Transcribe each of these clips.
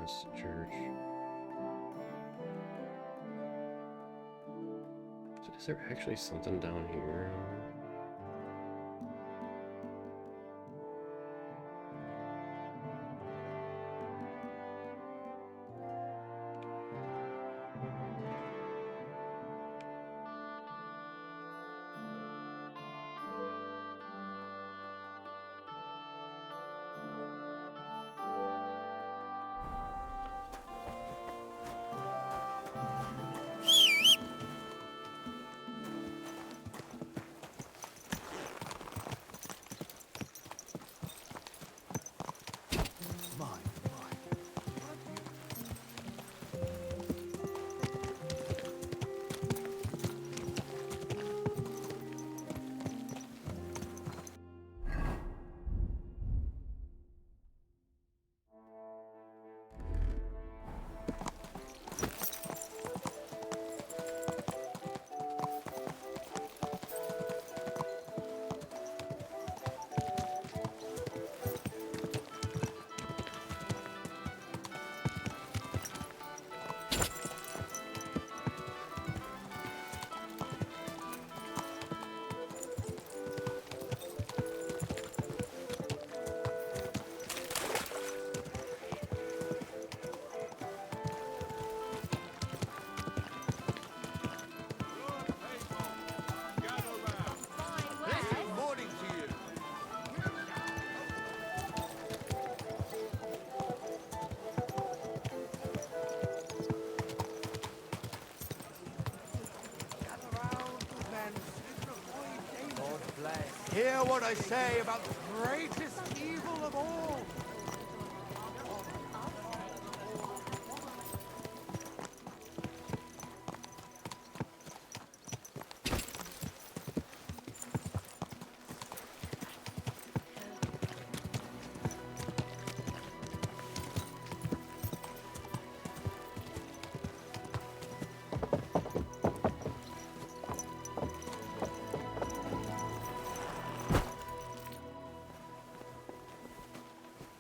Methodist Church. So is there actually something down here? Hear what I say about the greatest evil of all.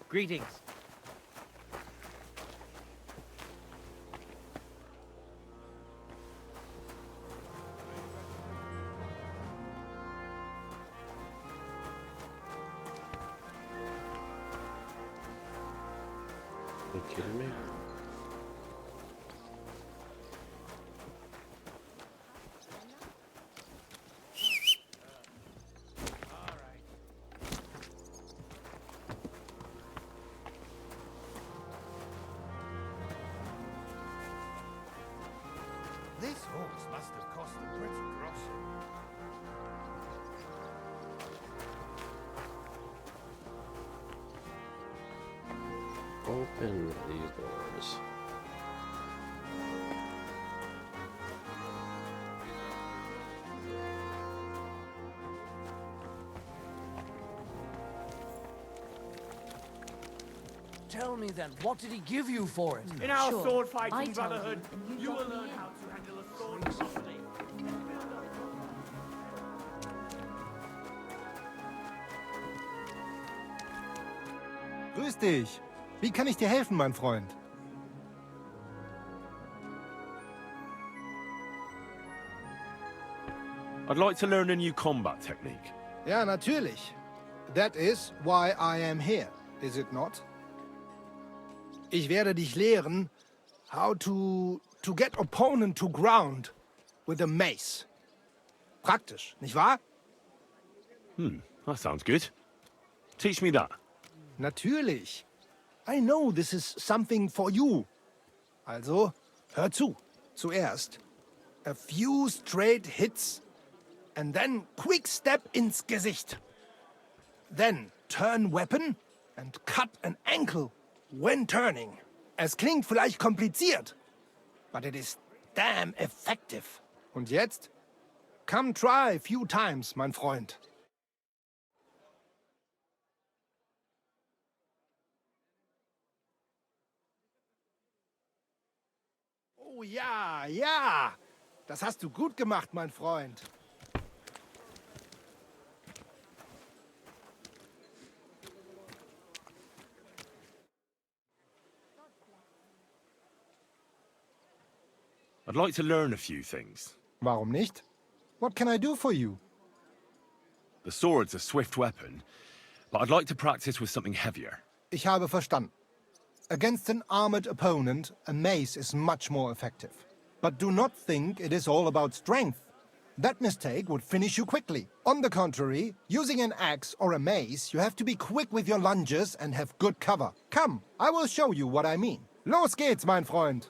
Greetings. Are you kidding me? This horse must have cost a pretty gross. Open these doors. Tell me then, what did he give you for it? In our Sure, sword I fighting told brotherhood, you, and you you will got me learn in. how to handle a sword properly. Grüß dich. Wie kann ich dir helfen, mein Freund? I'd like to learn a new combat technique. Ja, natürlich. That is why I am here, is it not? Ich werde dich lehren, how to get opponent to ground with a mace. Praktisch, nicht wahr? That sounds good. Teach me that. Natürlich. I know this is something for you. Also, hör zu. Zuerst a few straight hits and then quick step ins Gesicht. Then turn weapon and cut an ankle when turning. Es klingt vielleicht kompliziert, but it is damn effective. Und jetzt? Come try a few times, mein Freund. Oh ja, ja. Das hast du gut gemacht, mein Freund. I'd like to learn a few things. Warum nicht? What can I do for you? The sword's a swift weapon, but I'd like to practice with something heavier. Ich habe verstanden. Against an armored opponent, a mace is much more effective. But do not think it is all about strength. That mistake would finish you quickly. On the contrary, using an axe or a mace, you have to be quick with your lunges and have good cover. Come, I will show you what I mean. Los geht's, mein Freund!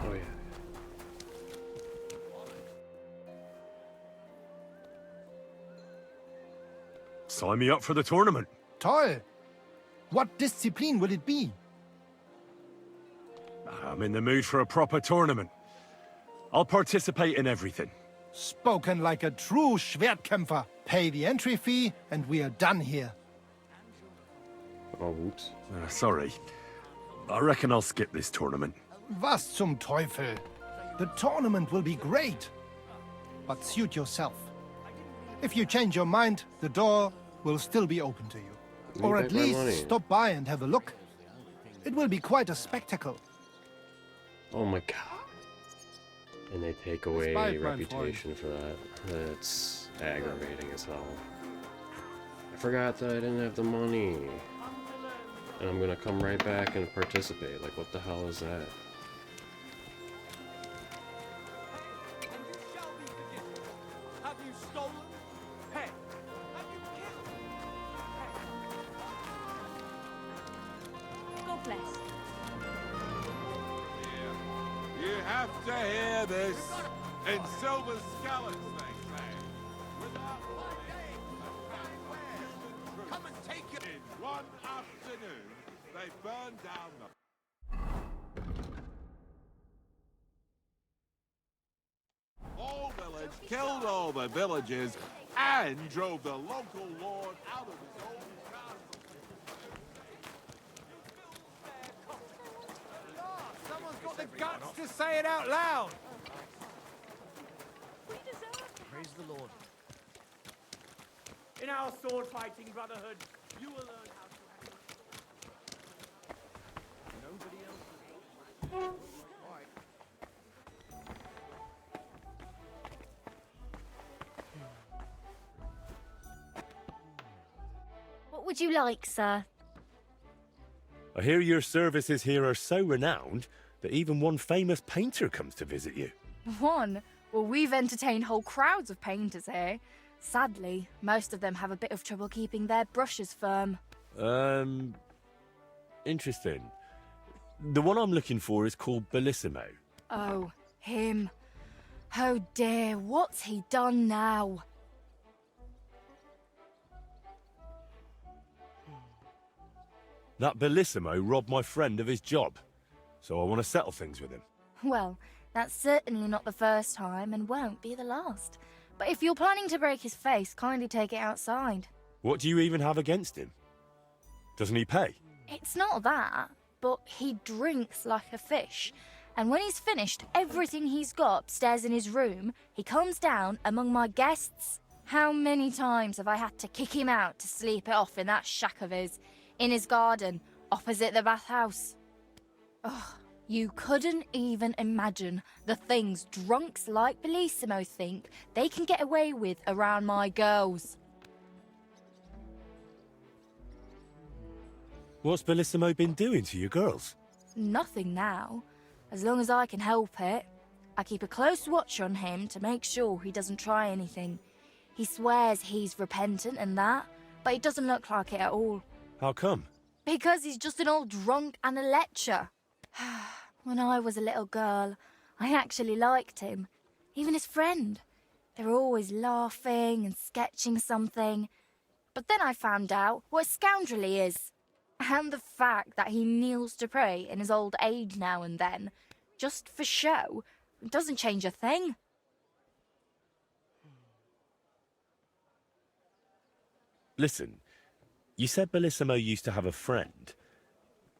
Oh yeah. Sign me up for the tournament. Toll! What discipline will it be? I'm in the mood for a proper tournament. I'll participate in everything. Spoken like a true Schwertkämpfer. Pay the entry fee and we are done here. Oh, whoops. Sorry. I reckon I'll skip this tournament. Was zum Teufel? The tournament will be great. But suit yourself. If you change your mind, the door will still be open to you. Or Leave at my least money. stop by and have a look. It will be quite a spectacle. Oh my god. And they take away bald, mein reputation for that. That's aggravating as hell. I forgot that I didn't have the money. And I'm gonna come right back and participate. Like, what the hell is that? Have you stolen? Hey, have you killed? God bless. You have to hear this. In silver scallops, they say. Without come and take it. In one afternoon, they burned down the whole village, killed all the villagers, and drove the local lord out of his own castle. Someone's got the guts to say it out loud. Praise the Lord. In our sword fighting brotherhood, you will learn how to act. Nobody else. What would you like, sir? I hear your services here are so renowned that even one famous painter comes to visit you. One? Well, we've entertained whole crowds of painters here. Sadly, most of them have a bit of trouble keeping their brushes firm. Interesting. The one I'm looking for is called Bellissimo. Oh, him. Oh dear, what's he done now? That Bellissimo robbed my friend of his job, so I want to settle things with him. Well, that's certainly not the first time and won't be the last. But if you're planning to break his face, kindly take it outside. What do you even have against him? Doesn't he pay? It's not that, but he drinks like a fish. And when he's finished everything he's got upstairs in his room, he comes down among my guests. How many times have I had to kick him out to sleep it off in that shack of his, in his garden, opposite the bathhouse? Ugh, you couldn't even imagine the things drunks like Bellissimo think they can get away with around my girls. What's Bellissimo been doing to your girls? Nothing now. As long as I can help it. I keep a close watch on him to make sure he doesn't try anything. He swears he's repentant and that, but it doesn't look like it at all. How come? Because he's just an old drunk and a lecher. When I was a little girl, I actually liked him. Even his friend. They were always laughing and sketching something. But then I found out what a scoundrel he is. And the fact that he kneels to pray in his old age now and then, just for show, doesn't change a thing. Listen, you said Bellissimo used to have a friend.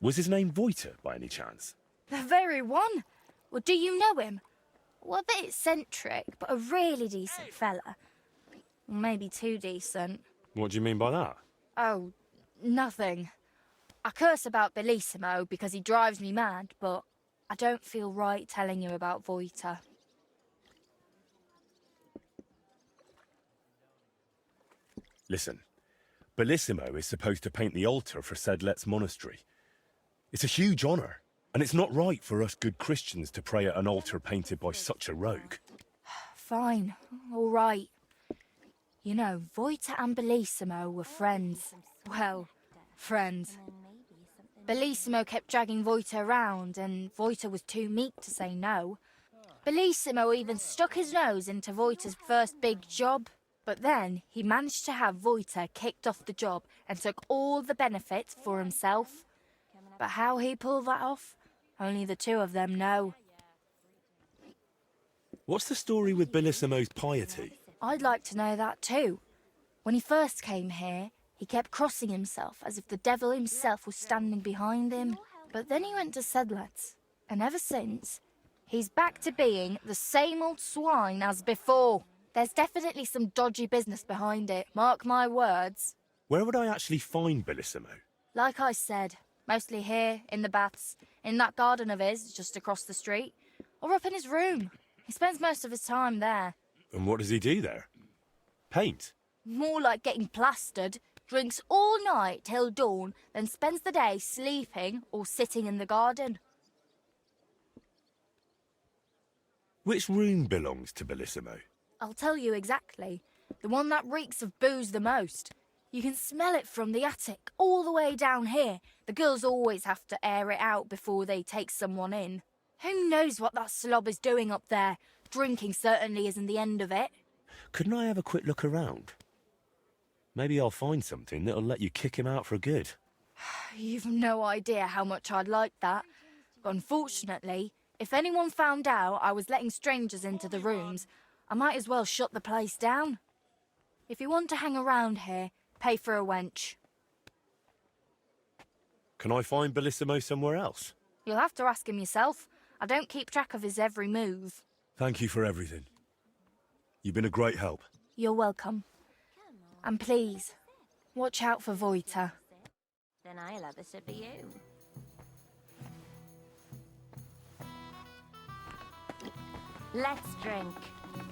Was his name Voiter, by any chance? The very one. Well, do you know him? Well, a bit eccentric, but a really decent fella. Maybe too decent. What do you mean by that? Oh, nothing. I curse about Bellissimo because he drives me mad, but I don't feel right telling you about Voiter. Listen, Bellissimo is supposed to paint the altar for Sedlet's monastery. It's a huge honour, and it's not right for us good Christians to pray at an altar painted by such a rogue. Fine, all right. You know, Voiter and Bellissimo were friends. Well, friends. Bellissimo kept dragging Voiter around, and Voiter was too meek to say no. Bellissimo even stuck his nose into Voiter's first big job, but then he managed to have Voiter kicked off the job and took all the benefits for himself. But how he pulled that off, only the two of them know. What's the story with Bellissimo's piety? I'd like to know that too. When he first came here, he kept crossing himself as if the devil himself was standing behind him. But then he went to Sedlet's, and ever since, he's back to being the same old swine as before. There's definitely some dodgy business behind it, mark my words. Where would I actually find Bellissimo? Like I said, mostly here, in the baths, in that garden of his, just across the street, or up in his room. He spends most of his time there. And what does he do there? Paint? More like getting plastered. Drinks all night till dawn, then spends the day sleeping or sitting in the garden. Which room belongs to Bellissimo? I'll tell you exactly. The one that reeks of booze the most. You can smell it from the attic all the way down here. The girls always have to air it out before they take someone in. Who knows what that slob is doing up there? Drinking certainly isn't the end of it. Couldn't I have a quick look around? Maybe I'll find something that'll let you kick him out for good. You've no idea how much I'd like that. But unfortunately, if anyone found out I was letting strangers into the rooms, I might as well shut the place down. If you want to hang around here, pay for a wench. Can I find Bellissimo somewhere else? You'll have to ask him yourself. I don't keep track of his every move. Thank you for everything. You've been a great help. You're welcome. And please, watch out for Voiter. Then I'll have a sip of you. Let's drink.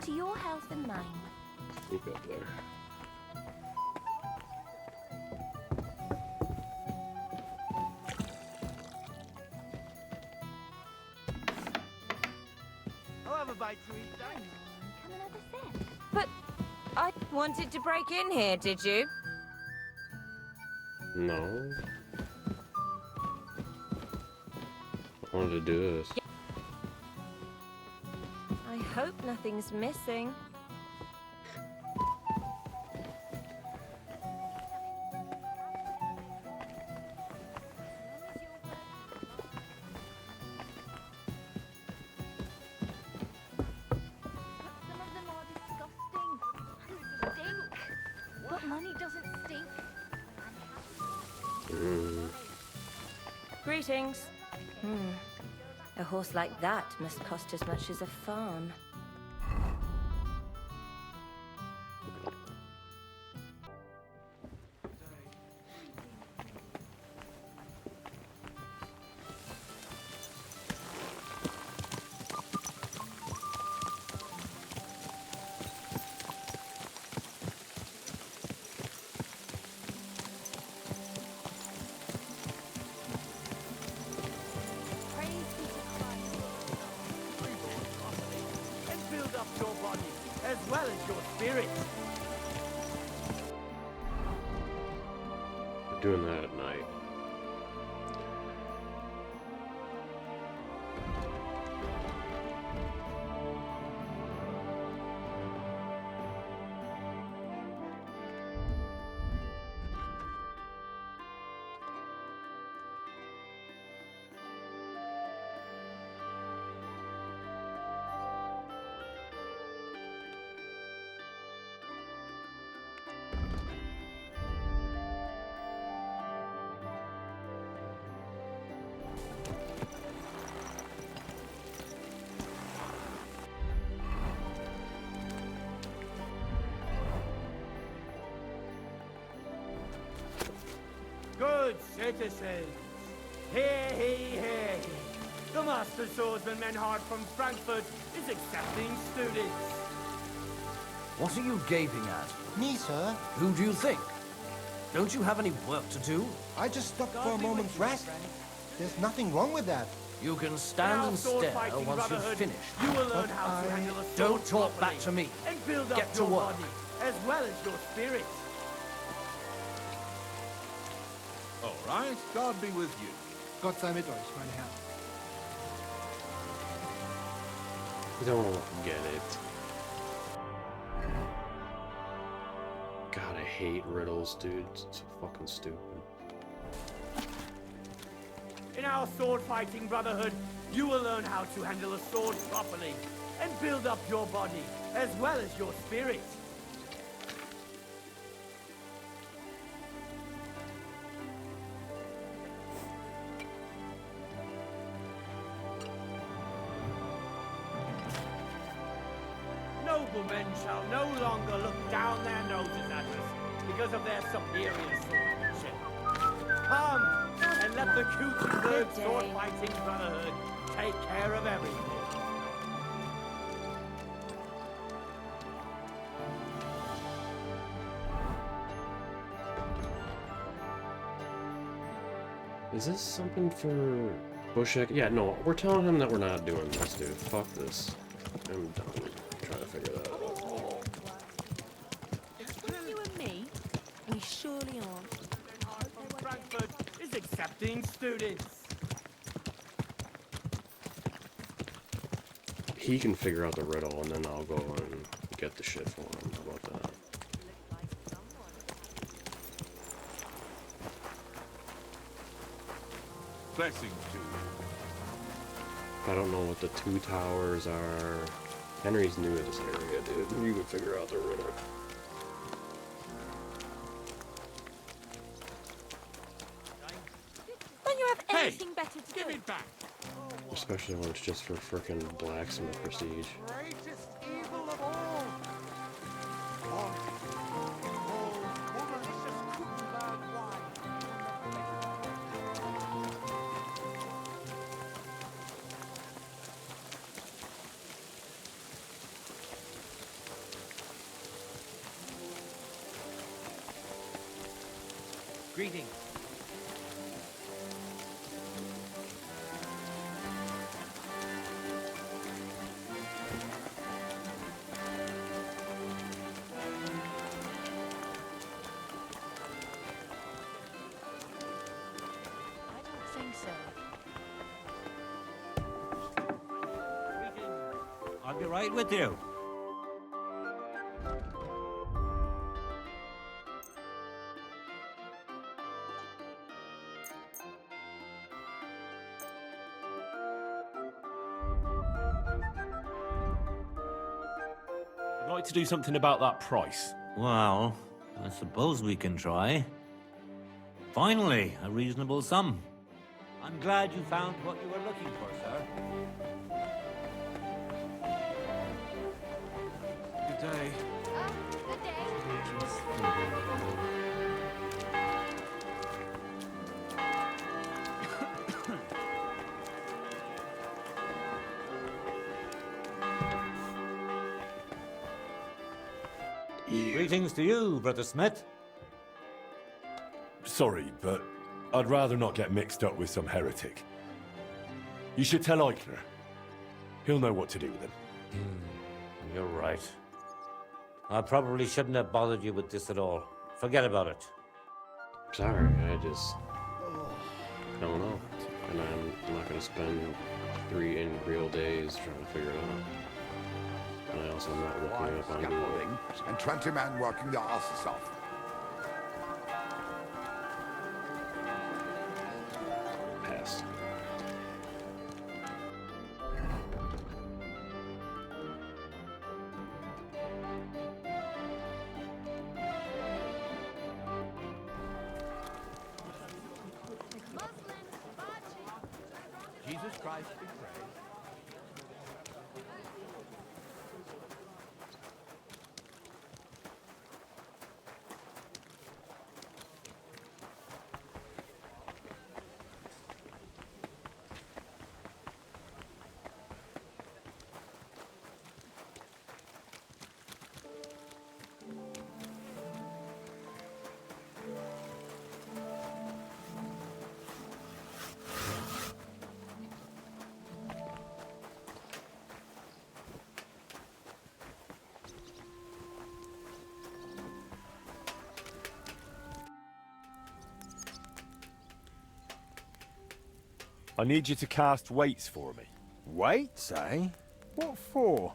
To your health and mine. Look up there. I'll have a bite to eat, thanks. Come and have a sip. But I wanted to break in here, did you? No. I wanted to do this. I hope nothing's missing. Some of them are disgusting and stink. But money doesn't stink. Greetings. A horse like that must cost as much as a farm. Praise be to Christ. And build up your body as well as your spirit. We're doing that at night. Good citizens, hear ye, hear ye. The Master Swordsman Menhard from Frankfurt is accepting students. What are you gaping at? Me, sir. Who do you think? Don't you have any work to do? I just stopped for a moment's rest. There's nothing wrong with that. You can In stand our and sword stare fighting once you've brotherhood, finished. you will learn But how to handle a sword Don't talk properly back to me. and build up Get to your work. body as well as your spirit. All right, God be with you. Gott sei mit euch, meine Herren. Don't get it. God, I hate riddles, dude. It's so fucking stupid. In our sword fighting brotherhood, you will learn how to handle a sword properly and build up your body as well as your spirit. Noblemen shall no longer look down their noses at us because of their superior swordsmanship. Come and let the Kuttenberg Good day. sword fighting brotherhood take care of everything. Is this something for Bushek? Yeah, no, we're telling him that we're not doing this, dude. Fuck this. I'm done trying to figure that out. Between you and me, we surely aren't. From Frankfurt is accepting students. He can figure out the riddle, and then I'll go and get the shit for him. How about that? Blessings to you. I don't know what the two towers are. Henry's new to this area, dude. You can figure out the riddle. Don't you have Hey, anything better to give do? it back. Especially when it's just for frickin' blacksmith prestige. Greatest evil of all. Kuttenberg wine. Greetings. I don't think so. I'll be right with you. I'd like to do something about that price. Well, I suppose we can try. Finally, a reasonable sum. I'm glad you found what you were looking for, sir. Good day. Good day. Greetings to you, Brother Smith. Sorry, but I'd rather not get mixed up with some heretic. You should tell Eichner. He'll know what to do with him. You're right. I probably shouldn't have bothered you with this at all. Forget about it. Sorry, I just don't know. And I'm not gonna spend 3 real days trying to figure it out. And I also am not looking up on Google. Scaffolding and 20 men working their asses off. Pass. Jesus Christ be praised. I need you to cast weights for me. Weights, eh? What for?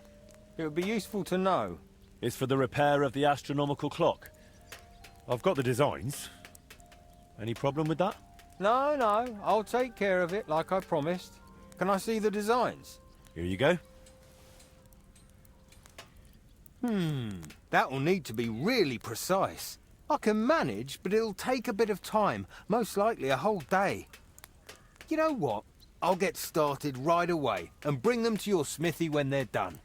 It would be useful to know. It's for the repair of the astronomical clock. I've got the designs. Any problem with that? No, I'll take care of it like I promised. Can I see the designs? Here you go. That'll need to be really precise. I can manage, but it'll take a bit of time, most likely a whole day. You know what? I'll get started right away and bring them to your smithy when they're done.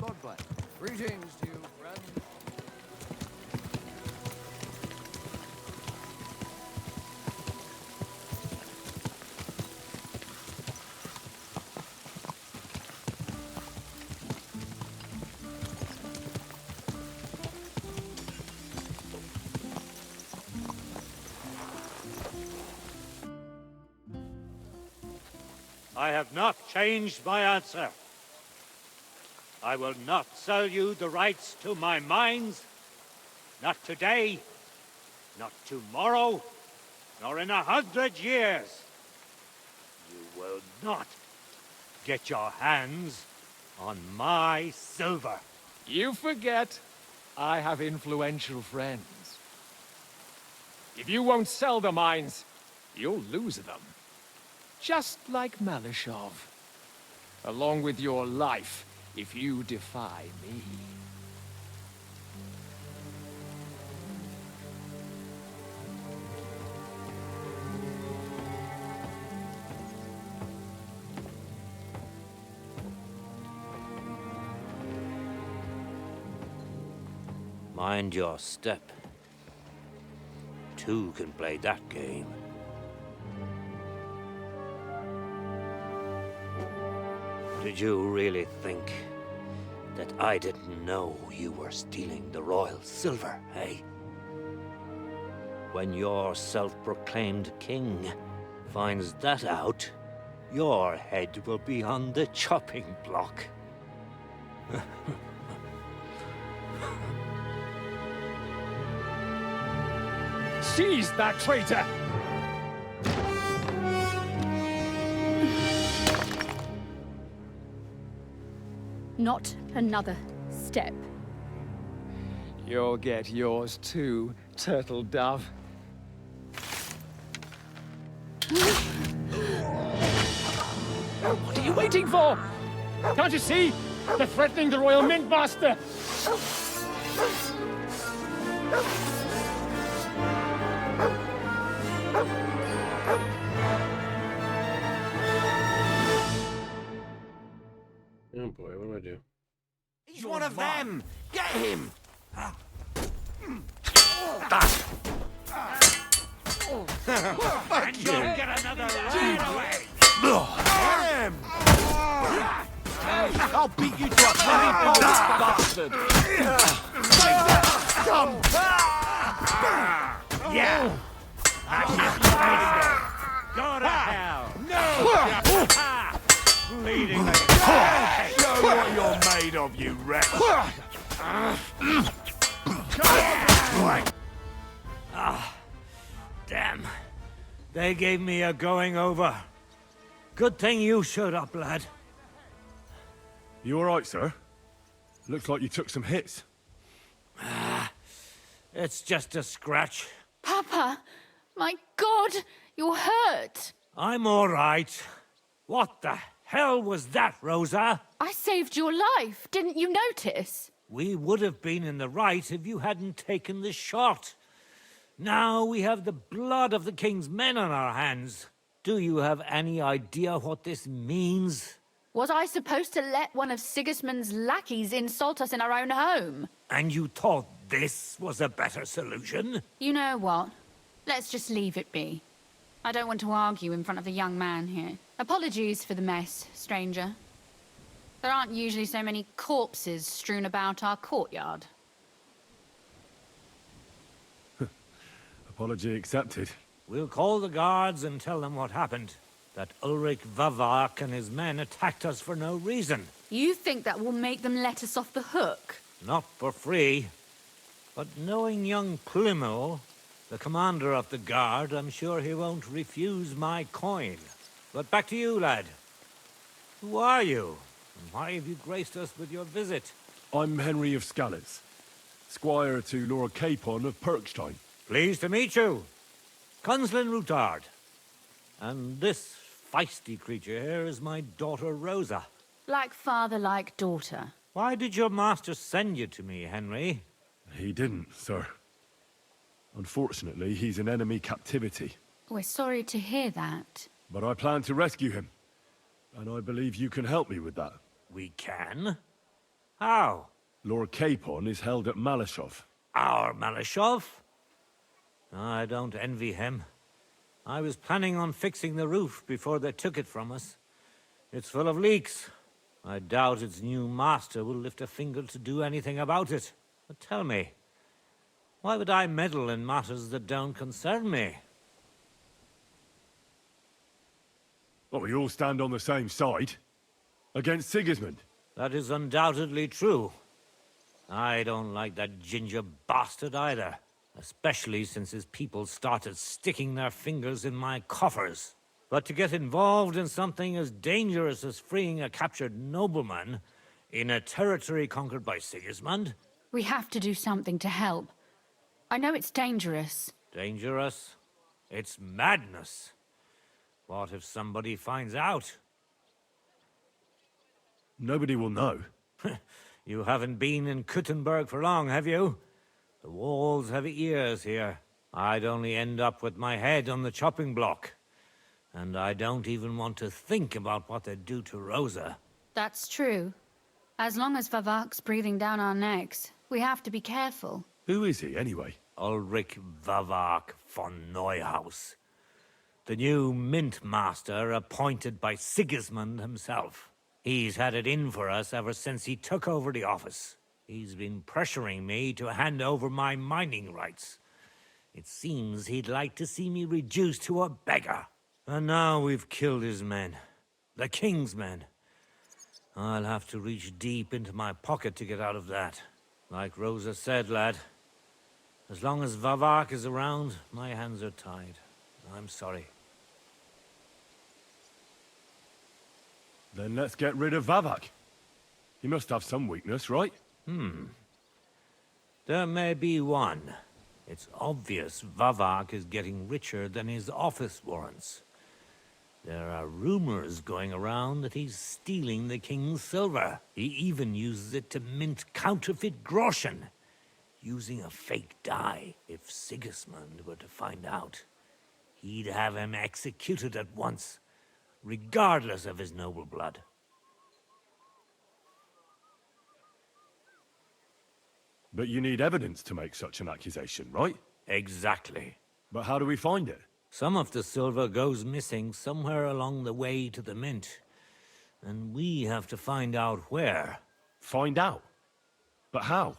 God bless. Greetings to you, friend. I have not changed my answer. I will not sell you the rights to my mines. Not today, not tomorrow, nor in 100 years. You will not get your hands on my silver. You forget I have influential friends. If you won't sell the mines, you'll lose them. Just like Malishov. Along with your life, if you defy me. Mind your step. Two can play that game. Did you really think that I didn't know you were stealing the royal silver, eh? When your self-proclaimed king finds that out, your head will be on the chopping block. Seize that traitor! Not another step. You'll get yours too, turtle dove. What are you waiting for? Can't you see? They're threatening the Royal Mint Master! Oh boy, what do I do? He's one of them! Get him! And you'll get another away! Get him! I'll beat you to a bloody pulp, bastard! Come! Yeah! Go to hell! No! Bleeding Show what you're made of, you wretch! damn. They gave me a going over. Good thing you showed up, lad. You alright, sir? Looks like you took some hits. It's just a scratch. Papa, my God, you're hurt. I'm all right. What the hell was that, Rosa? I saved your life. Didn't you notice? We would have been in the right if you hadn't taken the shot. Now we have the blood of the king's men on our hands. Do you have any idea what this means? Was I supposed to let one of Sigismund's lackeys insult us in our own home? And you thought this was a better solution? You know what? Let's just leave it be. I don't want to argue in front of the young man here. Apologies for the mess, stranger. There aren't usually so many corpses strewn about our courtyard. Apology accepted. We'll call the guards and tell them what happened. That Ulrich Vavak and his men attacked us for no reason. You think that will make them let us off the hook? Not for free. But knowing young Plymouth, the commander of the guard, I'm sure he won't refuse my coin. But back to you, lad. Who are you? And why have you graced us with your visit? I'm Henry of Scales, squire to Lord Capon of Perkstein. Pleased to meet you. Conslin Routard. And this feisty creature here is my daughter Rosa. Like father, like daughter. Why did your master send you to me, Henry? He didn't, sir. Unfortunately, he's in enemy captivity. We're sorry to hear that. But I plan to rescue him. And I believe you can help me with that. We can? How? Lord Capon is held at Malashov. Our Malashov? I don't envy him. I was planning on fixing the roof before they took it from us. It's full of leaks. I doubt its new master will lift a finger to do anything about it. But tell me, why would I meddle in matters that don't concern me? Well, we all stand on the same side. Against Sigismund. That is undoubtedly true. I don't like that ginger bastard either. Especially since his people started sticking their fingers in my coffers. But to get involved in something as dangerous as freeing a captured nobleman in a territory conquered by Sigismund? We have to do something to help. I know it's dangerous. Dangerous? It's madness. What if somebody finds out? Nobody will know. You haven't been in Kuttenberg for long, have you? The walls have ears here. I'd only end up with my head on the chopping block. And I don't even want to think about what they'd do to Rosa. That's true. As long as Vavak's breathing down our necks, we have to be careful. Who is he, anyway? Ulrich Vavak von Neuhaus. The new mint master appointed by Sigismund himself. He's had it in for us ever since he took over the office. He's been pressuring me to hand over my mining rights. It seems he'd like to see me reduced to a beggar. And now we've killed his men. The king's men. I'll have to reach deep into my pocket to get out of that. Like Rosa said, lad, as long as Vavak is around, my hands are tied. I'm sorry. Then let's get rid of Vavak. He must have some weakness, right? There may be one. It's obvious Vavak is getting richer than his office warrants. There are rumors going around that he's stealing the king's silver. He even uses it to mint counterfeit groschen, using a fake dye. If Sigismund were to find out, he'd have him executed at once, regardless of his noble blood. But you need evidence to make such an accusation, right? Exactly. But how do we find it? Some of the silver goes missing somewhere along the way to the mint. And we have to find out where. Find out? But how?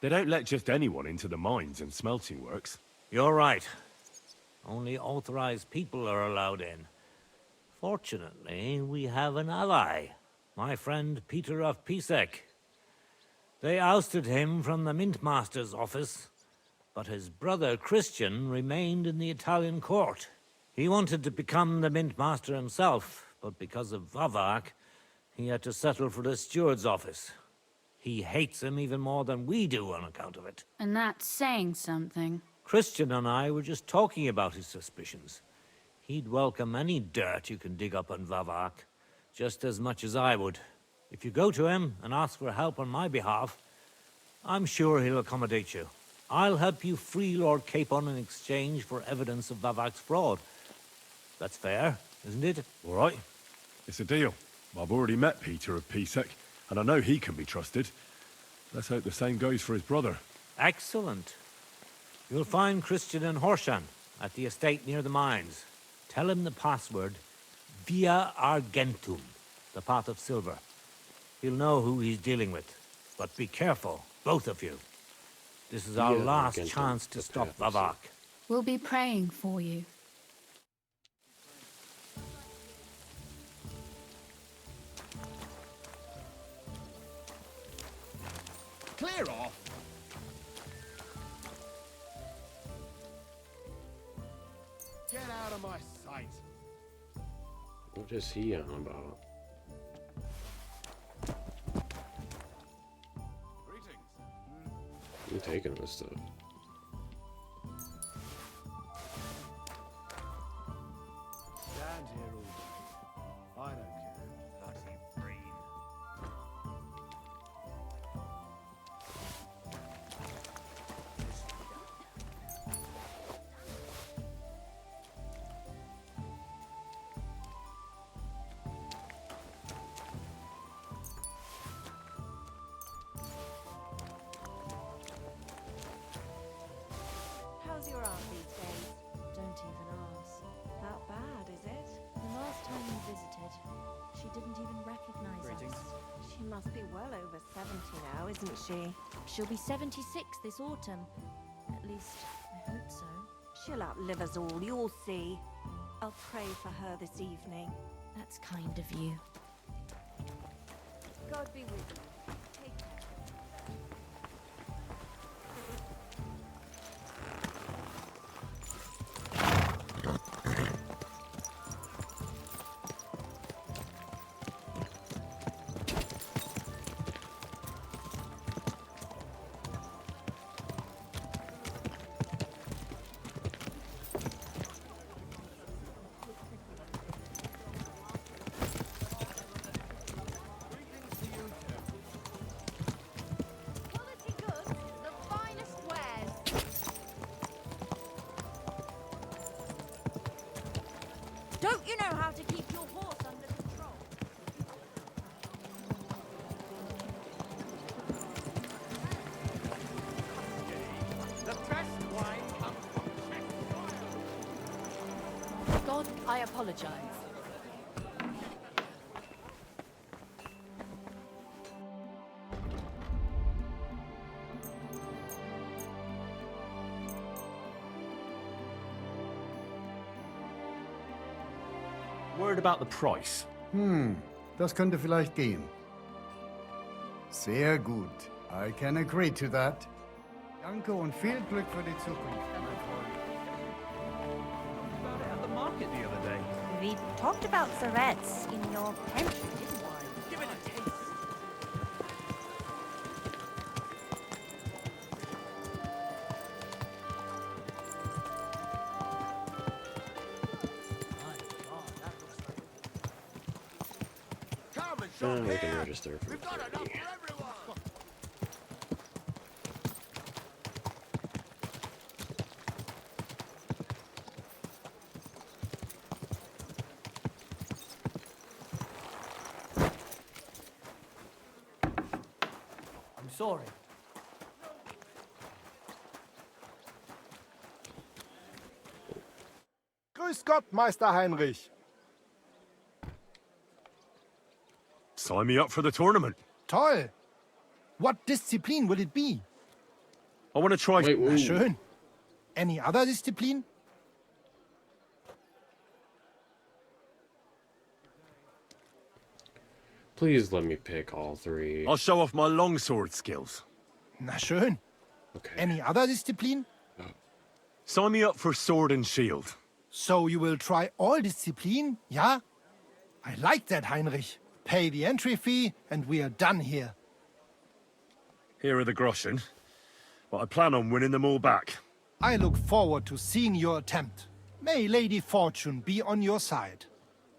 They don't let just anyone into the mines and smelting works. You're right. Only authorized people are allowed in. Fortunately, we have an ally, my friend Peter of Pisek. They ousted him from the Mintmaster's office, but his brother Christian remained in the Italian court. He wanted to become the Mintmaster himself, but because of Vavak, he had to settle for the steward's office. He hates him even more than we do on account of it. And that's saying something. Christian and I were just talking about his suspicions. He'd welcome any dirt you can dig up on Vavak, just as much as I would. If you go to him and ask for help on my behalf, I'm sure he'll accommodate you. I'll help you free Lord Capon in exchange for evidence of Vavak's fraud. That's fair, isn't it? All right. It's a deal. I've already met Peter of Pisek, and I know he can be trusted. Let's hope the same goes for his brother. Excellent. You'll find Christian and Horshan at the estate near the mines. Tell him the password, Via Argentum, the path of silver. He'll know who he's dealing with. But be careful, both of you. This is our last chance to stop Vavak. We'll be praying for you. Clear off! Get out of my sight! What is he on about? I'm taking this stuff. Stand here all day. I don't care. Bloody brain. How's your aunt these days? Don't even ask. That bad, is it? The last time we visited, she didn't even recognize us. She must be well over 70 now, isn't she? She'll be 76 this autumn. At least, I hope so. She'll outlive us all, you'll see. I'll pray for her this evening. That's kind of you. God be with you. Take care. Don't you know how to keep your horse under control? The best wine comes from Czech. God, I apologize. Word about the price. Das könnte vielleicht gehen. Sehr gut. I can agree to that. Danke und viel Glück für die Zukunft, mein Freund. Found it at the market the other day. We talked about Zarets in your pantry, didn't we? Give it a taste. Come and shop Oh, we can here! register for We've got enough free. for everyone! I'm sorry. Grüß Gott, Meister Heinrich. Sign me up for the tournament. Toll. What discipline will it be? I want to try... Wait, Na schön. Any other discipline? Please let me pick all three. I'll show off my longsword skills. Na schön. Okay. Any other discipline? Sign me up for sword and shield. So you will try all discipline, yeah? I like that, Heinrich. Pay the entry fee, and we are done here. Here are the groschen, but I plan on winning them all back. I look forward to seeing your attempt. May Lady Fortune be on your side.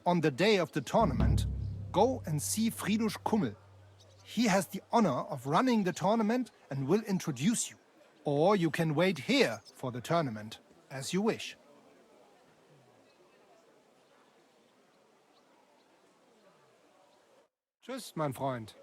On the day of the tournament, go and see Friedrich Kummel. He has the honor of running the tournament and will introduce you. Or you can wait here for the tournament, as you wish. Tschüss, mein Freund.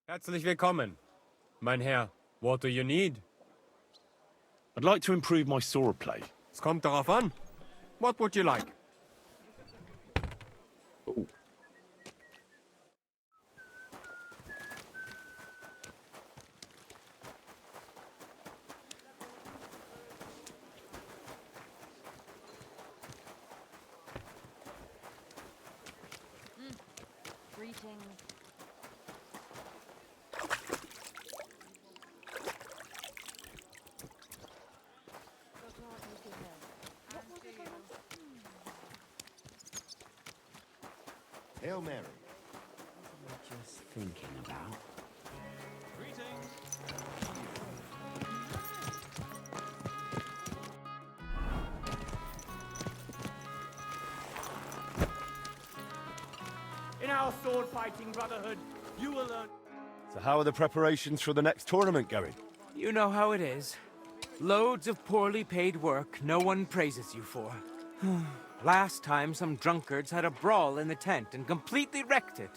Herzlich willkommen. Mein Herr, what do you need? I'd like to improve my swordplay. Es kommt darauf an. What would you like? Oh. Greetings. Hail Mary. Just thinking about. In our sword-fighting brotherhood, you will learn... So how are the preparations for the next tournament going? You know how it is. Loads of poorly paid work no one praises you for. Last time, some drunkards had a brawl in the tent and completely wrecked it.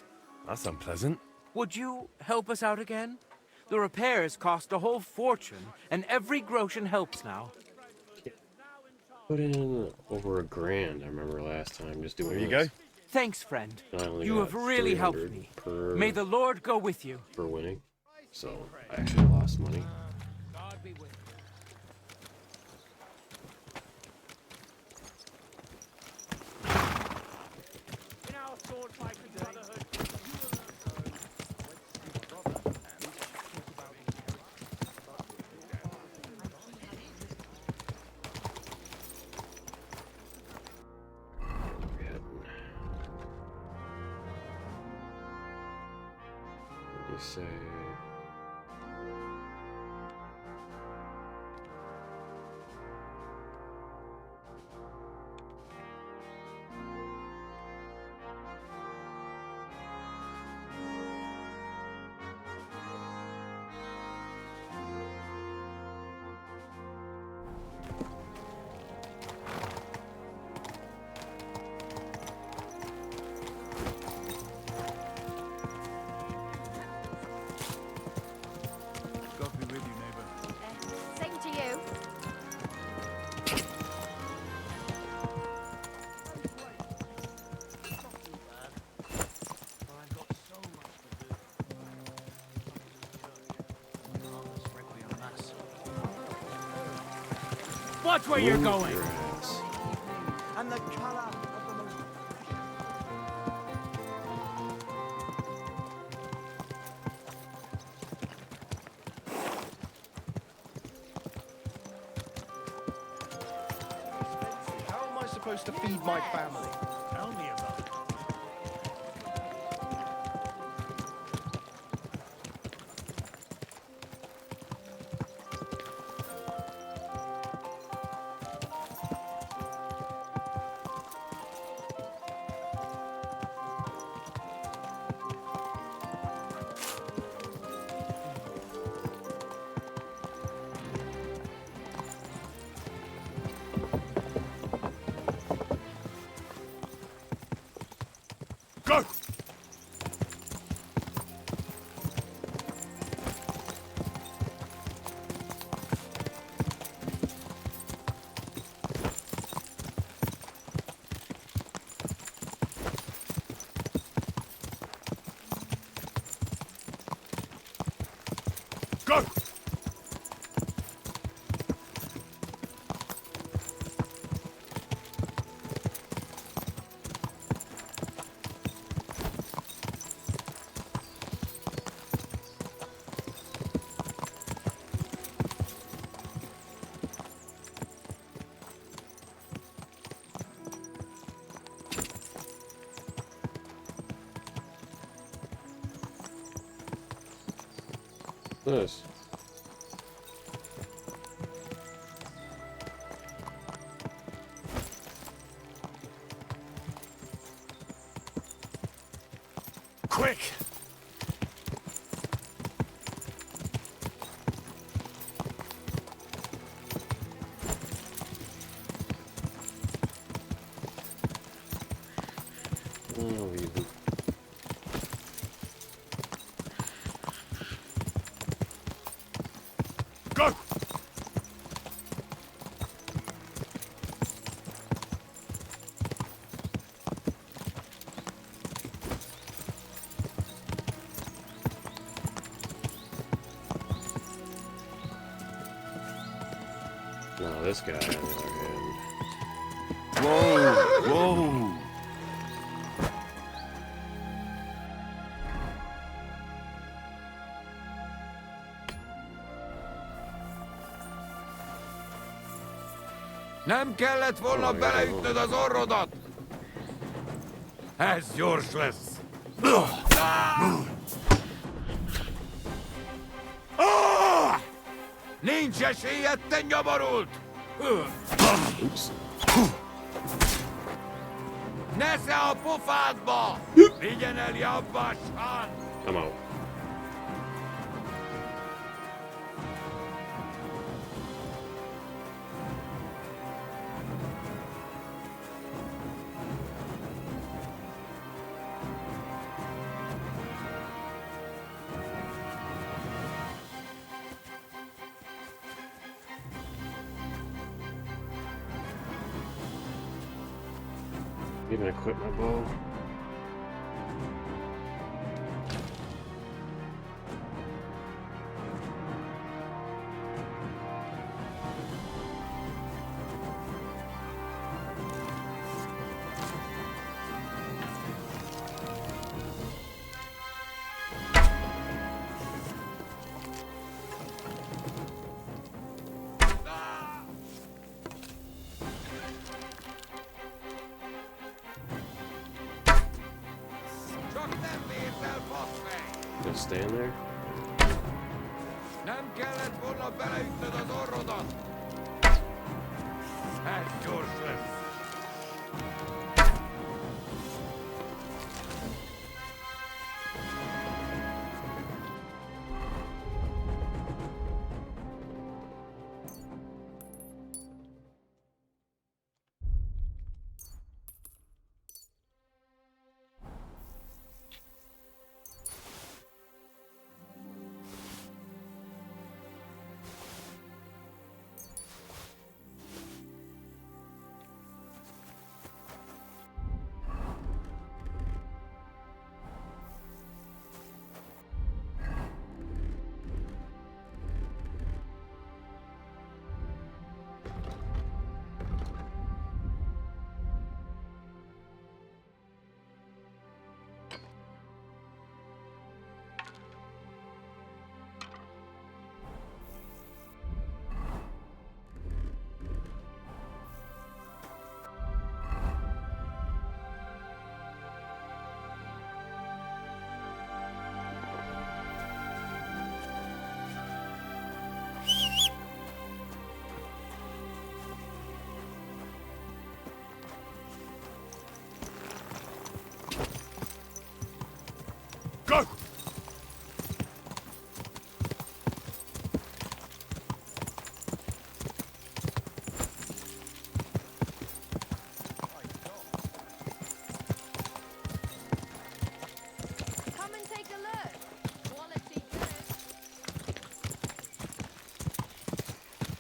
That's unpleasant. Would you help us out again? The repairs cost a whole fortune, and every groschen helps now. Put in over $1,000, I remember last time, just doing There you this. go. Thanks, friend. I only You got have really helped 300 me. per- May the Lord go with you. for winning. So I actually lost money. God be with you. In our sword-fighting brotherhood, Let me say. God be with you, neighbor. Same to you. watch where you're Move going. your ass. And the color of the most... How am I supposed to feed my family? Tell me about it. Go! Go! Nice. Quick! Oh, you. Go! No, this guy on the other hand. Whoa! Whoa! Nem kellett volna beleütnöd az orrodat! Ez gyors lesz! Nincs esélyed, te nyomorult! Nesze a pofádba! Vigyen el javvasan! I'm out. Even equip my bow. Just stand there. Nem kellett volna beleütnöd az orrodat! Ez gyors lesz!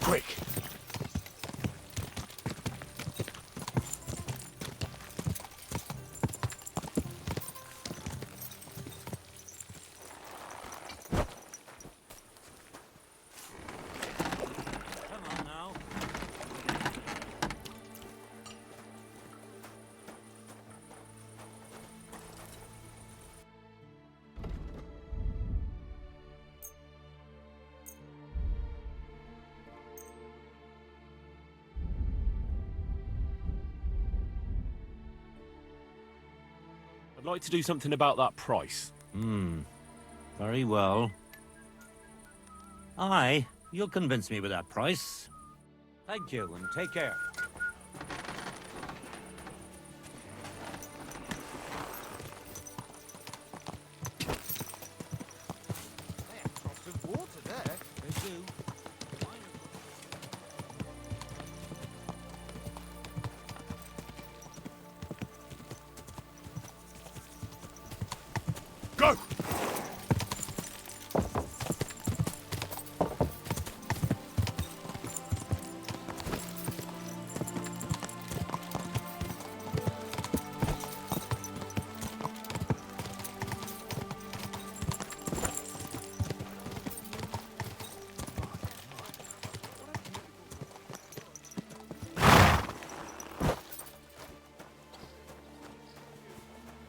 quick! Come on now. I'd like to do something about that price. Very well. Aye, you'll convince me with that price. Thank you, and take care. Drops of water there. They do. Go!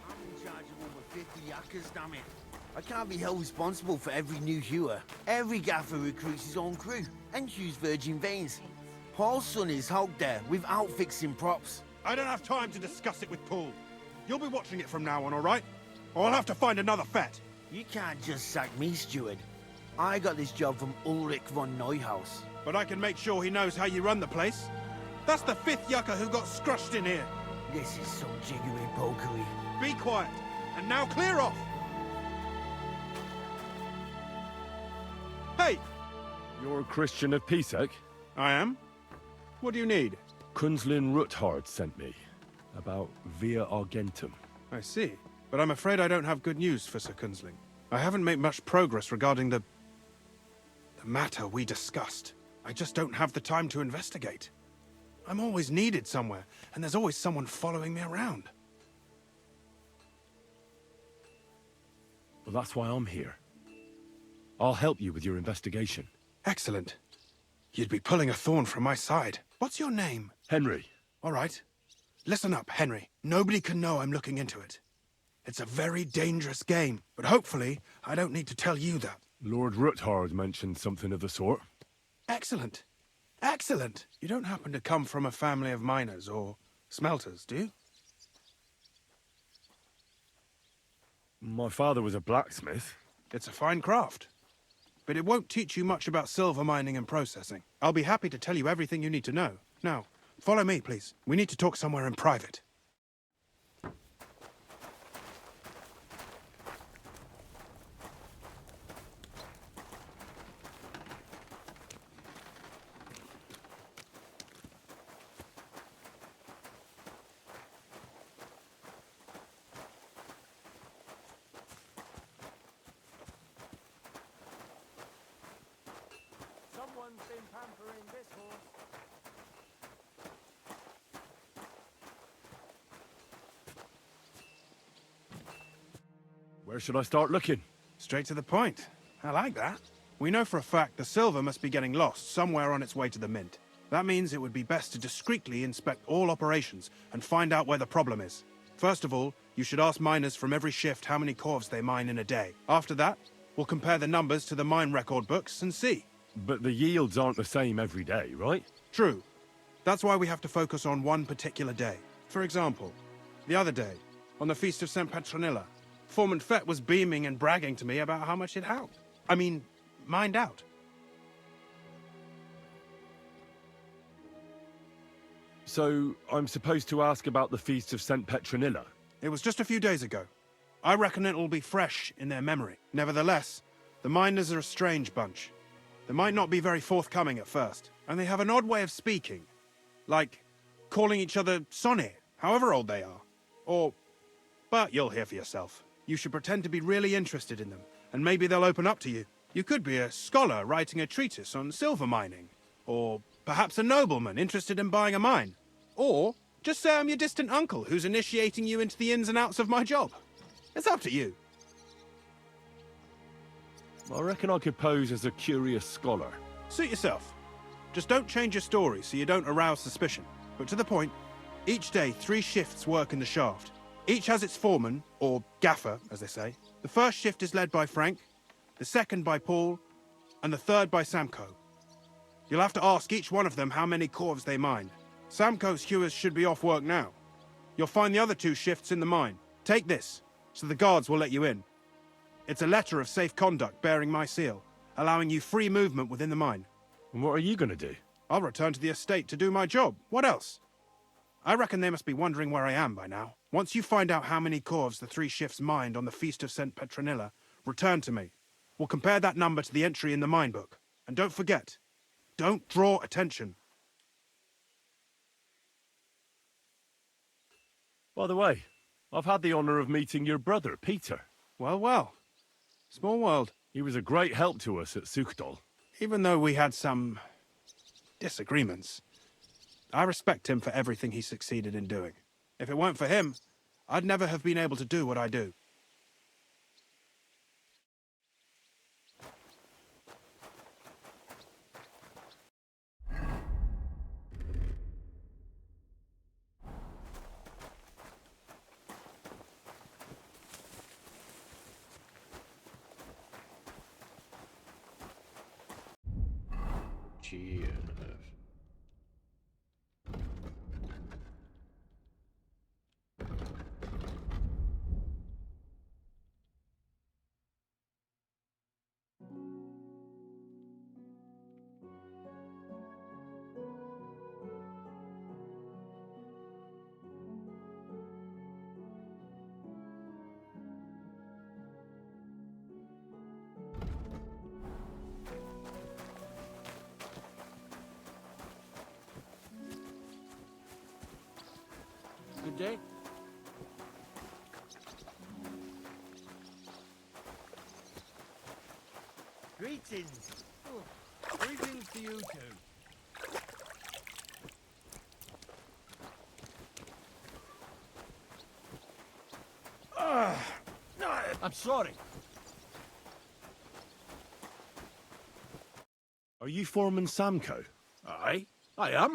I'm in charge of over 50 yakkers, damn it. I can't be held responsible for every new hewer. Every gaffer recruits his own crew and chews virgin veins. Paul's son is out there without fixing props. I don't have time to discuss it with Paul. You'll be watching it from now on, all right? Or I'll have to find another fet. You can't just sack me, steward. I got this job from Ulrich von Neuhaus. But I can make sure he knows how you run the place. That's the 5th yucca who got scrushed in here. This is some jiggery-pokery. Be quiet. And now clear off. Hey! You're a Christian of Pisek? I am. What do you need? Kunzlin Ruthard sent me. About Via Argentum. I see. But I'm afraid I don't have good news for Sir Kunzling. I haven't made much progress regarding the matter we discussed. I just don't have the time to investigate. I'm always needed somewhere, and there's always someone following me around. Well, that's why I'm here. I'll help you with your investigation. Excellent. You'd be pulling a thorn from my side. What's your name? Henry. All right. Listen up, Henry. Nobody can know I'm looking into it. It's a very dangerous game, but hopefully I don't need to tell you that. Lord Ruthard mentioned something of the sort. Excellent. Excellent. You don't happen to come from a family of miners or smelters, do you? My father was a blacksmith. It's a fine craft. But it won't teach you much about silver mining and processing. I'll be happy to tell you everything you need to know. Now, follow me, please. We need to talk somewhere in private. Someone's been pampering this horse. Where should I start looking? Straight to the point. I like that. We know for a fact the silver must be getting lost somewhere on its way to the mint. That means it would be best to discreetly inspect all operations and find out where the problem is. First of all, you should ask miners from every shift how many corves they mine in a day. After that, we'll compare the numbers to the mine record books and see. But the yields aren't the same every day, right? True. That's why we have to focus on one particular day. For example, the other day, on the Feast of St. Petronilla, Foreman Fett was beaming and bragging to me about how much it mined out. So, I'm supposed to ask about the Feast of St. Petronilla? It was just a few days ago. I reckon it'll be fresh in their memory. Nevertheless, the miners are a strange bunch. They might not be very forthcoming at first, and they have an odd way of speaking. Like, calling each other Sonny, however old they are. But you'll hear for yourself. You should pretend to be really interested in them, and maybe they'll open up to you. You could be a scholar writing a treatise on silver mining, Or perhaps a nobleman interested in buying a mine. Or just say I'm your distant uncle who's initiating you into the ins and outs of my job. It's up to you. I reckon I could pose as a curious scholar. Suit yourself. Just don't change your story so you don't arouse suspicion. But to the point, each day 3 shifts work in the shaft. Each has its foreman, or gaffer, as they say. The first shift is led by Frank, the second by Paul, and the third by Samko. You'll have to ask each one of them how many corves they mine. Samko's hewers should be off work now. You'll find the other 2 shifts in the mine. Take this, so the guards will let you in. It's a letter of safe conduct bearing my seal, allowing you free movement within the mine. And what are you going to do? I'll return to the estate to do my job. What else? I reckon they must be wondering where I am by now. Once you find out how many corves the 3 shifts mined on the Feast of St. Petronilla, return to me. We'll compare that number to the entry in the mine book. And don't forget, don't draw attention. By the way, I've had the honour of meeting your brother, Peter. Well, well. Small world. He was a great help to us at Sukdal. Even though we had some disagreements, I respect him for everything he succeeded in doing. If it weren't for him, I'd never have been able to do what I do. G and F. Good day. Greetings. Oh, greetings to you too. I'm sorry. Are you Foreman Samko? Aye, I am.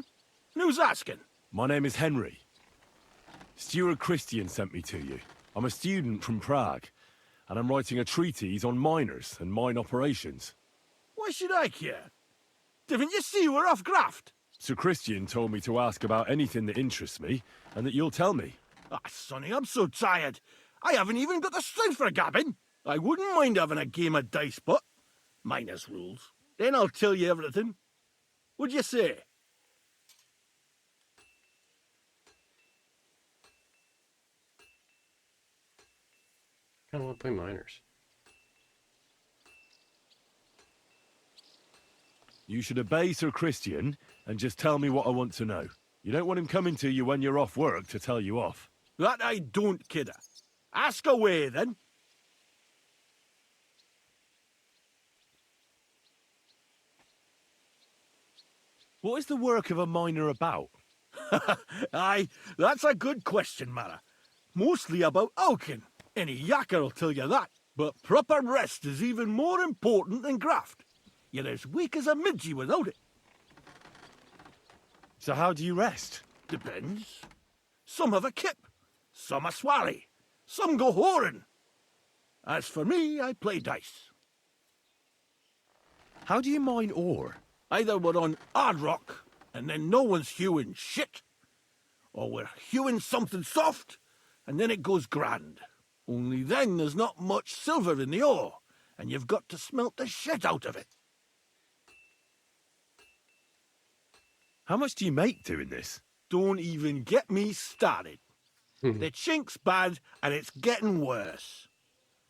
And who's asking? My name is Henry. Steward Christian sent me to you. I'm a student from Prague, and I'm writing a treatise on miners and mine operations. Why should I care? Didn't you see we're off graft? Sir Christian told me to ask about anything that interests me, and that you'll tell me. Ah, Sonny, I'm so tired. I haven't even got the strength for gabbing. I wouldn't mind having a game of dice, but miners' rules. Then I'll tell you everything. What'd you say? I don't want to play miners. You should obey Sir Christian and just tell me what I want to know. You don't want him coming to you when you're off work to tell you off. That I don't, kidder. Ask away, then. What is the work of a miner about? Aye, that's a good question, Mara. Mostly about oaking. Any yakker'll tell you that. But proper rest is even more important than graft. You're as weak as a midgie without it. So how do you rest? Depends. Some have a kip. Some a swally. Some go whoring. As for me, I play dice. How do you mine ore? Either we're on hard rock, and then no one's hewing shit. Or we're hewing something soft, and then it goes grand. Only then there's not much silver in the ore, and you've got to smelt the shit out of it. How much do you make doing this? Don't even get me started. The chink's bad, and it's getting worse.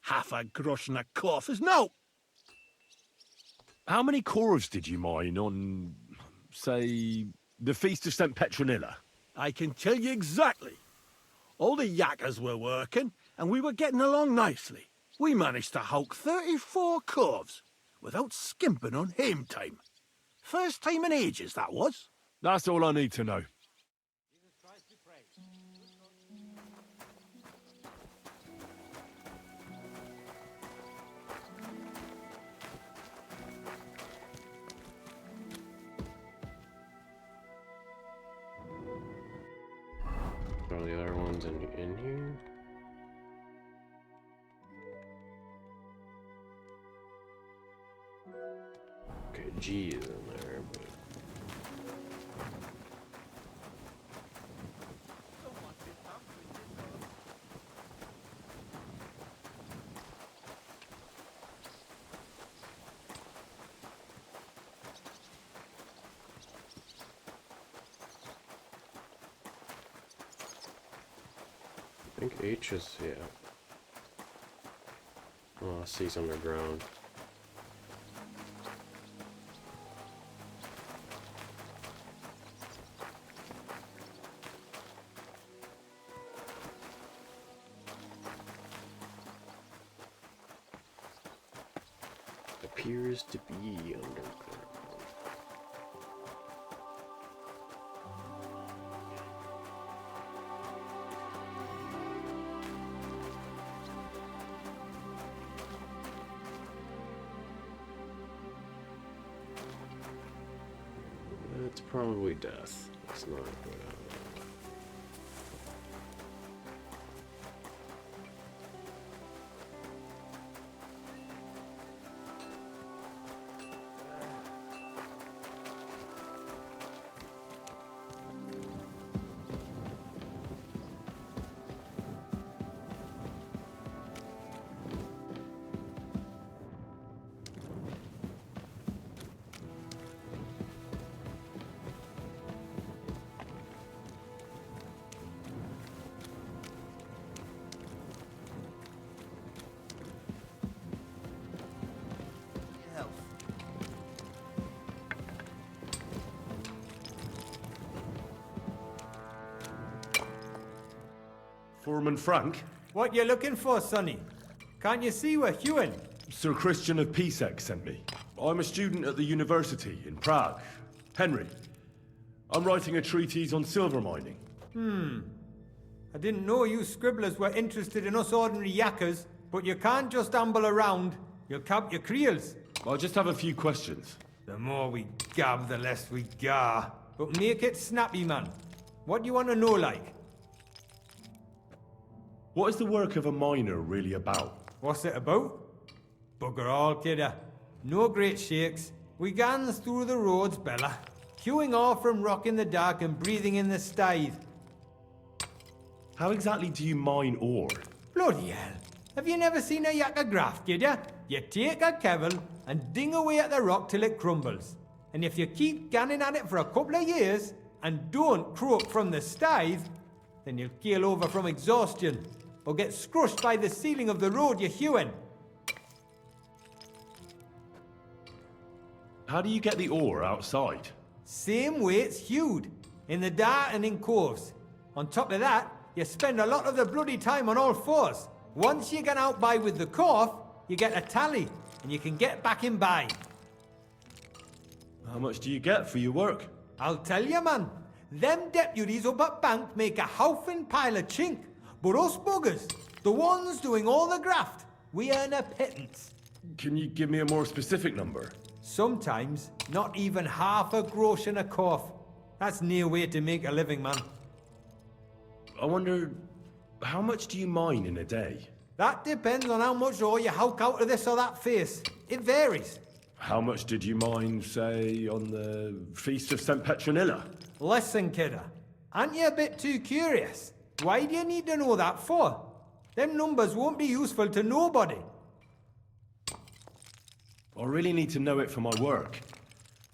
Half a grosh and a cough is no. How many corves did you mine on, say, the Feast of St. Petronilla? I can tell you exactly. All the yakkers were working, and we were getting along nicely. We managed to howk 34 corves, without skimping on hame time. First time in ages, that was. That's all I need to know. Are the other ones in here? Okay, G is in there, but I think H is, yeah. Oh, I see some underground. Appears to be underground. It's probably death. It's not. Foreman Frank? What you looking for, Sonny? Can't you see we're Hewin? Sir Christian of Pisek sent me. I'm a student at the university in Prague. Henry. I'm writing a treatise on silver mining. I didn't know you scribblers were interested in us ordinary yakkers, but you can't just amble around. You'll cap your creels. I just have a few questions. The more we gab, the less we gar. But make it snappy, man. What do you want to know, like? What is the work of a miner really about? What's it about? Bugger all, kidder. No great shakes. We gans through the roads, Bella. Queuing off from rock in the dark and breathing in the stythe. How exactly do you mine ore? Bloody hell. Have you never seen a yakka graft, kidder? You take a kevel and ding away at the rock till it crumbles. And if you keep ganning at it for a couple of years and don't croak from the stythe, then you'll keel over from exhaustion or get scrushed by the ceiling of the road you're hewing. How do you get the ore outside? Same way it's hewed, in the dark and in coves. On top of that, you spend a lot of the bloody time on all fours. Once you get out by with the cough, you get a tally, and you can get back in by. How much do you get for your work? I'll tell you, man. Them deputies up at bank make a howfin pile of chink. But us buggers, the ones doing all the graft, we earn a pittance. Can you give me a more specific number? Sometimes, not even half a grosh and a cough. That's near way to make a living, man. I wonder, how much do you mine in a day? That depends on how much ore you howk out of this or that face. It varies. How much did you mine, say, on the Feast of St. Petronilla? Listen, kidder. Aren't you a bit too curious? Why do you need to know that for? Them numbers won't be useful to nobody. I really need to know it for my work.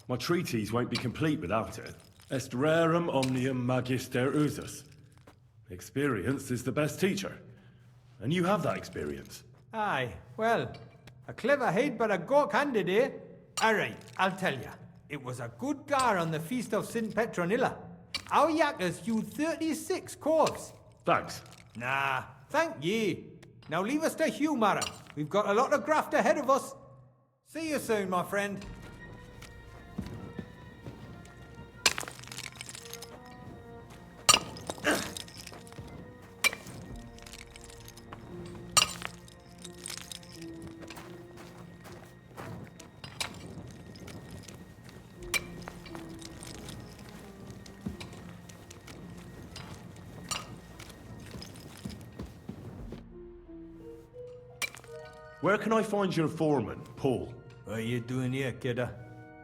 My treatise won't be complete without it. Est rerum omnium magister usus. Experience is the best teacher. And you have that experience. Aye, well, a clever head but a gawk-handed, eh? Alright, I'll tell ya. It was a good gar on the Feast of St. Petronilla. Our yakkers hewed 36 corves. Thanks. Nah, thank ye. Now leave us to hew, Mara. We've got a lot of graft ahead of us. See you soon, my friend. Where can I find your foreman, Paul? What are you doing here, kidder?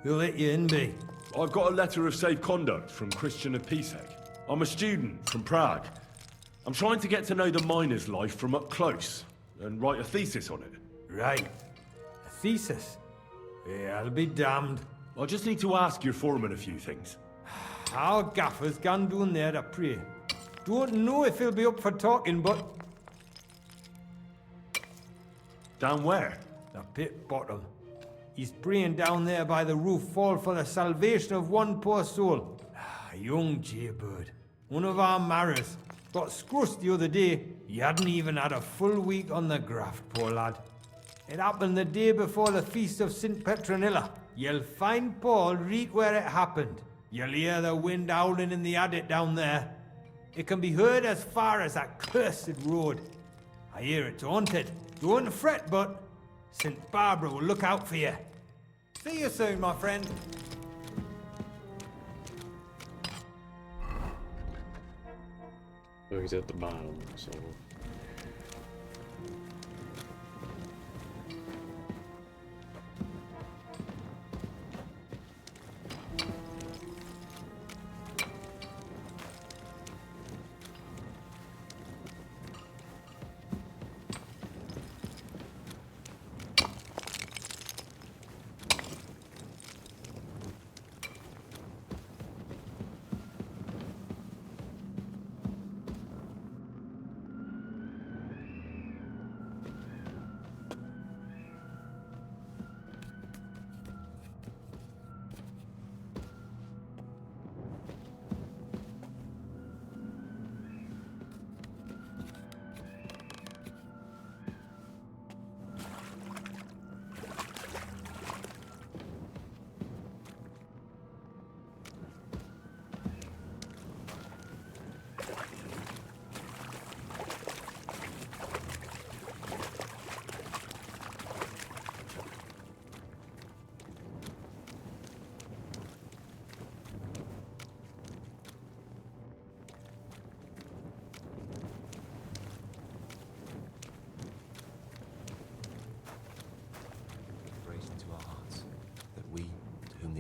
Who let you in, be? I've got a letter of safe conduct from Christian of Pisek. I'm a student from Prague. I'm trying to get to know the miner's life from up close and write a thesis on it. Right. A thesis? Yeah, I'll be damned. I just need to ask your foreman a few things. Our gaffer's gone down there to pray. Don't know if he'll be up for talking, but... Down where? The pit bottom. He's praying down there by the roof fall for the salvation of one poor soul. A young jaybird. One of our marrows. Got scrussed the other day. He hadn't even had a full week on the graft, poor lad. It happened the day before the feast of St. Petronilla. You'll find Paul right where it happened. You'll hear the wind howling in the adit down there. It can be heard as far as that cursed road. I hear it's haunted. Don't fret, but St. Barbara will look out for you. See you soon, my friend. Oh, he's at the bottom, so...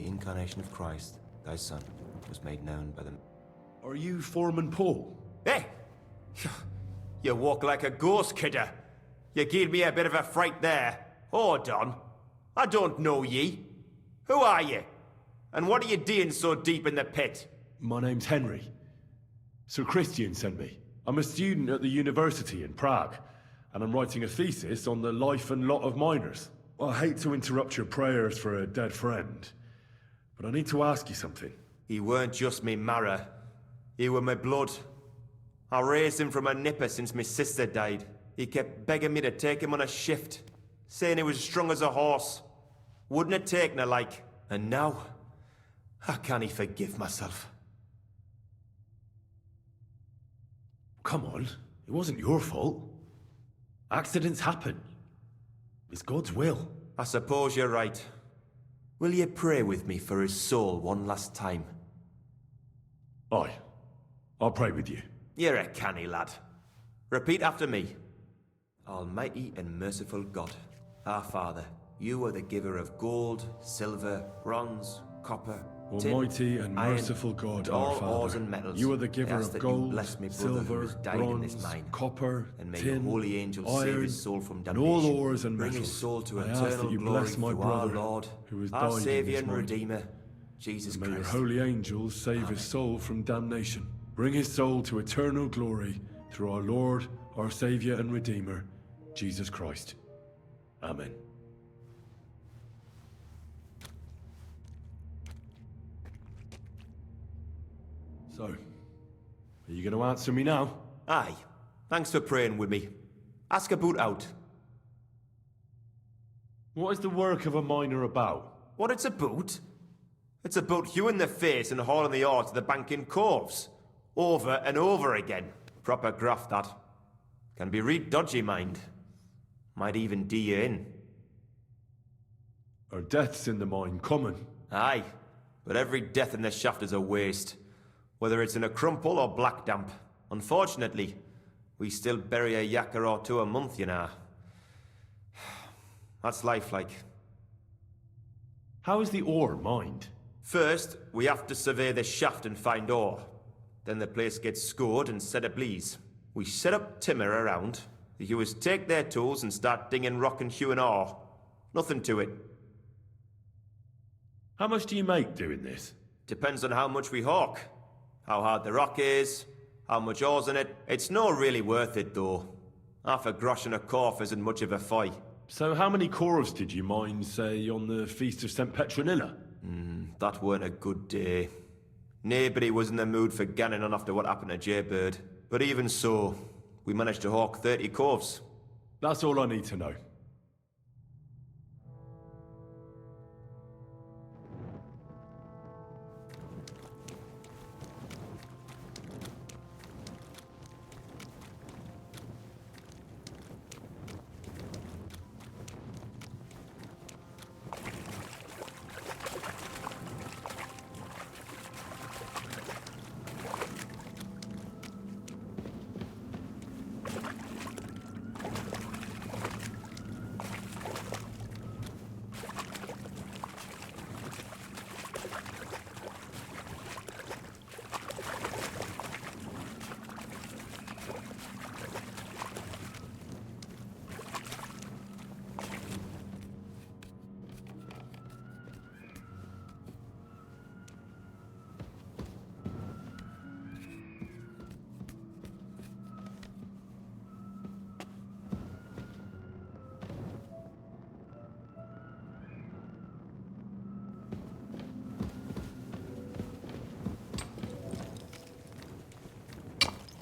Incarnation of Christ, thy Son, was made known by them. Are you Foreman Paul? Hey! You walk like a ghost, kidder. You gave me a bit of a fright there. Hold on. I don't know ye. Who are ye? And what are you doing so deep in the pit? My name's Henry. Sir Christian sent me. I'm a student at the university in Prague, and I'm writing a thesis on the life and lot of miners. I hate to interrupt your prayers for a dead friend, but I need to ask you something. He weren't just me marrow. He were my blood. I raised him from a nipper since my sister died. He kept begging me to take him on a shift, saying he was strong as a horse. Wouldn't have taken her like. And now, how can he forgive myself? Come on, it wasn't your fault. Accidents happen. It's God's will. I suppose you're right. Will you pray with me for his soul one last time? Aye. I'll pray with you. You're a canny lad. Repeat after me. Almighty and merciful God, our Father, you are the giver of gold, silver, bronze, copper, Almighty and merciful God, our all Father, ores and metals. you are the giver I ask of that gold, you bless me brother silver, who has died in this bronze, mine. copper, And may tin, your holy angels save iron, his soul from and damnation. all ores and Bring metals. his soul to I ask eternal that you glory bless my through brother, our Lord, who has our died in Saviour this and mine. Redeemer, Jesus And may your Christ. holy angels save his soul from damnation. Bring his soul to eternal glory through our Lord, our Saviour and Redeemer, Jesus Christ. Amen. So, are you going to answer me now? Aye. Thanks for praying with me. Ask about out. What is the work of a miner about? What it's about? It's about hewing the face and hauling the ore to the bank in coves. Over and over again. Proper graft, that. Can be real dodgy, mind. Might even do you in. Are deaths in the mine common? Aye. But every death in the shaft is a waste. Whether it's in a crumple or black damp. Unfortunately, we still bury a yakker or two a month, you know. That's life like. How is the ore mined? First, we have to survey the shaft and find ore. Then the place gets scored and set ablaze. We set up timber around. The hewers take their tools and start dinging rock and hewing ore. Nothing to it. How much do you make doing this? Depends on how much we hawk. How hard the rock is, how much ore's in it. It's not really worth it, though. Half a grosh and a corf isn't much of a fight. So how many corves did you mine, say, on the Feast of St. Petronilla? That weren't a good day. Nobody was in the mood for ganning on after what happened to Jaybird. But even so, we managed to hawk 30 corves. That's all I need to know.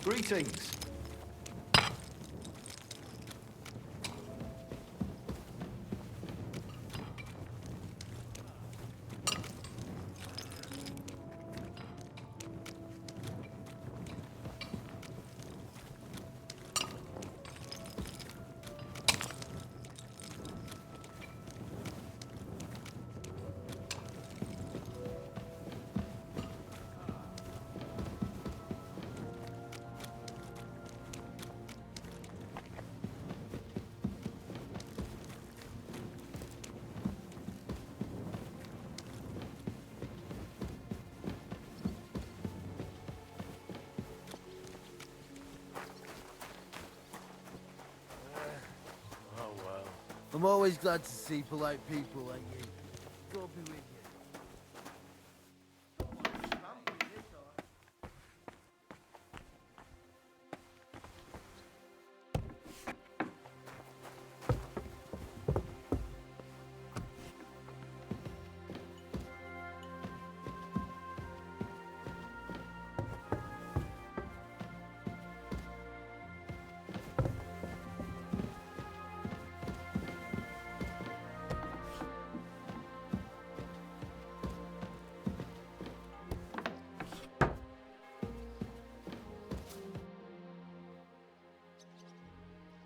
Greetings. I'm always glad to see polite people like you. God be with you.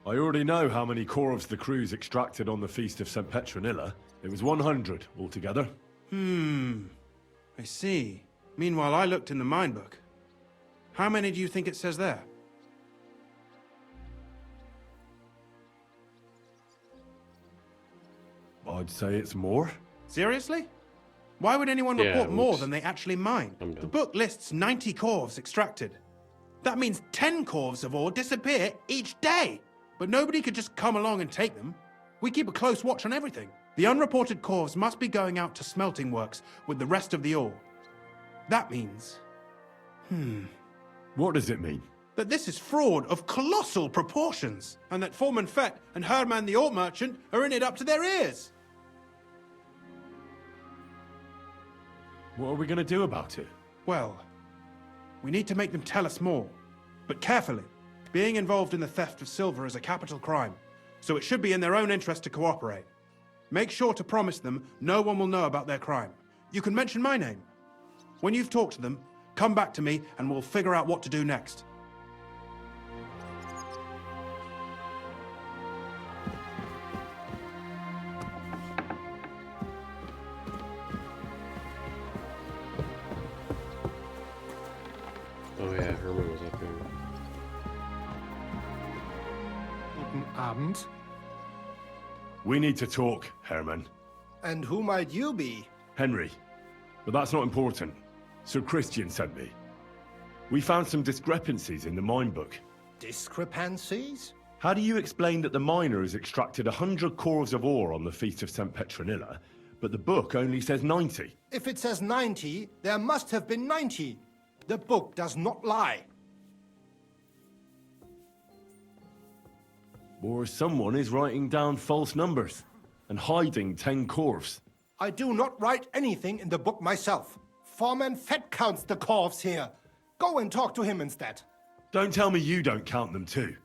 I already know how many corves the crews extracted on the Feast of St. Petronilla. It was 100 altogether. I see. Meanwhile, I looked in the mine book. How many do you think it says there? I'd say it's more. Seriously? Why would anyone Yeah, report more oops. than they actually mine? I'm The done. book lists 90 corves extracted. That means 10 corves of ore disappear each day. But nobody could just come along and take them. We keep a close watch on everything. The unreported corves must be going out to smelting works with the rest of the ore. That means... What does it mean? that this is fraud of colossal proportions, and that Foreman Fett and Herman the ore merchant are in it up to their ears. What are we going to do about it? Well, we need to make them tell us more, but carefully. Being involved in the theft of silver is a capital crime, so it should be in their own interest to cooperate. Make sure to promise them no one will know about their crime. You can mention my name. When you've talked to them, come back to me and we'll figure out what to do next. Oh yeah, Herman was up here. Guten Abend. We need to talk, Herman. And who might you be? Henry. But that's not important. Sir Christian sent me. We found some discrepancies in the mine book. Discrepancies? How do you explain that the miner has extracted 100 cores of ore on the Feast of St. Petronilla, but the book only says 90? If it says 90, there must have been 90. The book does not lie. Or someone is writing down false numbers and hiding 10 cores. I do not write anything in the book myself. Foreman Fett counts the corves here. Go and talk to him instead. Don't tell me you don't count them too.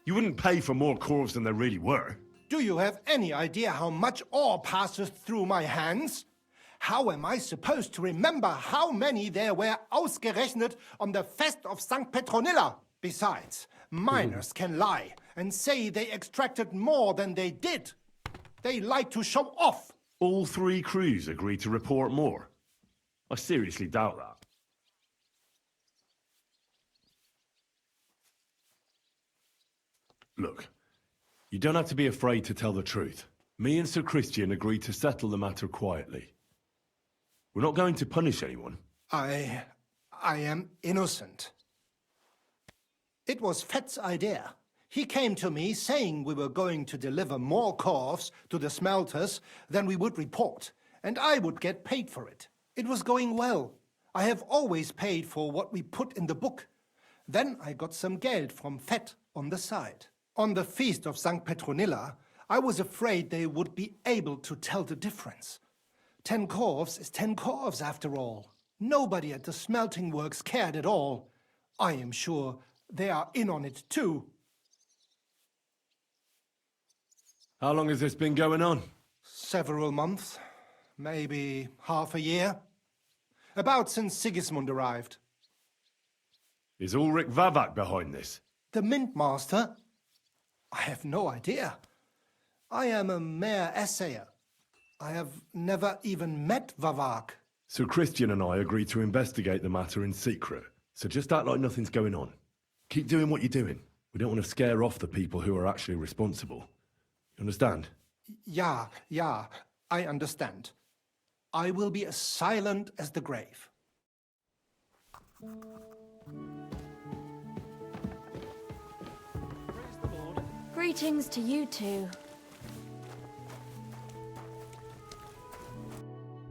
You wouldn't pay for more corves than there really were. Do you have any idea how much ore passes through my hands? How am I supposed to remember how many there were ausgerechnet on the Fest of St. Petronilla? Besides, miners can lie and say they extracted more than they did. They like to show off. All 3 crews agreed to report more. I seriously doubt that. Look, you don't have to be afraid to tell the truth. Me and Sir Christian agreed to settle the matter quietly. We're not going to punish anyone. I am innocent. It was Fett's idea. He came to me saying we were going to deliver more corves to the smelters than we would report, and I would get paid for it. It was going well. I have always paid for what we put in the book. Then I got some geld from Fett on the side. On the Feast of St. Petronilla, I was afraid they would be able to tell the difference. 10 corves is 10 corves after all. Nobody at the smelting works cared at all. I am sure they are in on it too. How long has this been going on? Several months. Maybe half a year. About since Sigismund arrived. Is Ulrich Vavak behind this? The Mint Master? I have no idea. I am a mere assayer. I have never even met Vavak. Sir Christian and I agreed to investigate the matter in secret, so just act like nothing's going on. Keep doing what you're doing. We don't want to scare off the people who are actually responsible. You understand? Yeah, I understand. I will be as silent as the grave. Greetings to you two.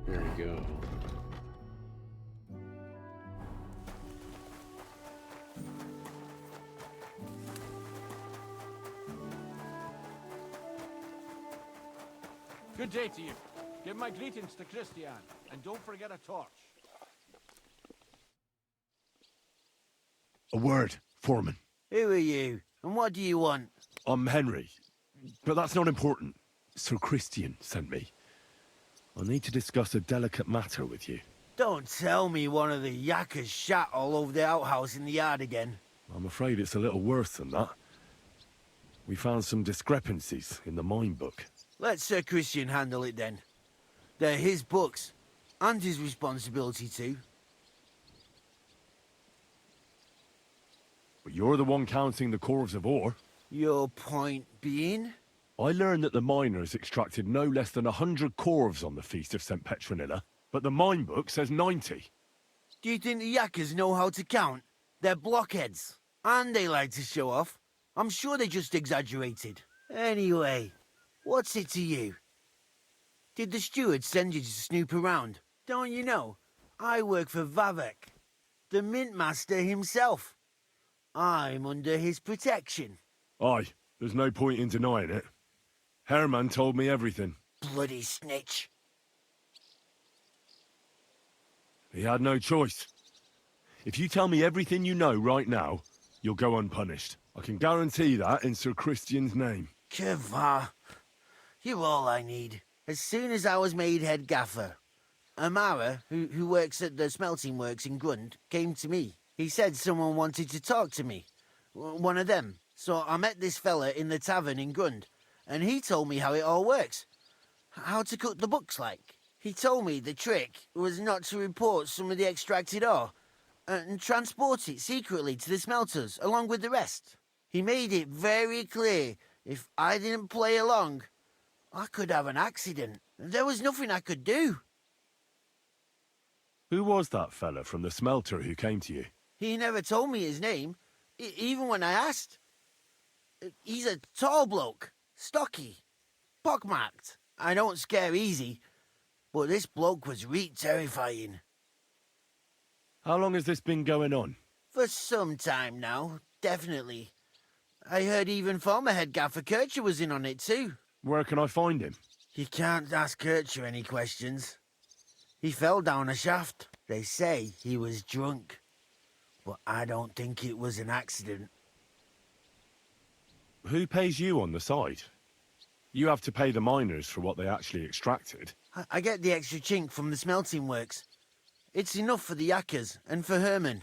There we go. Good day to you. Give my greetings to Christian, and don't forget a torch. A word, Foreman. Who are you, and what do you want? I'm Henry, but that's not important. Sir Christian sent me. I need to discuss a delicate matter with you. Don't tell me one of the yakkers shat all over the outhouse in the yard again. I'm afraid it's a little worse than that. We found some discrepancies in the mine book. Let Sir Christian handle it then. They're his books, and his responsibility too. But you're the one counting the cores of ore. Your point being? I learned that the miners extracted no less than 100 corves on the Feast of St. Petronilla, but the mine book says 90. Do you think the yakkers know how to count? They're blockheads, and they like to show off. I'm sure they just exaggerated. Anyway, what's it to you? Did the steward send you to snoop around? Don't you know? I work for Vavek, the mint master himself. I'm under his protection. Aye, there's no point in denying it. Herman told me everything. Bloody snitch. He had no choice. If you tell me everything you know right now, you'll go unpunished. I can guarantee that in Sir Christian's name. Kva, you're all I need. As soon as I was made head gaffer, Amara, who works at the smelting works in Grund, came to me. He said someone wanted to talk to me. One of them. So I met this fella in the tavern in Grund, and he told me how it all works. How to cook the books like. He told me the trick was not to report some of the extracted ore, and transport it secretly to the smelters, along with the rest. He made it very clear if I didn't play along, I could have an accident. There was nothing I could do. Who was that fella from the smelter who came to you? He never told me his name, even when I asked. He's a tall bloke, stocky, pockmarked. I don't scare easy, but this bloke was terrifying. How long has this been going on? For some time now, definitely. I heard even former head gaffer Kircher was in on it too. Where can I find him? You can't ask Kircher any questions. He fell down a shaft. They say he was drunk, but I don't think it was an accident. Who pays you on the side? You have to pay the miners for what they actually extracted. I get the extra chink from the smelting works. It's enough for the Yakkers and for Herman.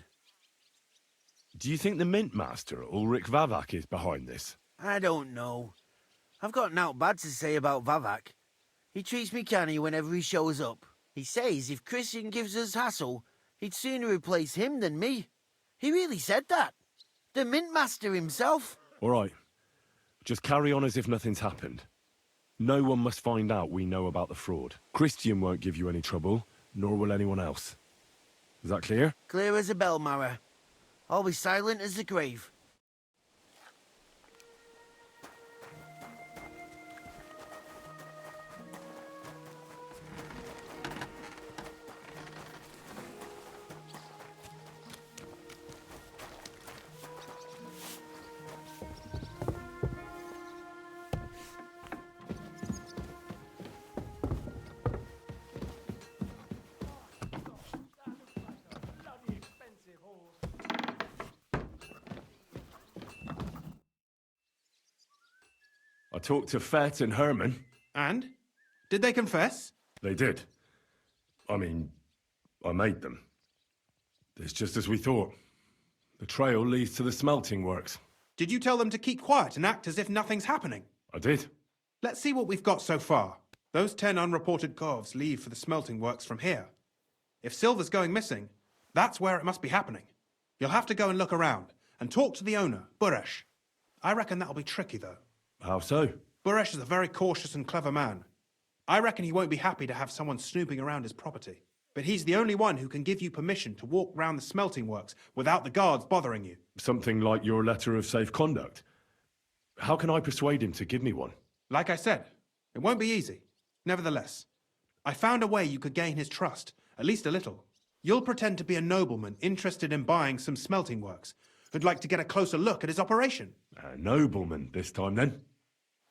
Do you think the mint master, Ulrich Vavak, is behind this? I don't know. I've got naught bad to say about Vavak. He treats me canny whenever he shows up. He says if Christian gives us hassle, he'd sooner replace him than me. He really said that. The mint master himself. All right. Just carry on as if nothing's happened. No one must find out we know about the fraud. Christian won't give you any trouble, nor will anyone else. Is that clear? Clear as a bell, Mara. I'll be silent as the grave. I talked to Fett and Herman. And? Did they confess? They did. I mean, I made them. It's just as we thought. The trail leads to the smelting works. Did you tell them to keep quiet and act as if nothing's happening? I did. Let's see what we've got so far. Those 10 unreported corves leave for the smelting works from here. If silver's going missing, that's where it must be happening. You'll have to go and look around and talk to the owner, Buresh. I reckon that'll be tricky, though. How so? Buresh is a very cautious and clever man. I reckon he won't be happy to have someone snooping around his property. But he's the only one who can give you permission to walk round the smelting works without the guards bothering you. Something like your letter of safe conduct. How can I persuade him to give me one? Like I said, it won't be easy. Nevertheless, I found a way you could gain his trust, at least a little. You'll pretend to be a nobleman interested in buying some smelting works, who'd like to get a closer look at his operation. A nobleman this time, then.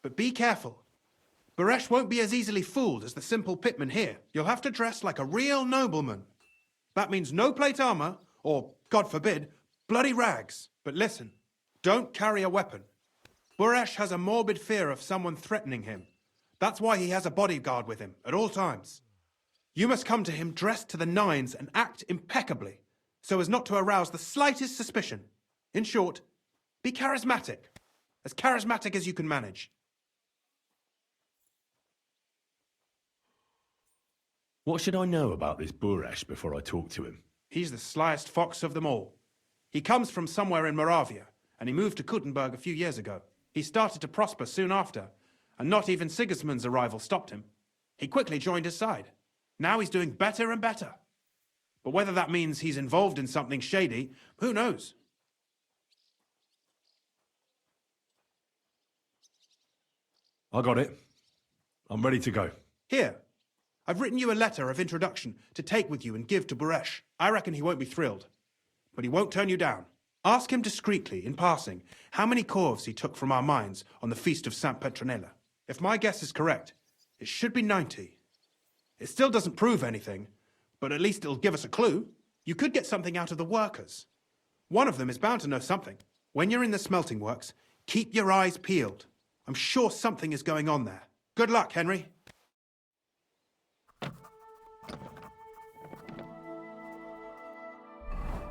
But be careful. Buresh won't be as easily fooled as the simple pitman here. You'll have to dress like a real nobleman. That means no plate armor, or, God forbid, bloody rags. But listen, don't carry a weapon. Buresh has a morbid fear of someone threatening him. That's why he has a bodyguard with him at all times. You must come to him dressed to the nines and act impeccably, so as not to arouse the slightest suspicion. In short, be charismatic as you can manage. What should I know about this Buresh before I talk to him? He's the slyest fox of them all. He comes from somewhere in Moravia, and he moved to Kuttenberg a few years ago. He started to prosper soon after, and not even Sigismund's arrival stopped him. He quickly joined his side. Now he's doing better and better. But whether that means he's involved in something shady, who knows? I got it. I'm ready to go. Here. I've written you a letter of introduction to take with you and give to Buresh. I reckon he won't be thrilled. But he won't turn you down. Ask him discreetly, in passing, how many corves he took from our mines on the feast of St. Petronella. If my guess is correct, it should be 90. It still doesn't prove anything, but at least it'll give us a clue. You could get something out of the workers. One of them is bound to know something. When you're in the smelting works, keep your eyes peeled. I'm sure something is going on there. Good luck, Henry.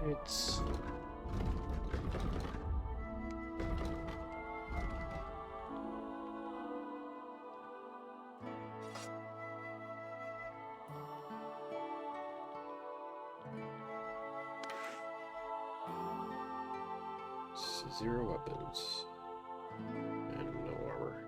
It's... Zero weapons. And no armor.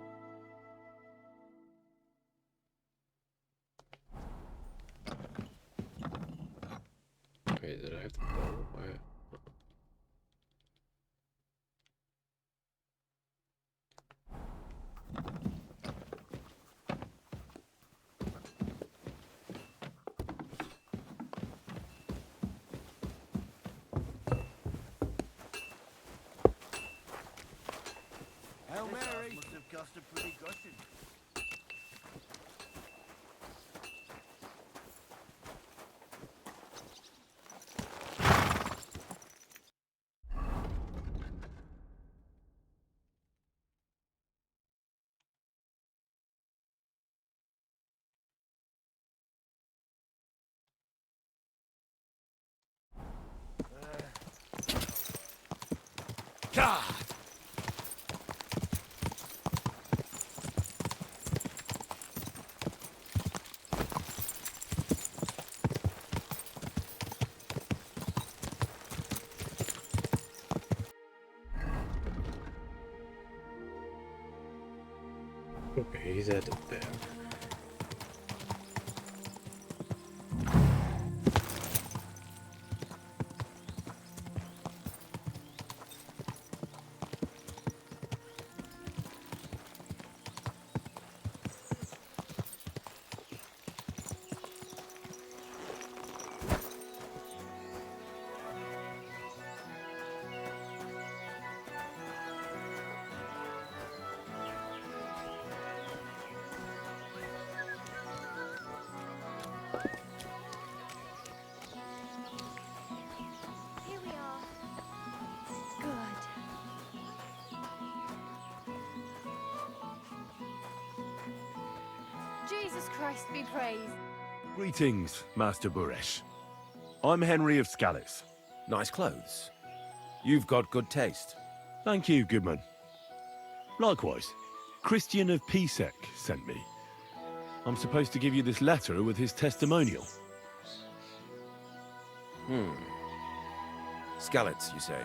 cost a pretty gutting. God! Okay, he's at the back. Here we are. Good. Jesus Christ be praised. Greetings, Master Buresh. I'm Henry of Scallis. Nice clothes. You've got good taste. Thank you, Goodman. Likewise, Christian of Pisek sent me. I'm supposed to give you this letter with his testimonial. Skalitz, you say?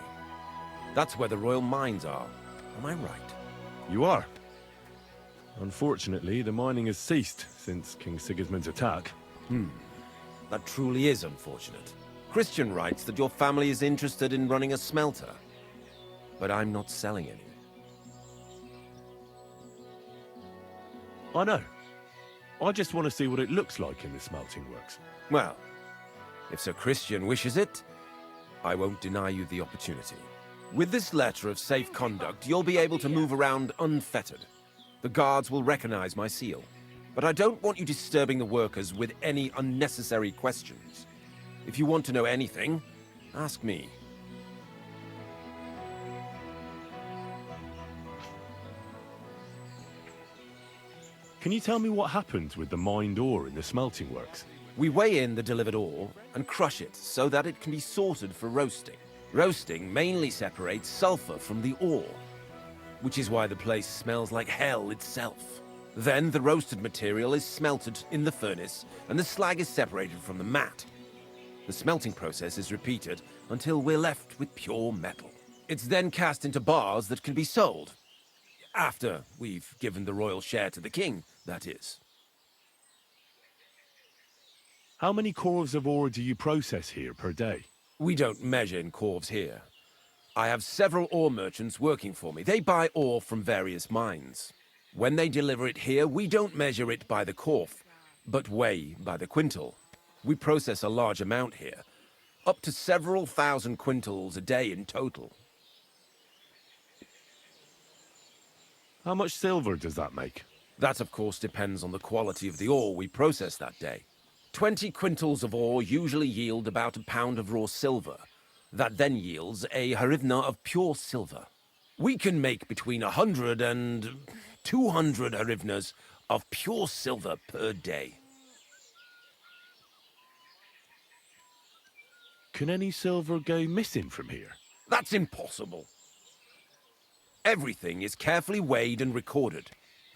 That's where the royal mines are. Am I right? You are. Unfortunately, the mining has ceased since King Sigismund's attack. That truly is unfortunate. Christian writes that your family is interested in running a smelter. But I'm not selling any. I know. I just want to see what it looks like in the smelting works. Well, if Sir Christian wishes it, I won't deny you the opportunity. With this letter of safe conduct, you'll be able to move around unfettered. The guards will recognize my seal. But I don't want you disturbing the workers with any unnecessary questions. If you want to know anything, ask me. Can you tell me what happens with the mined ore in the smelting works? We weigh in the delivered ore and crush it so that it can be sorted for roasting. Roasting mainly separates sulfur from the ore, which is why the place smells like hell itself. Then the roasted material is smelted in the furnace and the slag is separated from the matte. The smelting process is repeated until we're left with pure metal. It's then cast into bars that can be sold. After we've given the royal share to the king, that is. How many corves of ore do you process here per day? We don't measure in corves here. I have several ore merchants working for me. They buy ore from various mines. When they deliver it here, we don't measure it by the corf, but weigh by the quintal. We process a large amount here, up to several thousand quintals a day in total. How much silver does that make? That, of course, depends on the quality of the ore we process that day. 20 quintals of ore usually yield about a pound of raw silver. That then yields a hryvnia of pure silver. We can make between 100 and 200 hryvnias of pure silver per day. Can any silver go missing from here? That's impossible. Everything is carefully weighed and recorded.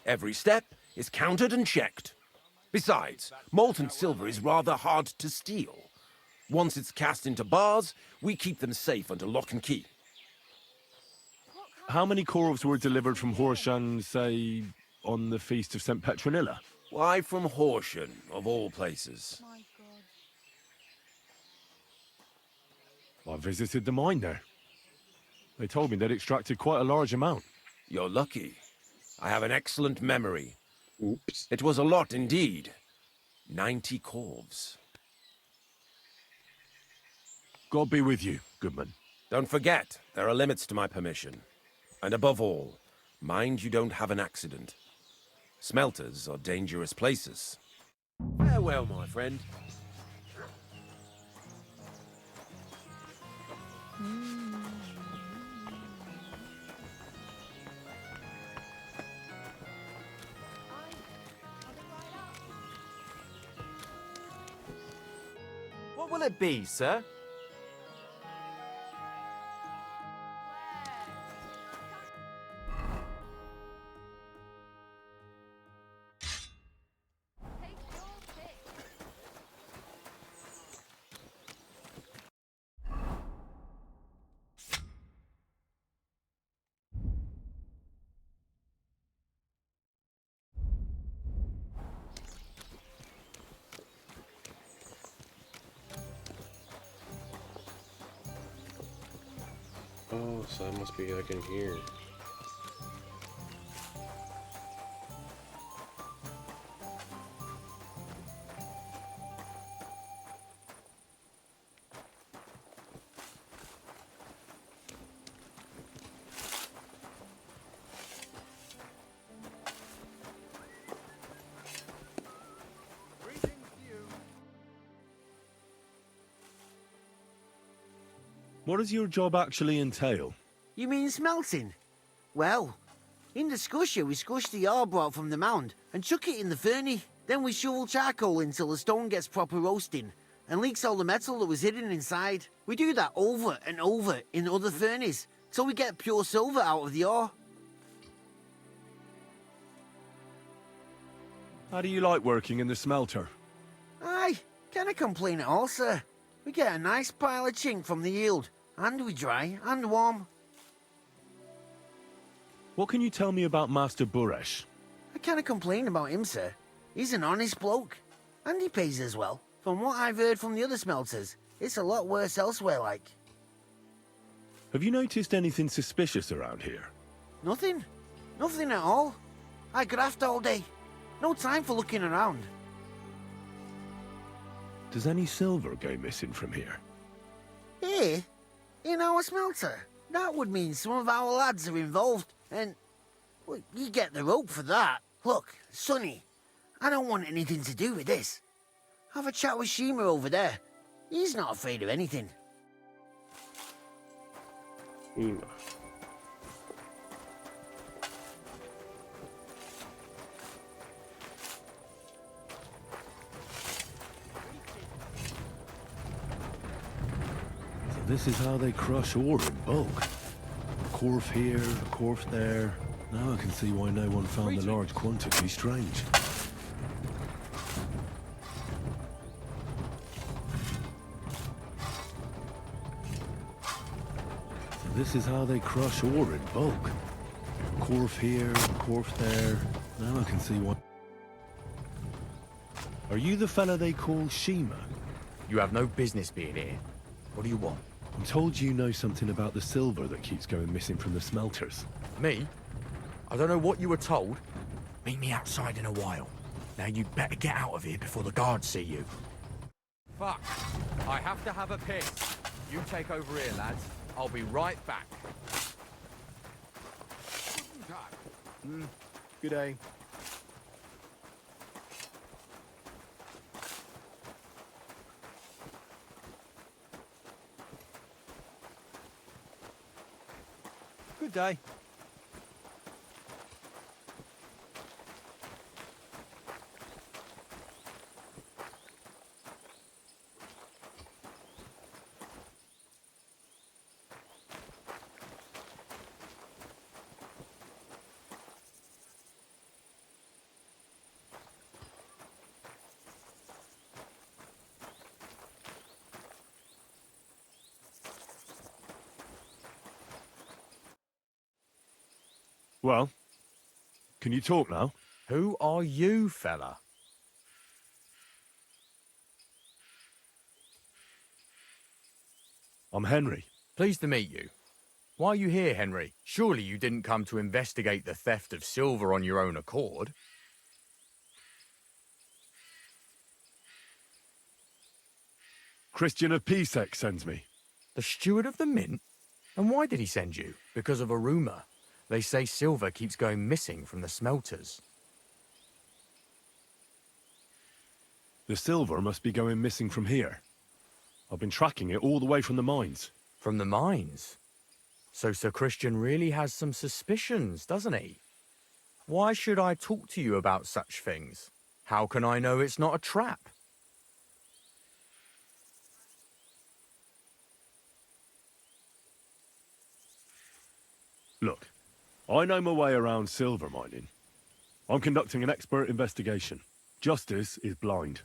Every step is counted and checked. Besides, molten silver is rather hard to steal. Once it's cast into bars, we keep them safe under lock and key. How many corves were delivered from Horshan, say, on the Feast of St. Petronilla? Why from Horshan, of all places? I visited the mine there. They told me they'd extracted quite a large amount. You're lucky. I have an excellent memory. Oops. It was a lot indeed. 90 corves. God be with you, Goodman. Don't forget, there are limits to my permission. And above all, Mind you don't have an accident. Smelters are dangerous places. Farewell, my friend. What will it be, sir? Oh, so that must be like in here. What does your job actually entail? You mean smelting? Well, in the scusher, we scush the ore brought from the mound and chuck it in the furnace. Then we shovel charcoal until the stone gets proper roasting and leaks all the metal that was hidden inside. We do that over and over in other furnaces till we get pure silver out of the ore. How do you like working in the smelter? Aye, can't complain at all, sir. We get a nice pile of chink from the yield, and we dry and warm. What can you tell me about Master Buresh? I can't complain about him, sir. He's an honest bloke, and he pays us well. From what I've heard from the other smelters, it's a lot worse elsewhere, like. Have you noticed anything suspicious around here? Nothing. Nothing at all. I graft all day. No time for looking around. Does any silver go missing from here? Here? In our smelter? That would mean some of our lads are involved, and... well, you get the rope for that. Look, Sonny, I don't want anything to do with this. Have a chat with Shima over there. He's not afraid of anything. Shima. This is how they crush ore in bulk. A corf here, a corf there. Now I can see why no one found the large quantity strange. So this is how they crush ore in bulk. A corf here, a corf there. Now I can see why. Are you the fella they call Shima? You have no business being here. What do you want? I'm told you know something about the silver that keeps going missing from the smelters. Me? I don't know what you were told. Meet me outside in a while. Now you'd better get out of here before the guards see you. Fuck. I have to have a piss. You take over here, lads. I'll be right back. Good day. Good day. Well, can you talk now? Who are you, fella? I'm Henry. Pleased to meet you. Why are you here, Henry? Surely you didn't come to investigate the theft of silver on your own accord? Christian of Pisek sends me. The steward of the mint? And why did he send you? Because of a rumour? They say silver keeps going missing from the smelters. The silver must be going missing from here. I've been tracking it all the way from the mines. From the mines? So Sir Christian really has some suspicions, doesn't he? Why should I talk to you about such things? How can I know it's not a trap? Look, I know my way around silver mining. I'm conducting an expert investigation. Justice is blind.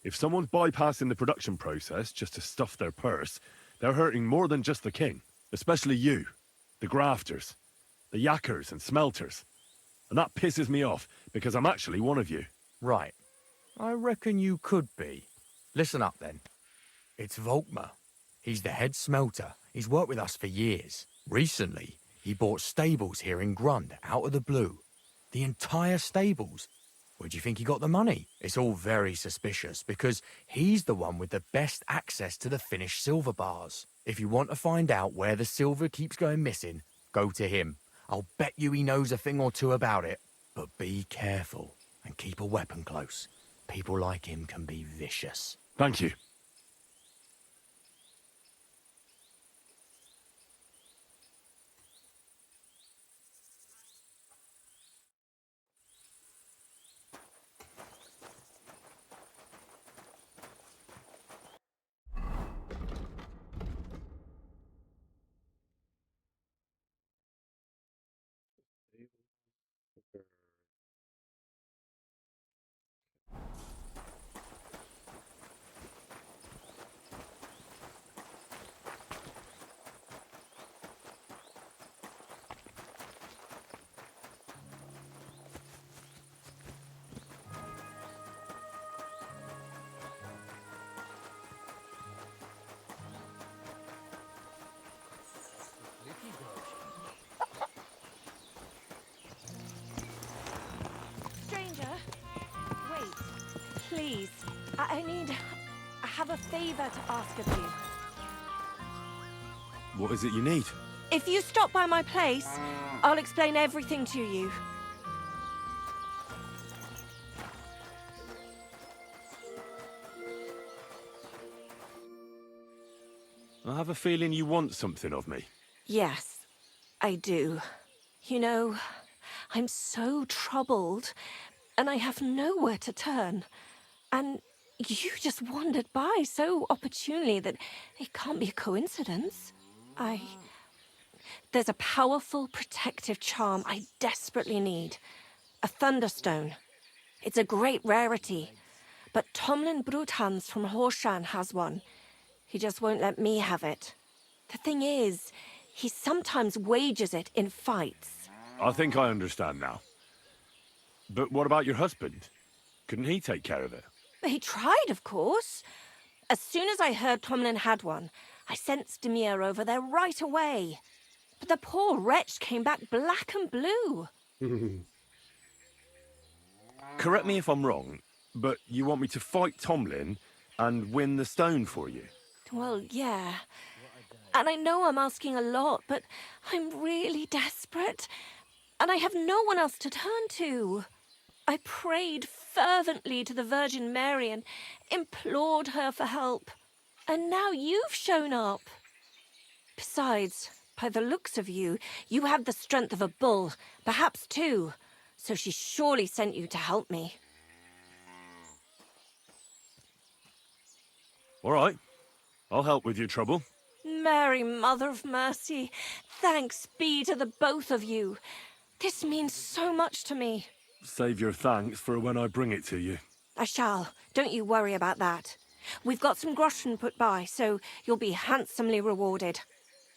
If someone's bypassing the production process just to stuff their purse, they're hurting more than just the king. Especially you, the grafters, the yackers and smelters. And that pisses me off, because I'm actually one of you. Right. I reckon you could be. Listen up, then. It's Volkmar. He's the head smelter. He's worked with us for years. Recently, he bought stables here in Grund, out of the blue. The entire stables. Where do you think he got the money? It's all very suspicious, because he's the one with the best access to the finished silver bars. If you want to find out where the silver keeps going missing, go to him. I'll bet you he knows a thing or two about it. But be careful, and keep a weapon close. People like him can be vicious. Thank you. Stranger, wait, please. I have a favor to ask of you. What is it you need? If you stop by my place, I'll explain everything to you. I have a feeling you want something of me. Yes, I do. You know, I'm so troubled, and I have nowhere to turn. And you just wandered by so opportunely that it can't be a coincidence. There's a powerful protective charm I desperately need. A Thunderstone. It's a great rarity. But Tomlin Bruthans from Horshan has one. He just won't let me have it. The thing is, he sometimes wages it in fights. I think I understand now. But what about your husband? Couldn't he take care of it? He tried, of course. As soon as I heard Tomlin had one, I sent Demir over there right away. But the poor wretch came back black and blue. Correct me if I'm wrong, but you want me to fight Tomlin and win the stone for you? Well, yeah. And I know I'm asking a lot, but I'm really desperate. And I have no one else to turn to. I prayed fervently to the Virgin Mary and implored her for help. And now you've shown up. Besides, by the looks of you, you have the strength of a bull, perhaps two. So she surely sent you to help me. All right. I'll help with your trouble. Mary, Mother of Mercy, thanks be to the both of you. This means so much to me. Save your thanks for when I bring it to you. I shall. Don't you worry about that. We've got some groschen put by, so you'll be handsomely rewarded.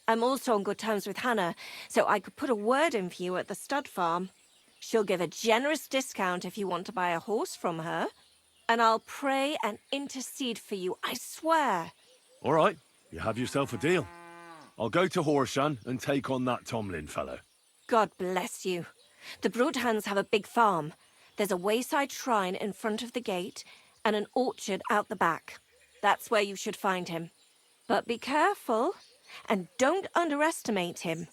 I'm also on good terms with Hannah, so I could put a word in for you at the stud farm. She'll give a generous discount if you want to buy a horse from her. And I'll pray and intercede for you, I swear. All right. You have yourself a deal. I'll go to Horshan and take on that Tomlin fellow. God bless you. The Bruthans have a big farm. There's a wayside shrine in front of the gate and an orchard out the back. That's where you should find him. But be careful, and don't underestimate him.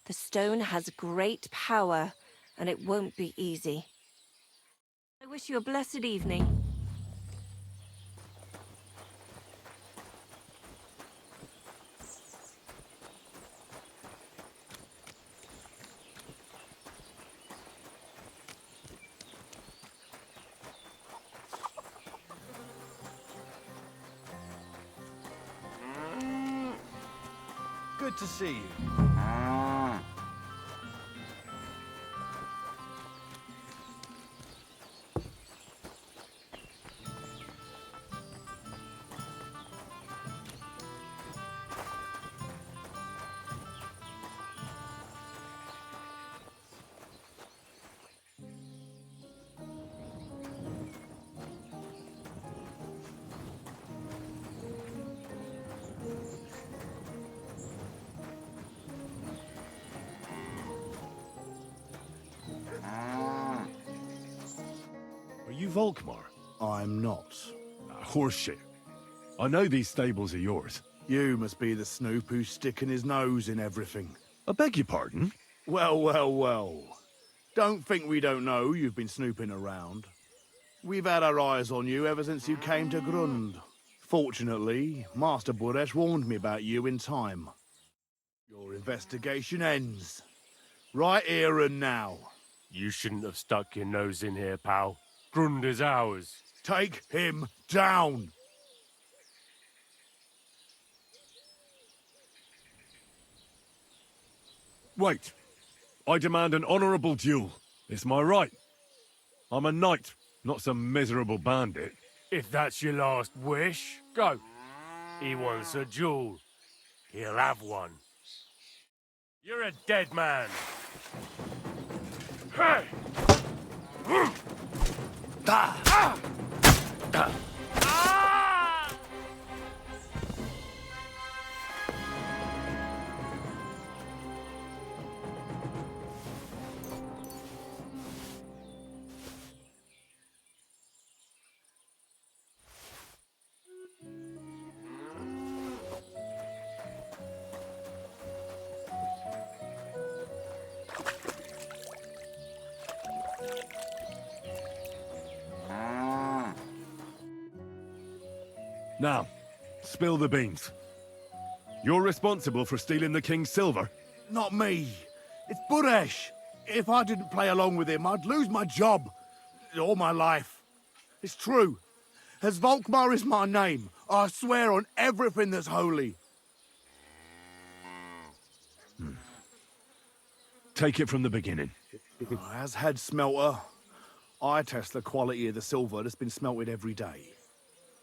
The stone has great power, and it won't be easy. I wish you a blessed evening. Good to see you. Are you Volkmar? I'm not. Horseshit. I know these stables are yours. You must be the snoop who's sticking his nose in everything. I beg your pardon? Well, well, well. Don't think we don't know you've been snooping around. We've had our eyes on you ever since you came to Grund. Fortunately, Master Buresh warned me about you in time. Your investigation ends. Right here and now. You shouldn't have stuck your nose in here, pal. Grund is ours. Take him down! Wait. I demand an honourable duel. It's my right. I'm a knight, not some miserable bandit. If that's your last wish, go. He wants a duel. He'll have one. You're a dead man. Hey! Now, spill the beans. You're responsible for stealing the king's silver? Not me. It's Buresh. If I didn't play along with him, I'd lose my job. All my life. It's true. As Volkmar is my name, I swear on everything that's holy. Take it from the beginning. As head smelter, I test the quality of the silver that's been smelted every day.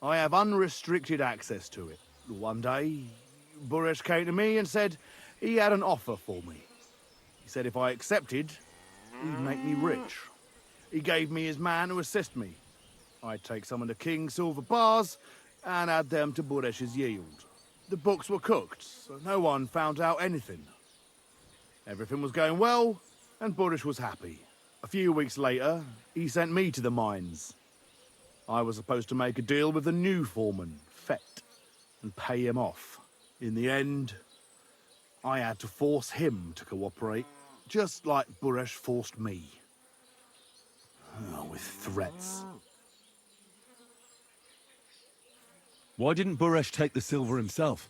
I have unrestricted access to it. One day, Buresh came to me and said he had an offer for me. He said if I accepted, he'd make me rich. He gave me his man to assist me. I'd take some of the king's silver bars and add them to Buresh's yield. The books were cooked, so no one found out anything. Everything was going well, and Buresh was happy. A few weeks later, he sent me to the mines. I was supposed to make a deal with the new foreman, Fett, and pay him off. In the end, I had to force him to cooperate, just like Buresh forced me. With threats. Why didn't Buresh take the silver himself?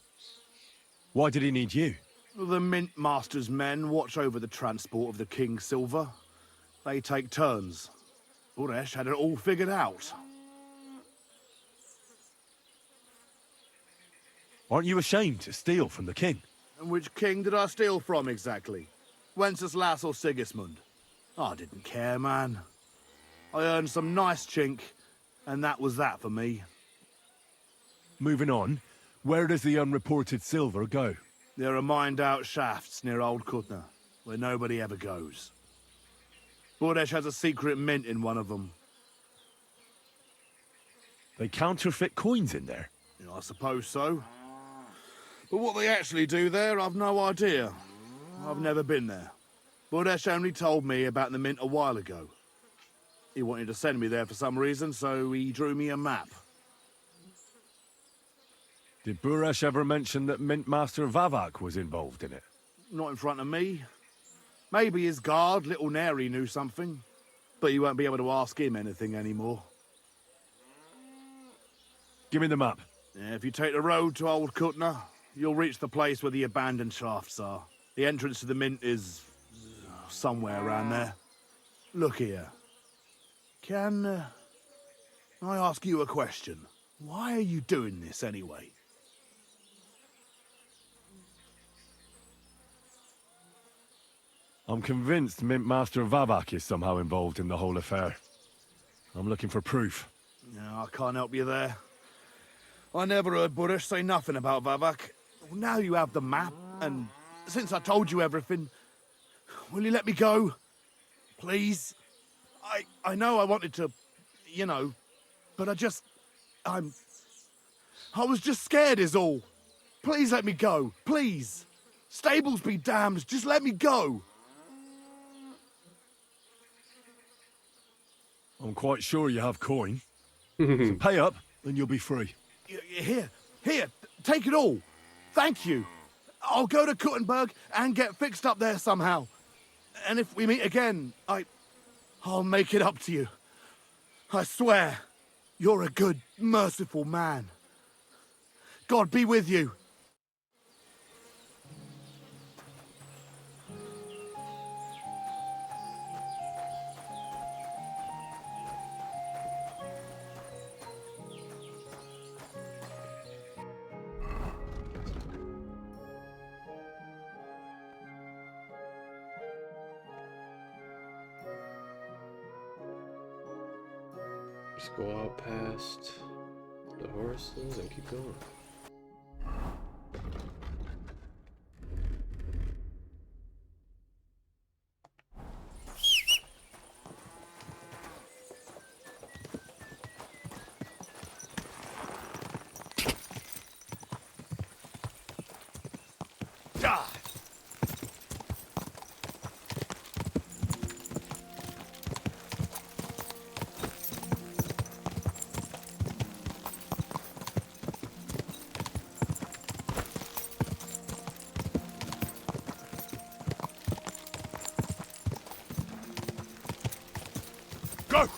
Why did he need you? The Mint Master's men watch over the transport of the king's silver. They take turns. Buresh had it all figured out. Aren't you ashamed to steal from the king? And which king did I steal from exactly? Wenceslas or Sigismund? I didn't care, man. I earned some nice chink, and that was that for me. Moving on, where does the unreported silver go? There are mined-out shafts near Old Kuttenberg, where nobody ever goes. Buresh has a secret mint in one of them. They counterfeit coins in there? I suppose so. But what they actually do there, I've no idea. I've never been there. Buresh only told me about the mint a while ago. He wanted to send me there for some reason, so he drew me a map. Did Buresh ever mention that Mint Master Vavak was involved in it? Not in front of me. Maybe his guard, little Neri, knew something. But you won't be able to ask him anything anymore. Give me the map. Yeah, if you take the road to Old Kutner, you'll reach the place where the abandoned shafts are. The entrance to the mint is somewhere around there. Look here. Can I ask you a question? Why are you doing this anyway? I'm convinced Mint Master Vavak is somehow involved in the whole affair. I'm looking for proof. No, I can't help you there. I never heard Burish say nothing about Vavak. Well, now you have the map, and since I told you everything, will you let me go? Please? I know I wanted to, you know, but I was just scared is all. Please let me go, please. Stables be damned, just let me go. I'm quite sure you have coin. So pay up, and you'll be free. Here, take it all. Thank you. I'll go to Kuttenberg and get fixed up there somehow. And if we meet again, I'll make it up to you. I swear, you're a good, merciful man. God be with you. Just go out past the horses and keep going. Go!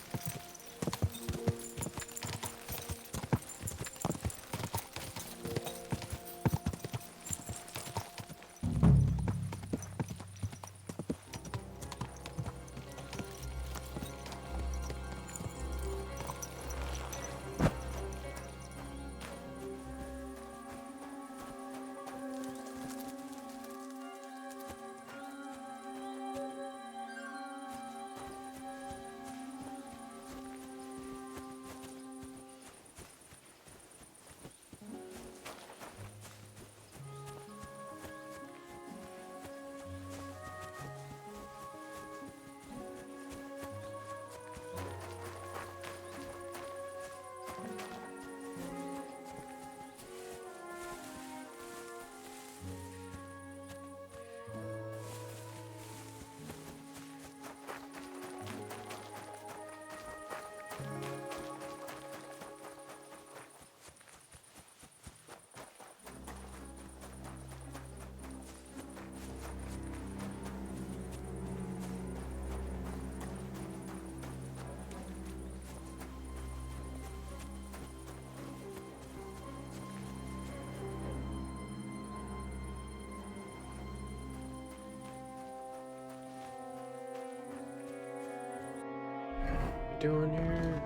What are you doing here?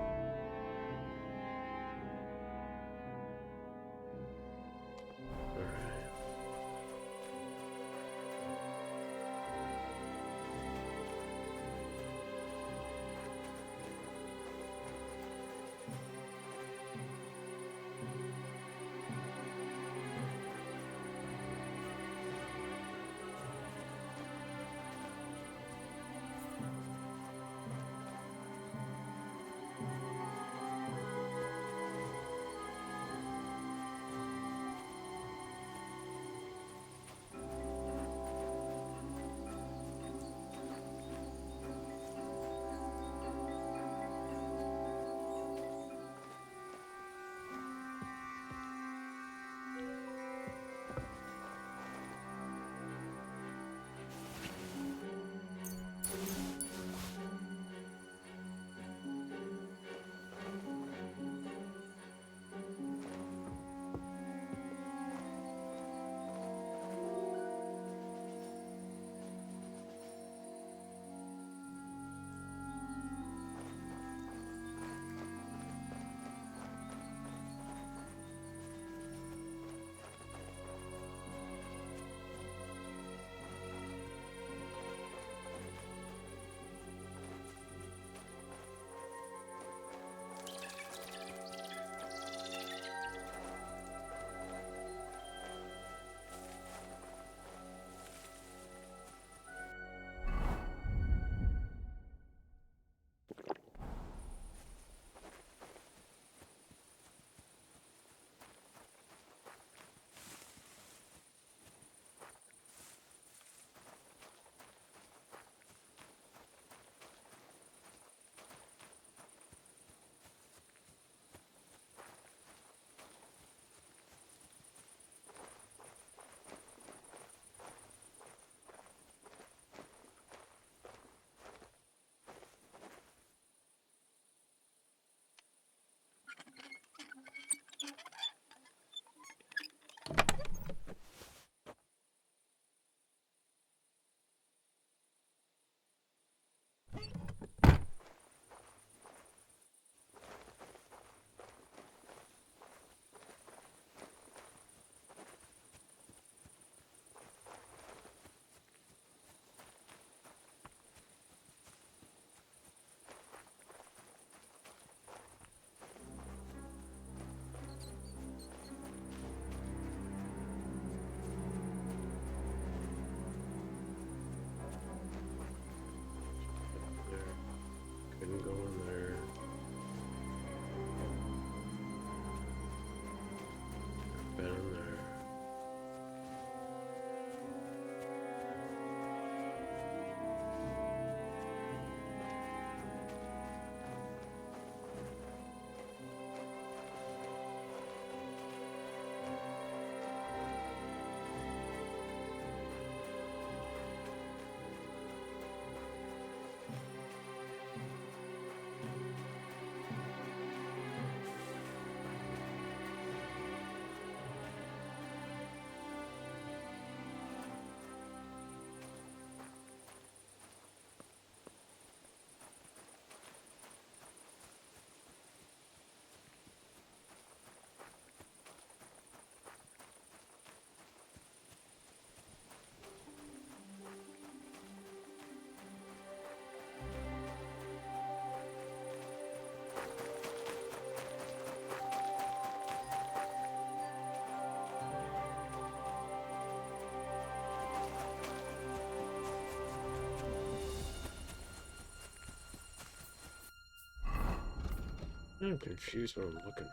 I'm confused what I'm looking for.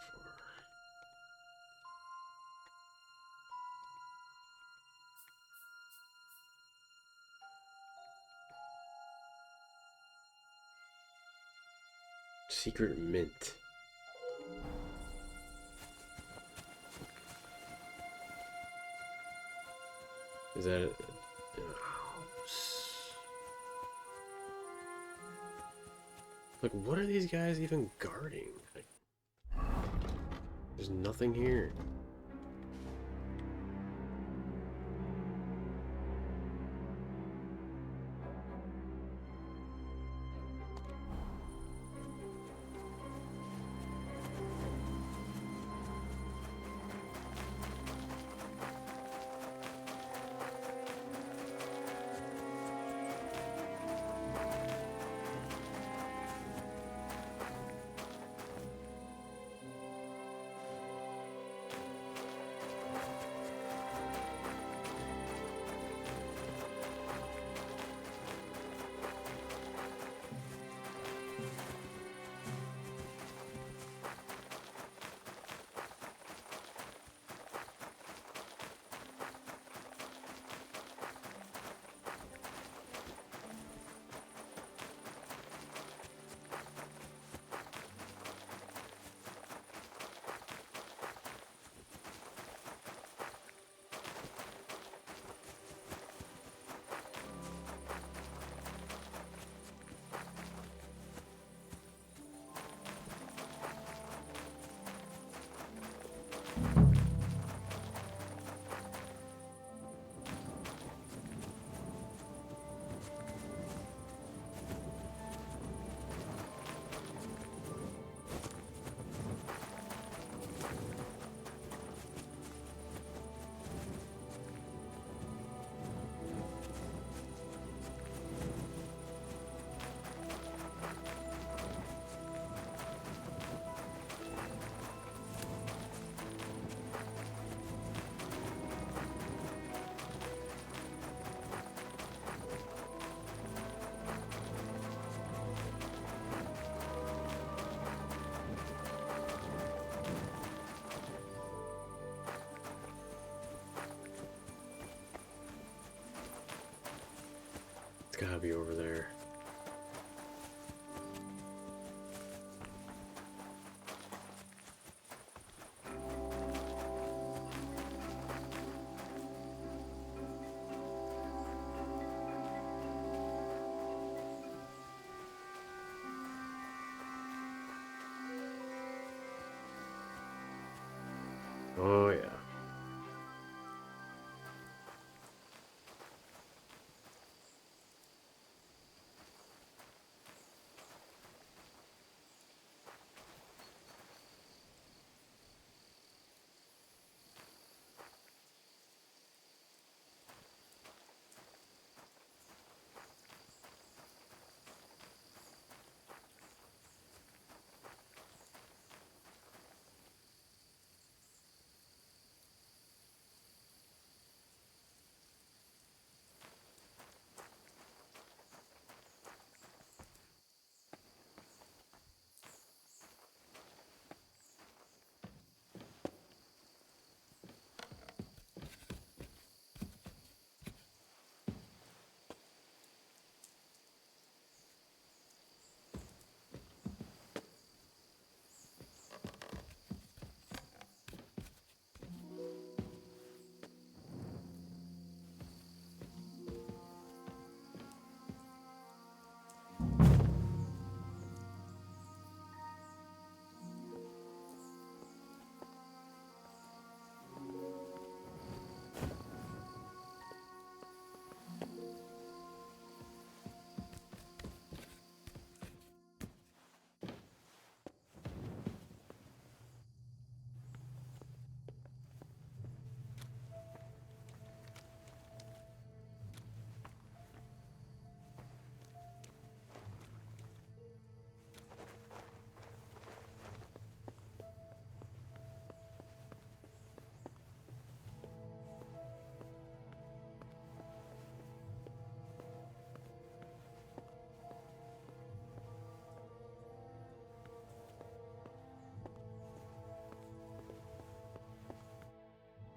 Secret mint. Is that it? Like, what are these guys even guarding? Like, there's nothing here. It's gotta be over there. Oh yeah.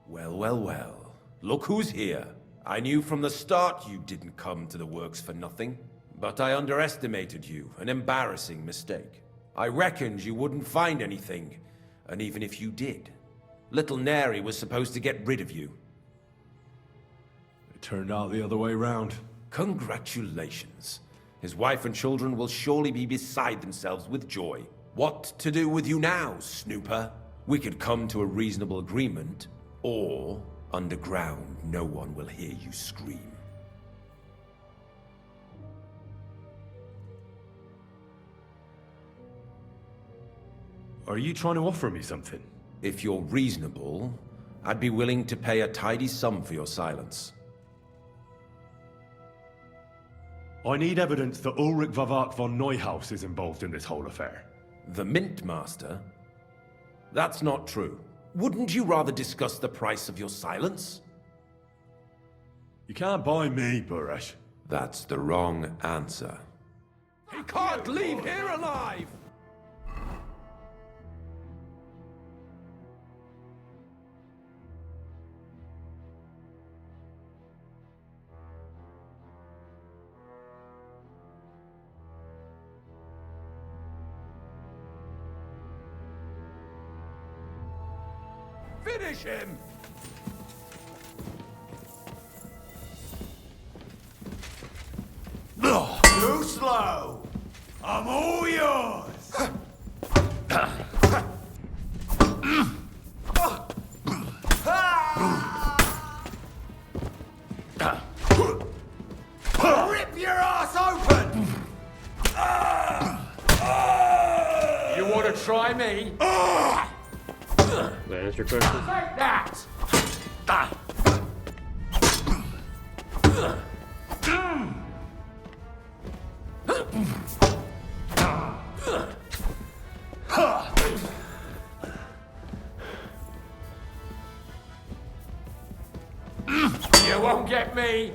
Well, well, well. Look who's here. I knew from the start you didn't come to the works for nothing. But I underestimated you, an embarrassing mistake. I reckoned you wouldn't find anything, and even if you did, little Neri was supposed to get rid of you. It turned out the other way round. Congratulations. His wife and children will surely be beside themselves with joy. What to do with you now, snooper? We could come to a reasonable agreement, or underground no one will hear you scream. Are you trying to offer me something? If you're reasonable, I'd be willing to pay a tidy sum for your silence. I need evidence that Ulrich Vavak von Neuhaus is involved in this whole affair. The Mint Master? That's not true. Wouldn't you rather discuss the price of your silence? You can't buy me, Buresh. That's the wrong answer. He can't leave here alive! Finish him! Too slow! I'm all yours! Rip your ass open! You want to try me? Did I answer your question? Take that! You won't get me!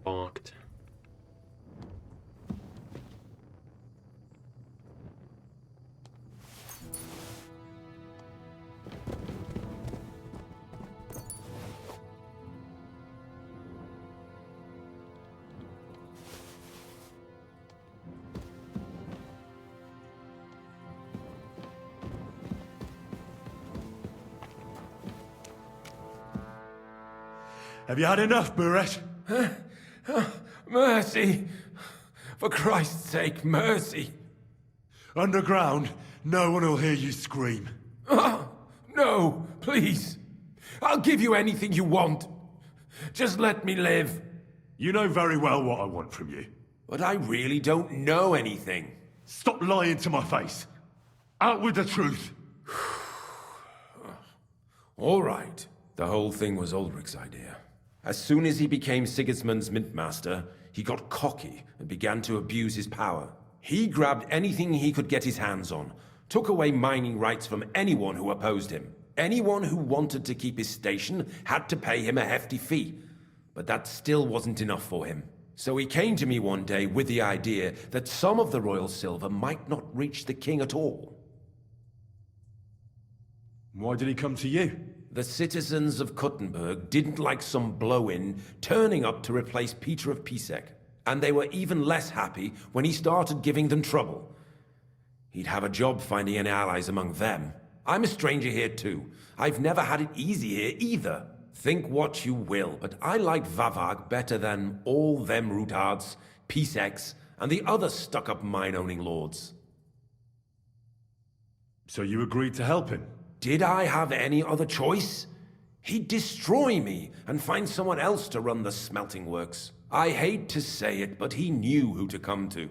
Bonked. Have you had enough, Buresh? Mercy! For Christ's sake, mercy! Underground, no one will hear you scream. No, please. I'll give you anything you want. Just let me live. You know very well what I want from you. But I really don't know anything. Stop lying to my face. Out with the truth. All right. The whole thing was Ulrich's idea. As soon as he became Sigismund's Mintmaster, he got cocky and began to abuse his power. He grabbed anything he could get his hands on, took away mining rights from anyone who opposed him. Anyone who wanted to keep his station had to pay him a hefty fee. But that still wasn't enough for him. So he came to me one day with the idea that some of the royal silver might not reach the king at all. Why did he come to you? The citizens of Kuttenberg didn't like some blow-in turning up to replace Peter of Pisek, and they were even less happy when he started giving them trouble. He'd have a job finding any allies among them. I'm a stranger here too. I've never had it easy here either. Think what you will, but I like Vavag better than all them Rutards, Piseks, and the other stuck-up mine-owning lords. So you agreed to help him? Did I have any other choice? He'd destroy me and find someone else to run the smelting works. I hate to say it, but he knew who to come to.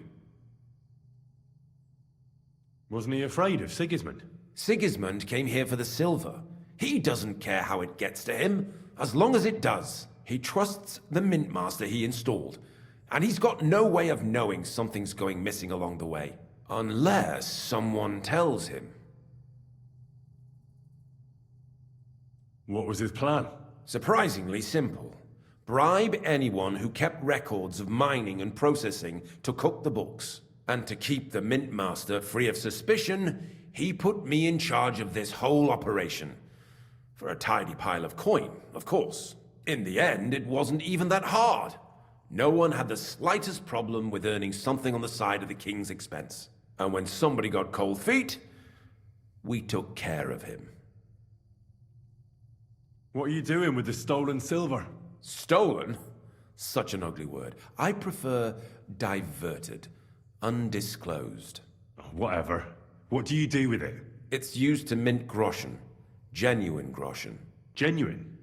Wasn't he afraid of Sigismund? Sigismund came here for the silver. He doesn't care how it gets to him, as long as it does. He trusts the Mint Master he installed, and he's got no way of knowing something's going missing along the way. Unless someone tells him. What was his plan? Surprisingly simple. Bribe anyone who kept records of mining and processing to cook the books. And to keep the Mint Master free of suspicion, he put me in charge of this whole operation. For a tidy pile of coin, of course. In the end, it wasn't even that hard. No one had the slightest problem with earning something on the side of the king's expense. And when somebody got cold feet, we took care of him. What are you doing with the stolen silver? Stolen? Such an ugly word. I prefer diverted, undisclosed. Whatever. What do you do with it? It's used to mint groschen. Genuine groschen. Genuine?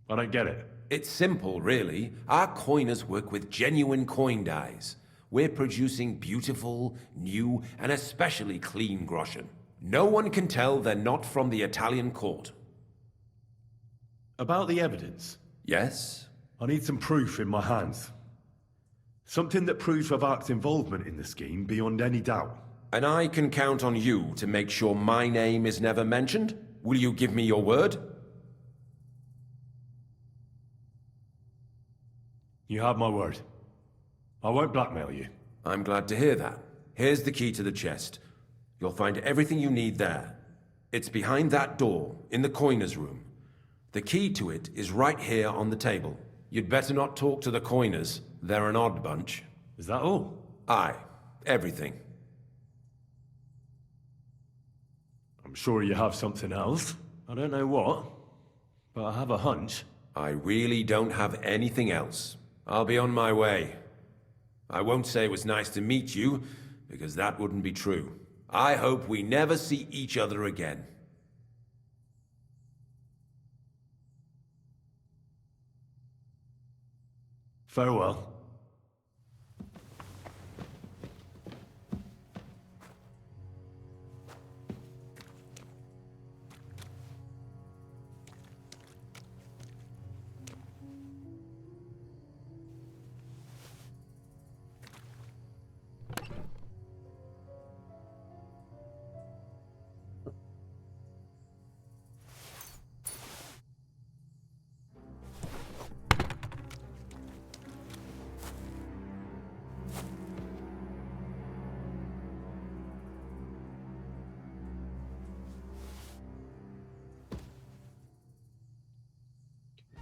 I don't get it. It's simple, really. Our coiners work with genuine coin dies. We're producing beautiful, new, and especially clean groschen. No one can tell they're not from the Italian court. About the evidence? Yes? I need some proof in my hands. Something that proves Vavak's involvement in the scheme beyond any doubt. And I can count on you to make sure my name is never mentioned? Will you give me your word? You have my word. I won't blackmail you. I'm glad to hear that. Here's the key to the chest. You'll find everything you need there. It's behind that door, in the coiner's room. The key to it is right here on the table. You'd better not talk to the coiners. They're an odd bunch. Is that all? Aye. Everything. I'm sure you have something else. I don't know what, but I have a hunch. I really don't have anything else. I'll be on my way. I won't say it was nice to meet you, because that wouldn't be true. I hope we never see each other again. Farewell.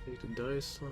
Need to die slow.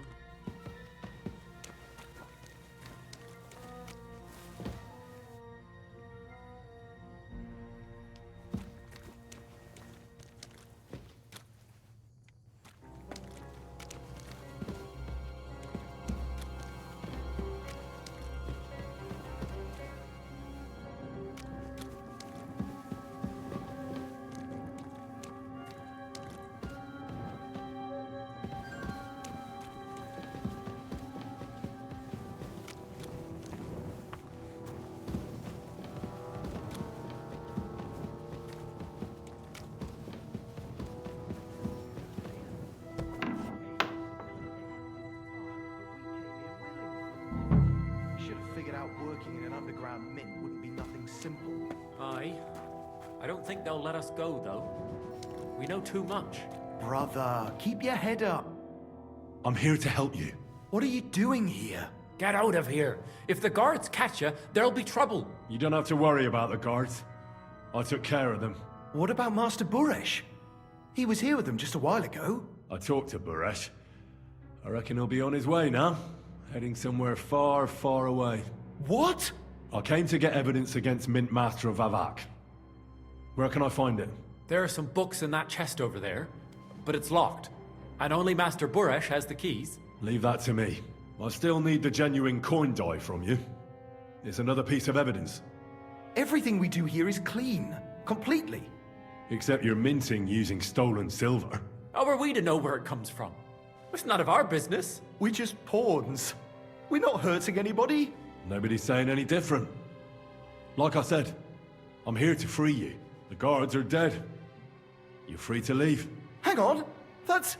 Working in an underground mint wouldn't be nothing simple. Aye. I don't think they'll let us go, though. We know too much. Brother, keep your head up. I'm here to help you. What are you doing here? Get out of here. If the guards catch you, there'll be trouble. You don't have to worry about the guards. I took care of them. What about Master Buresh? He was here with them just a while ago. I talked to Buresh. I reckon he'll be on his way now. Heading somewhere far, far away. What? I came to get evidence against Mint Master Vavak. Where can I find it? There are some books in that chest over there, but it's locked. And only Master Buresh has the keys. Leave that to me. I still need the genuine coin die from you. It's another piece of evidence. Everything we do here is clean. Completely. Except you're minting using stolen silver. How are we to know where it comes from? It's none of our business. We're just pawns. We're not hurting anybody. Nobody's saying any different. Like I said, I'm here to free you. The guards are dead. You're free to leave. Hang on. That's...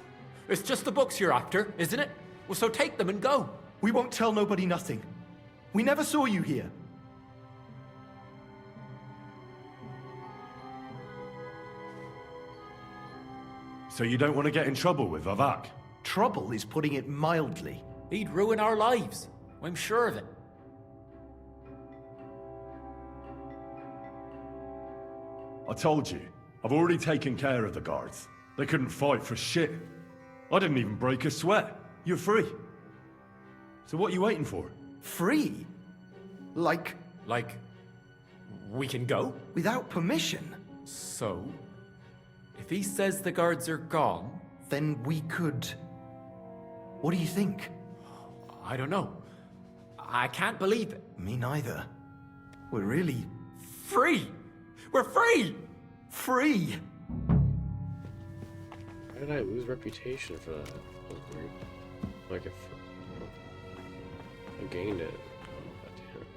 It's just the books you're after, isn't it? Well, so take them and go. We won't tell nobody nothing. We never saw you here. So you don't want to get in trouble with Vavak? Trouble is putting it mildly. He'd ruin our lives. I'm sure of it. I told you, I've already taken care of the guards. They couldn't fight for shit. I didn't even break a sweat. You're free. So what are you waiting for? Free? Like, we can go? without permission? So, if he says the guards are gone... Then we could... What do you think? I don't know. I can't believe it. Me neither. We're really... Free! We're free! Free! Why did I lose reputation for that? That was weird. Like if I gained it. Oh, God damn it.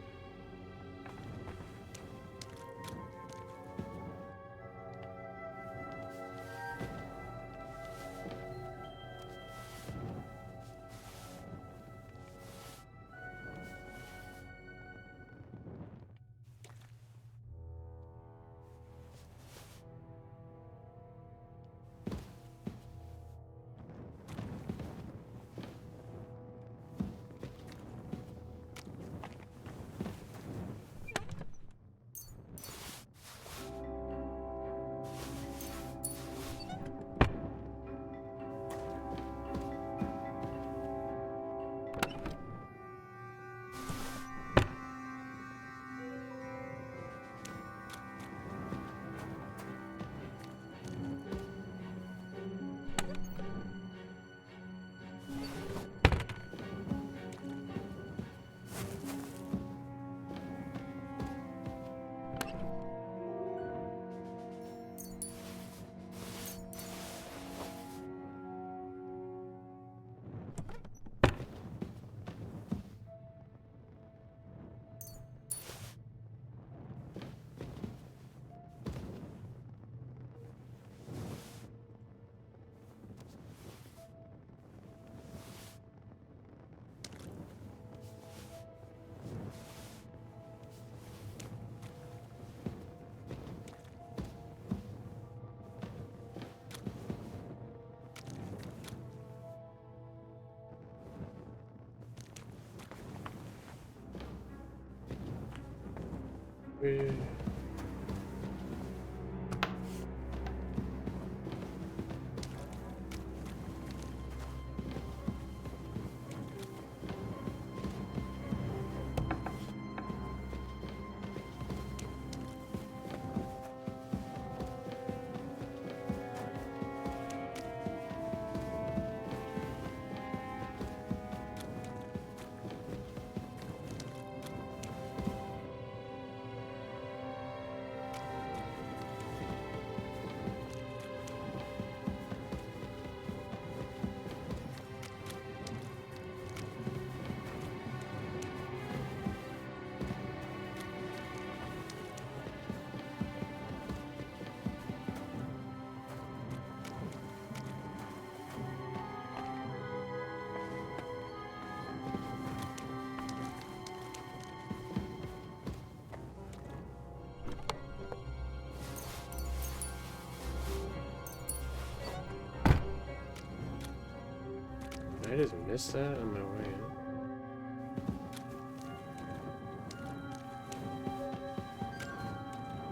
I just missed that on my way in.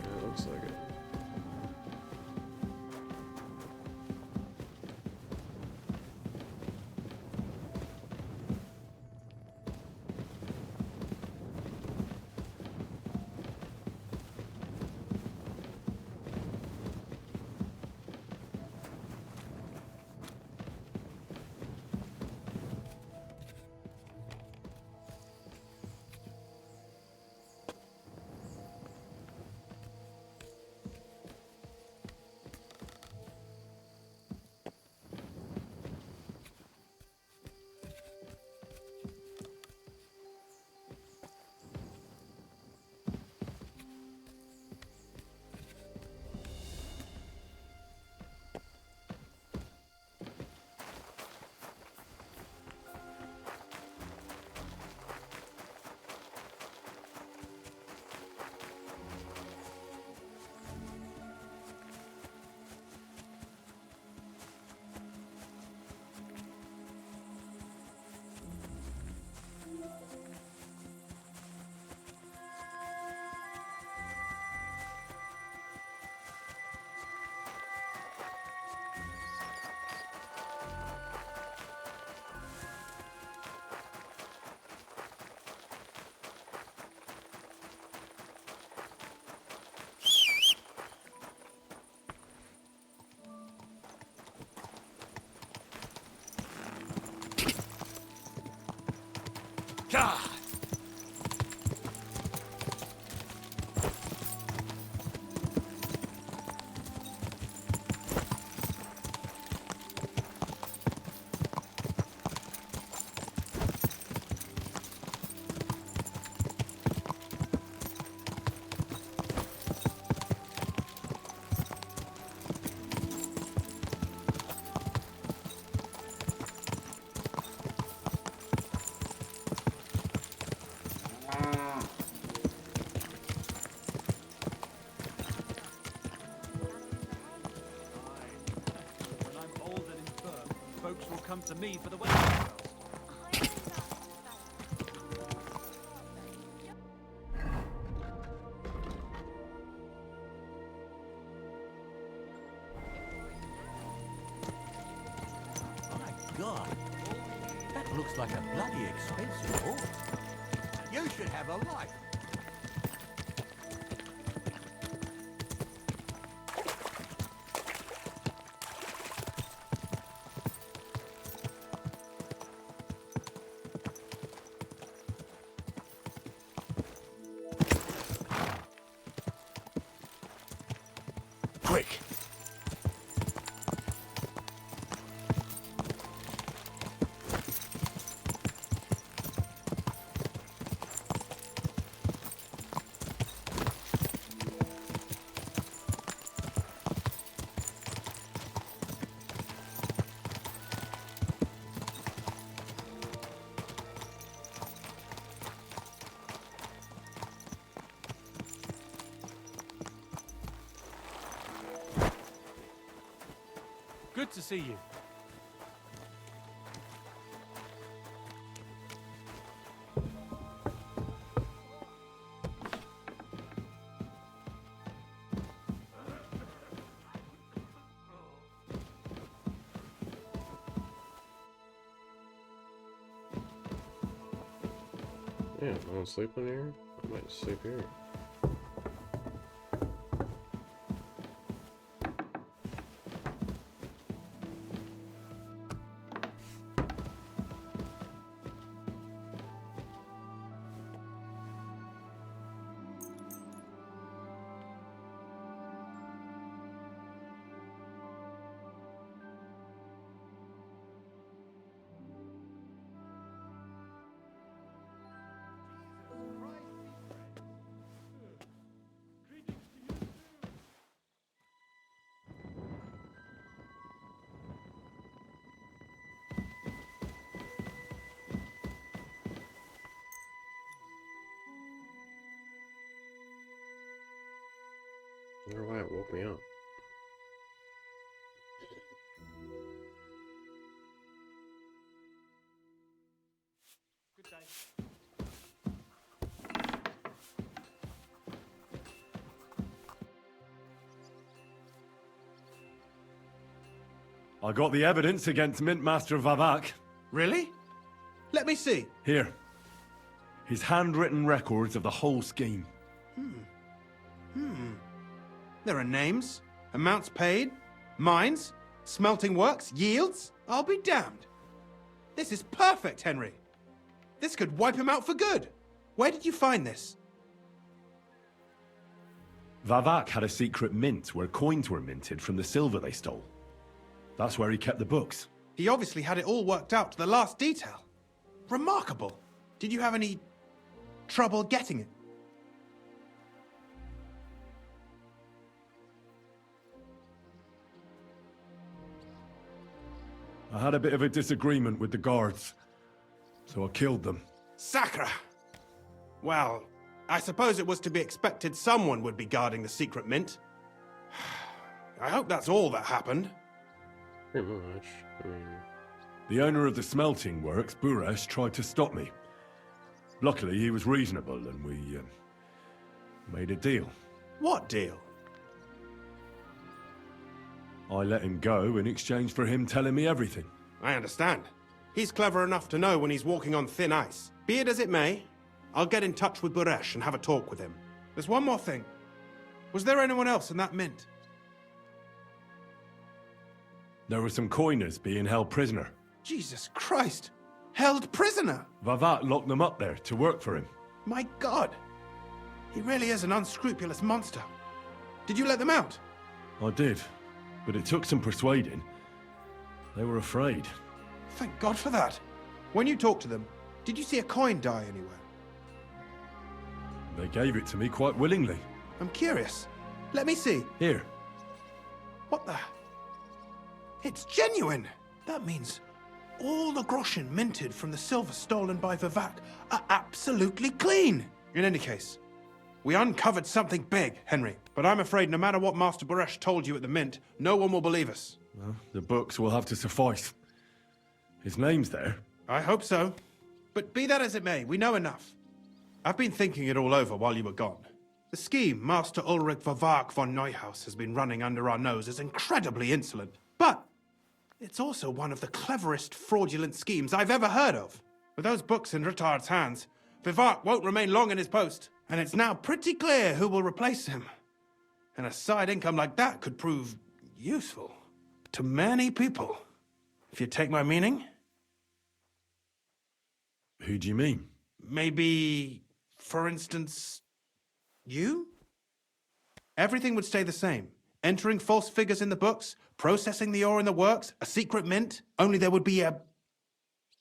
Yeah, it looks like it. God! When I'm old and infirm, folks will come to me for the wedding. My God, that looks like a bloody expensive horse. You should have a life. Quick! Good to see you. Yeah, I want to sleep in here. I might sleep here. I wonder why it woke me up. Good day. I got the evidence against Mintmaster Vavak. Really? Let me see. Here. His handwritten records of the whole scheme. There are names, amounts paid, mines, smelting works, yields. I'll be damned. This is perfect, Henry. This could wipe him out for good. Where did you find this? Vavak had a secret mint where coins were minted from the silver they stole. That's where he kept the books. He obviously had it all worked out to the last detail. Remarkable. Did you have any trouble getting it? I had a bit of a disagreement with the guards, so I killed them. Sacre! Well, I suppose it was to be expected someone would be guarding the secret mint. I hope that's all that happened. Pretty much. I mean... The owner of the smelting works, Buresh, tried to stop me. Luckily, he was reasonable, and we made a deal. What deal? I let him go in exchange for him telling me everything. I understand. He's clever enough to know when he's walking on thin ice. Be it as it may, I'll get in touch with Buresh and have a talk with him. There's one more thing. Was there anyone else in that mint? There were some coiners being held prisoner. Jesus Christ! Held prisoner? Vavat locked them up there to work for him. My God! He really is an unscrupulous monster. Did you let them out? I did, but it took some persuading. They were afraid. Thank God for that. When you talked to them, did you see a coin die anywhere? They gave it to me quite willingly. I'm curious. Let me see. Here. What the? It's genuine! That means all the groschen minted from the silver stolen by Vivak are absolutely clean! In any case, we uncovered something big, Henry. But I'm afraid no matter what Master Buresh told you at the mint, no one will believe us. Well, the books will have to suffice. His name's there. I hope so. But be that as it may, we know enough. I've been thinking it all over while you were gone. The scheme Master Ulrich Vivak von Neuhaus has been running under our nose is incredibly insolent. But it's also one of the cleverest fraudulent schemes I've ever heard of. With those books in Rittard's hands, Vivak won't remain long in his post, and it's now pretty clear who will replace him. And a side income like that could prove useful to many people, if you take my meaning. Who do you mean? Maybe, for instance, you? Everything would stay the same. Entering false figures in the books, processing the ore in the works, a secret mint, only there would be a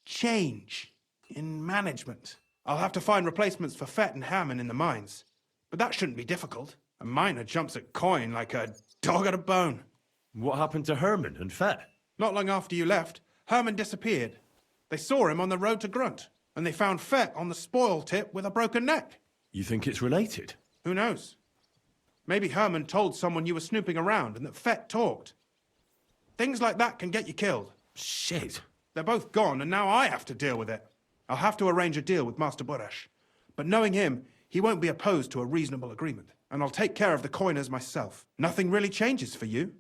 change in management. I'll have to find replacements for Fett and Hammond in the mines. But that shouldn't be difficult. A miner jumps at coin like a dog at a bone. What happened to Herman and Fett? Not long after you left, Herman disappeared. They saw him on the road to Grunt, and they found Fett on the spoil tip with a broken neck. You think it's related? Who knows? Maybe Herman told someone you were snooping around and that Fett talked. Things like that can get you killed. Shit. They're both gone, and now I have to deal with it. I'll have to arrange a deal with Master Buresh. But knowing him, he won't be opposed to a reasonable agreement. And I'll take care of the coiners myself. Nothing really changes for you.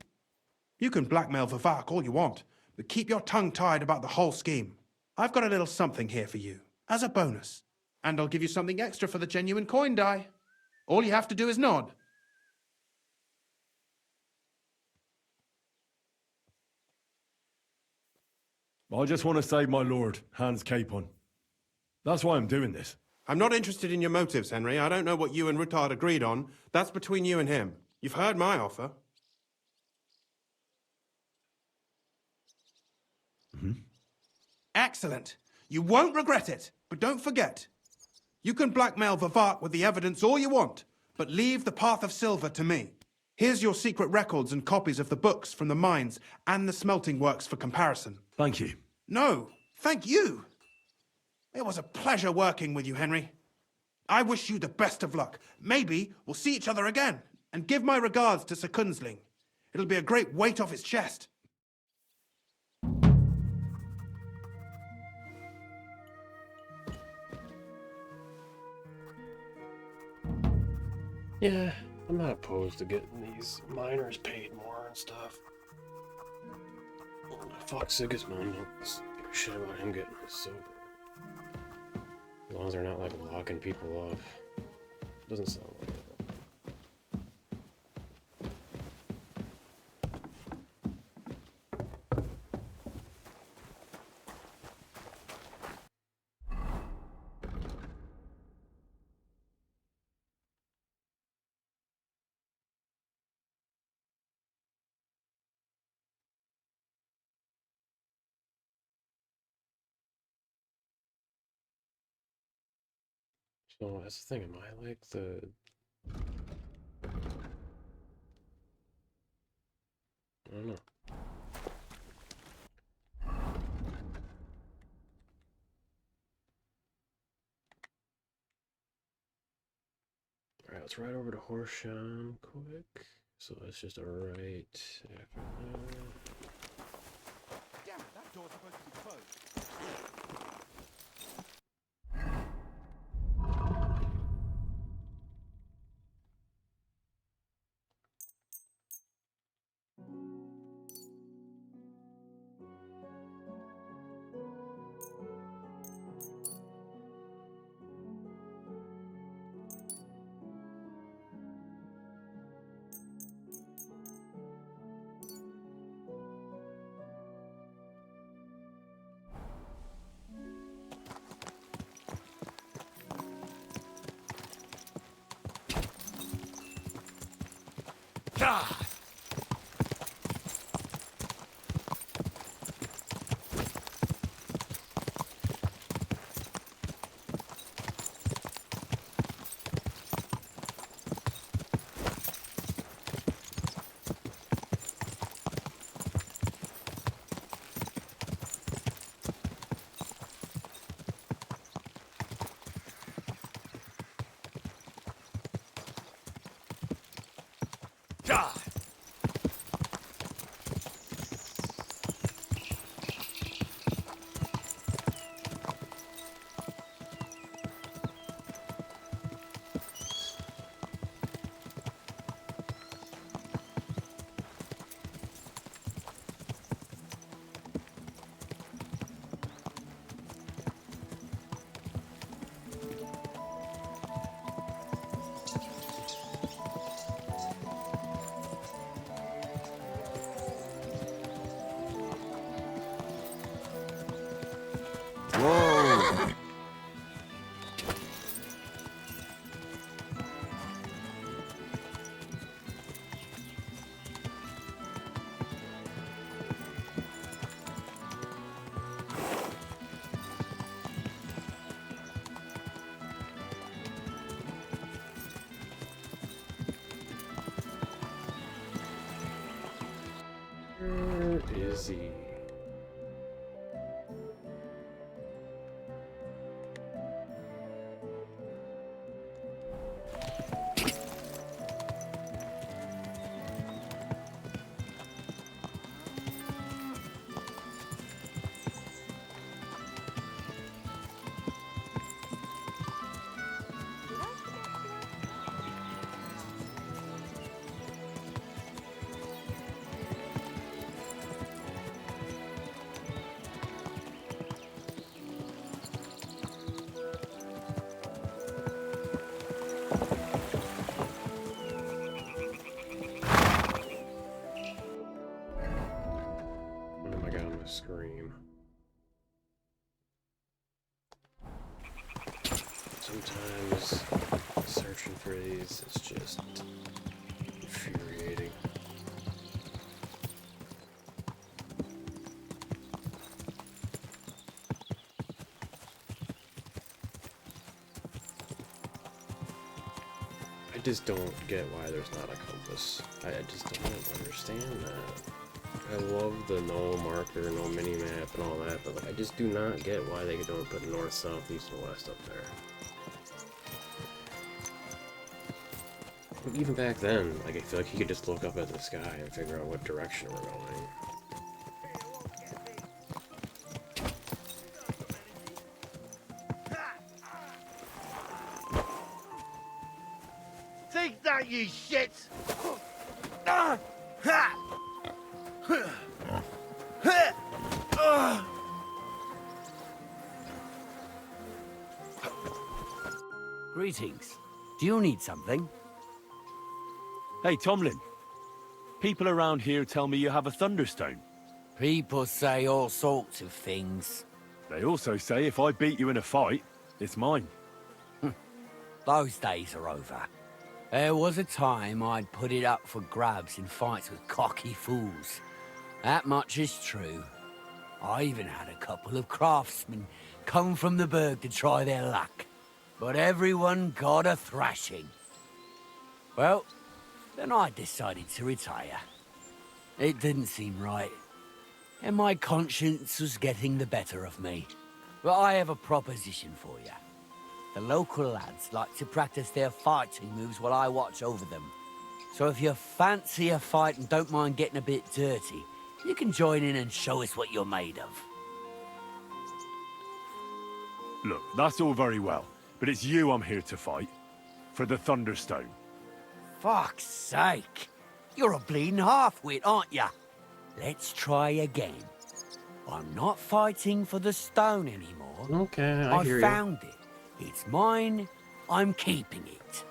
You can blackmail Vivak all you want, but keep your tongue tied about the whole scheme. I've got a little something here for you, as a bonus. And I'll give you something extra for the genuine coin die. All you have to do is nod. I just want to save my lord, Hans Capon. That's why I'm doing this. I'm not interested in your motives, Henry. I don't know what you and Rittard agreed on. That's between you and him. You've heard my offer. Excellent. You won't regret it. But don't forget, you can blackmail Vivak with the evidence all you want, but leave the Path of Silver to me. Here's your secret records and copies of the books from the mines and the smelting works for comparison. Thank you. No, thank you. It was a pleasure working with you, Henry. I wish you the best of luck. Maybe we'll see each other again. And give my regards to Sir Kunzling. It'll be a great weight off his chest. Yeah, I'm not opposed to getting these miners paid more and stuff. Fuck Sigismund. Don't give a shit about him getting his silver. As long as they're not like locking people off. Doesn't sound like it. So that's the thing, am I like the... I don't know. Alright, let's ride over to Horsham quick. So it's just a right after that. Damn it, that door's supposed to be closed. Whoa! Where is he? Oh my god, I'm gonna scream. Sometimes searching for these is just infuriating. I just don't get why there's not a compass. I just don't understand that. I love the no marker, no mini-map and all that, but like, I just do not get why they don't put north, south, east, and west up there. Like, even back then, like, I feel like you could just look up at the sky and figure out what direction we're going. Take that, you shit! Greetings. Do you need something? Hey, Tomlin. People around here tell me you have a Thunderstone. People say all sorts of things. They also say if I beat you in a fight, it's mine. Those days are over. There was a time I'd put it up for grabs in fights with cocky fools. That much is true. I even had a couple of craftsmen come from the Berg to try their luck. But everyone got a thrashing. Well, then I decided to retire. It didn't seem right, and my conscience was getting the better of me. But I have a proposition for you. The local lads like to practice their fighting moves while I watch over them. So if you fancy a fight and don't mind getting a bit dirty, you can join in and show us what you're made of. Look, that's all very well, but it's you I'm here to fight. For the Thunderstone. Fuck's sake! You're a bleeding half-wit, aren't ya? Let's try again. I'm not fighting for the stone anymore. Okay, I hear I you. found it. It's mine. I'm keeping it.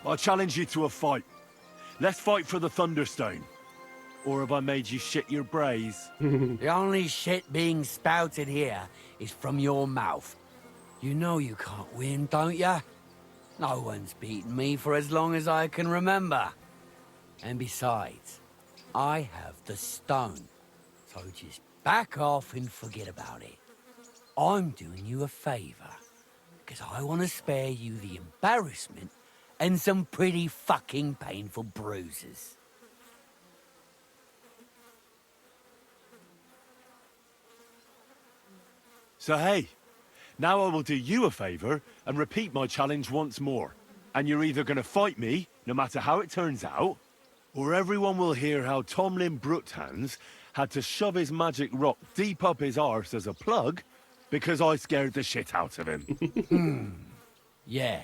I challenge you to a fight. Let's fight for the Thunderstone. Or have I made you shit your brays? The only shit being spouted here is from your mouth. You know you can't win, don't ya? No one's beaten me for as long as I can remember. And besides, I have the stone. So just back off and forget about it. I'm doing you a favor, because I want to spare you the embarrassment and some pretty fucking painful bruises. So hey, now I will do you a favor and repeat my challenge once more. And you're either gonna fight me, no matter how it turns out, or everyone will hear how Tomlin Bruthands had to shove his magic rock deep up his arse as a plug because I scared the shit out of him. Yeah,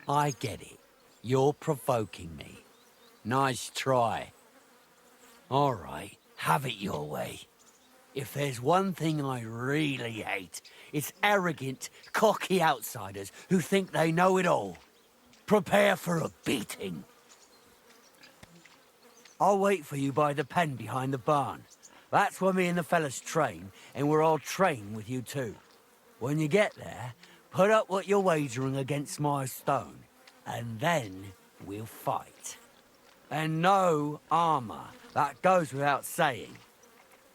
I get it. You're provoking me. Nice try. All right, have it your way. If there's one thing I really hate, it's arrogant, cocky outsiders who think they know it all. Prepare for a beating. I'll wait for you by the pen behind the barn. That's where me and the fellas train, and we're all train with you too. When you get there, put up what you're wagering against my stone, and then we'll fight. And no armor, that goes without saying.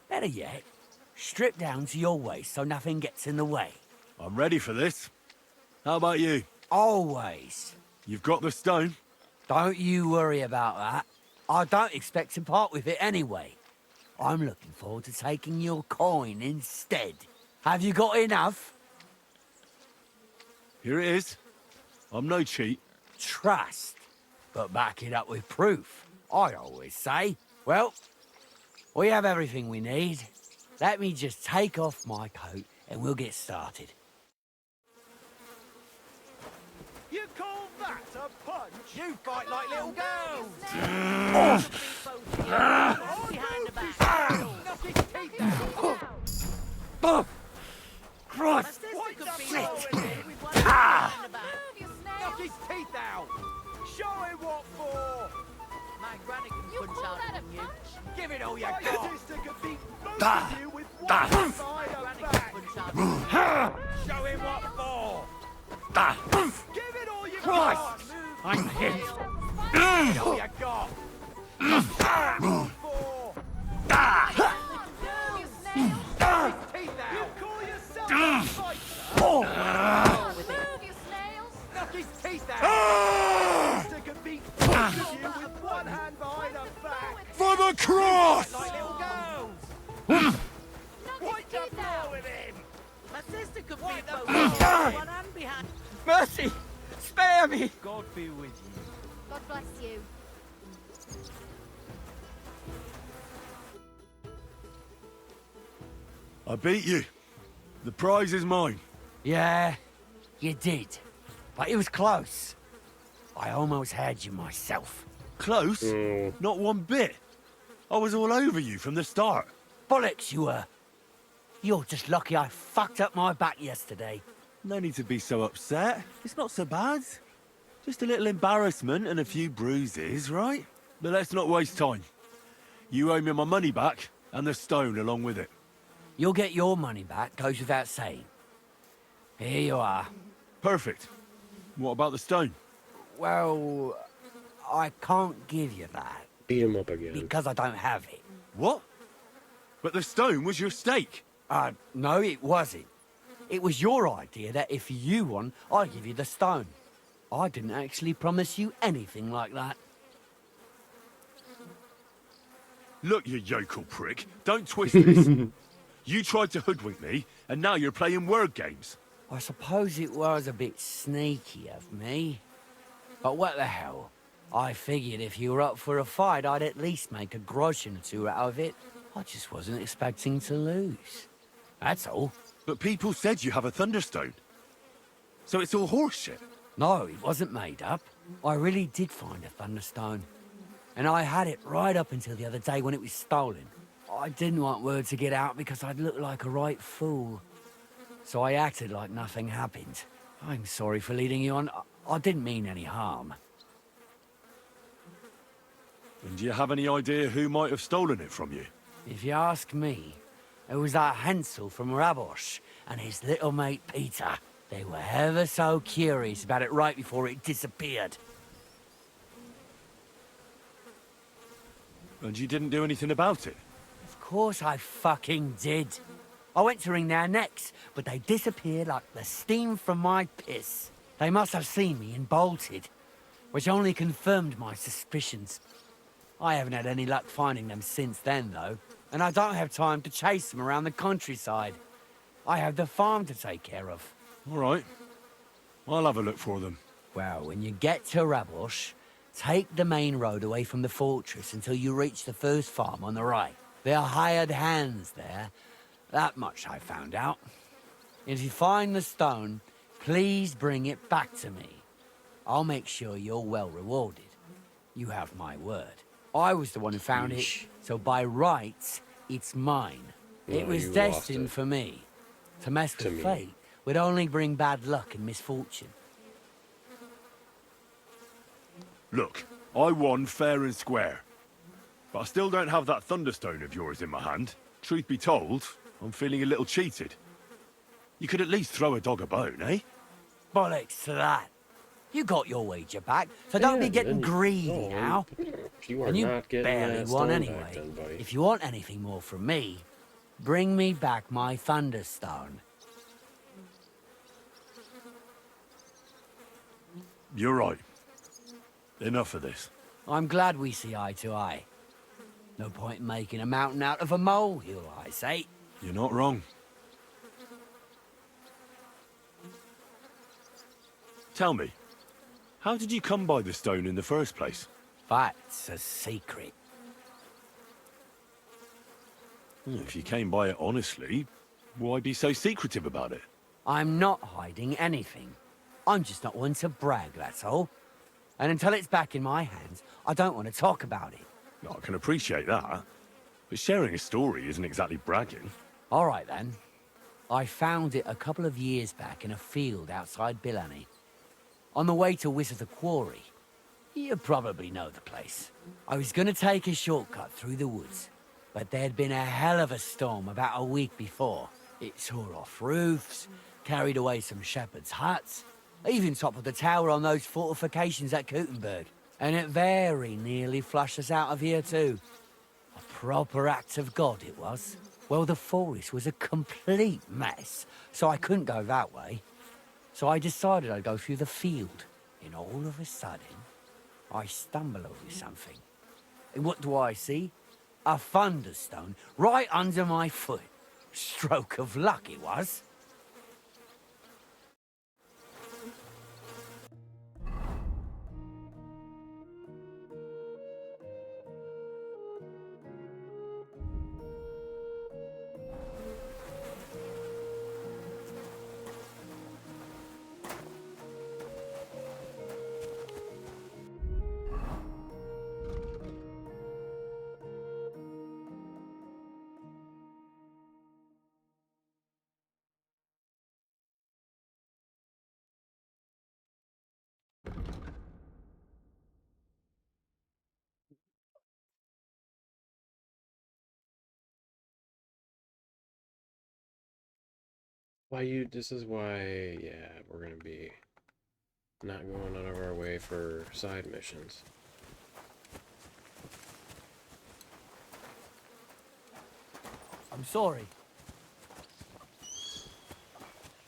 Better yet, strip down to your waist so nothing gets in the way. I'm ready for this. How about you? Always. You've got the stone? Don't you worry about that. I don't expect to part with it anyway. I'm looking forward to taking your coin instead. Have you got enough? Here it is. I'm no cheat. Trust, but back it up with proof, I always say. Well, we have everything we need. Let me just take off my coat and we'll get started. You call that a punch? You fight like little girls! Behind the back! Knock his teeth out! Christ! Knock his teeth out! Show him what for! My granny can punch out that a punch? Give it all you got! My sister could beat both of you with one hand behind her back! Show him what for! Give it all you got! I'm hit. Give it all you got! What for? Knock his teeth out! You call yourself a fighter? Move, you snails! Knock his teeth out! Sister can beat both of you with one hand behind her back! For the cross! Like little girls! Wipe the floor with him! My sister could beat both of you with one hand behind... Mercy! Spare me! God be with you. God bless you. I beat you. The prize is mine. Yeah, you did. But it was close. I almost had you myself. Close? Not one bit. I was all over you from the start. Bollocks you were. You're just lucky I fucked up my back yesterday. No need to be so upset. It's not so bad. Just a little embarrassment and a few bruises, right? But let's not waste time. You owe me my money back, and the stone along with it. You'll get your money back, goes without saying. Here you are. Perfect. What about the stone? Well, I can't give you that. Beat him up again. Because I don't have it. What? But the stone was your stake. No, it wasn't. It was your idea that if you won, I'd give you the stone. I didn't actually promise you anything like that. Look, you yokel prick. Don't twist this. You tried to hoodwink me, and now you're playing word games. I suppose it was a bit sneaky of me. But what the hell? I figured if you were up for a fight, I'd at least make a groschen or two out of it. I just wasn't expecting to lose. That's all. But people said you have a thunderstone. So it's all horseshit. No, it wasn't made up. I really did find a thunderstone. And I had it right up until the other day when it was stolen. I didn't want word to get out because I'd look like a right fool. So I acted like nothing happened. I'm sorry for leading you on. I didn't mean any harm. And do you have any idea who might have stolen it from you? If you ask me, it was that Hansel from Rabosh and his little mate Peter. They were ever so curious about it right before it disappeared. And you didn't do anything about it? Of course I fucking did. I went to wring their necks, but they disappeared like the steam from my piss. They must have seen me and bolted, which only confirmed my suspicions. I haven't had any luck finding them since then, though, and I don't have time to chase them around the countryside. I have the farm to take care of. All right. I'll have a look for them. Well, when you get to Rabosh, take the main road away from the fortress until you reach the first farm on the right. There are hired hands there. That much I found out. If you find the stone, please bring it back to me. I'll make sure you're well rewarded. You have my word. I was the one who found it, so by rights, it's mine. No, It was you destined lost it. for me. To mess To with me. fate would only bring bad luck and misfortune. Look, I won fair and square. But I still don't have that thunderstone of yours in my hand. Truth be told, I'm feeling a little cheated. You could at least throw a dog a bone, eh? Bollocks to that. You got your wager back, so don't be getting greedy now. You are And you not getting barely that won stone anyway. back then, buddy. If you want anything more from me, bring me back my thunderstone. You're right. Enough of this. I'm glad we see eye to eye. No point in making a mountain out of a molehill, I say. You're not wrong. Tell me, how did you come by the stone in the first place? That's a secret. If you came by it honestly, why be so secretive about it? I'm not hiding anything. I'm just not one to brag, that's all. And until it's back in my hands, I don't want to talk about it. I can appreciate that, but sharing a story isn't exactly bragging. All right, then. I found it a couple of years back in a field outside Billany. On the way to Wizard the Quarry. You probably know the place. I was going to take a shortcut through the woods, but there'd been a hell of a storm about a week before. It tore off roofs, carried away some shepherds' huts, even toppled the tower on those fortifications at Kuttenberg. And it very nearly flushed us out of here too. A proper act of God it was. Well, the forest was a complete mess, so I couldn't go that way. So I decided I'd go through the field. And all of a sudden, I stumble over something. And what do I see? A thunderstone right under my foot. Stroke of luck it was. This is why, yeah, we're gonna be not going out of our way for side missions. I'm sorry.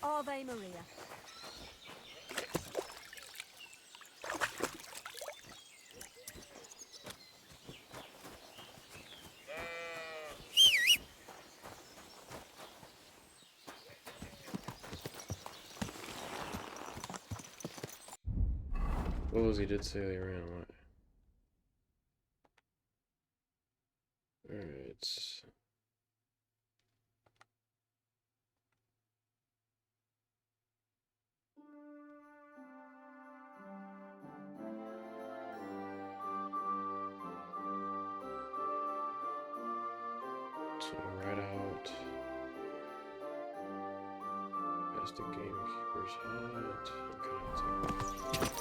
Ave Maria. What was he did say they ran what? Alright. So right out past the gamekeeper's hut. Okay,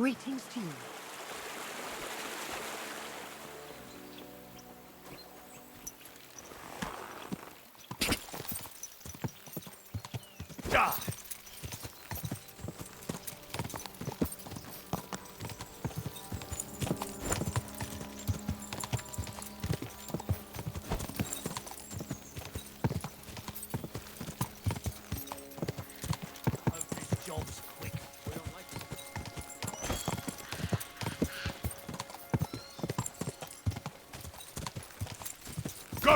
Greetings to you. Go!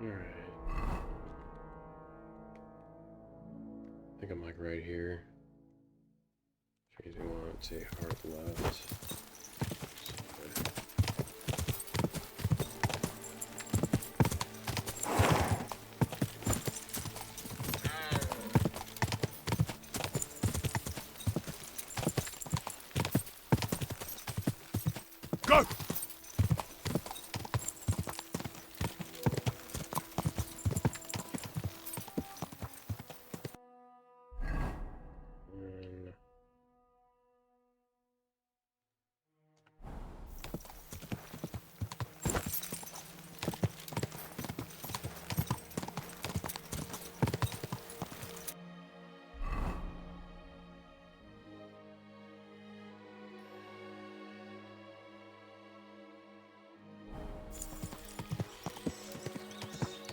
Alright. I think I'm like right here. Which means we want to heart left. Go!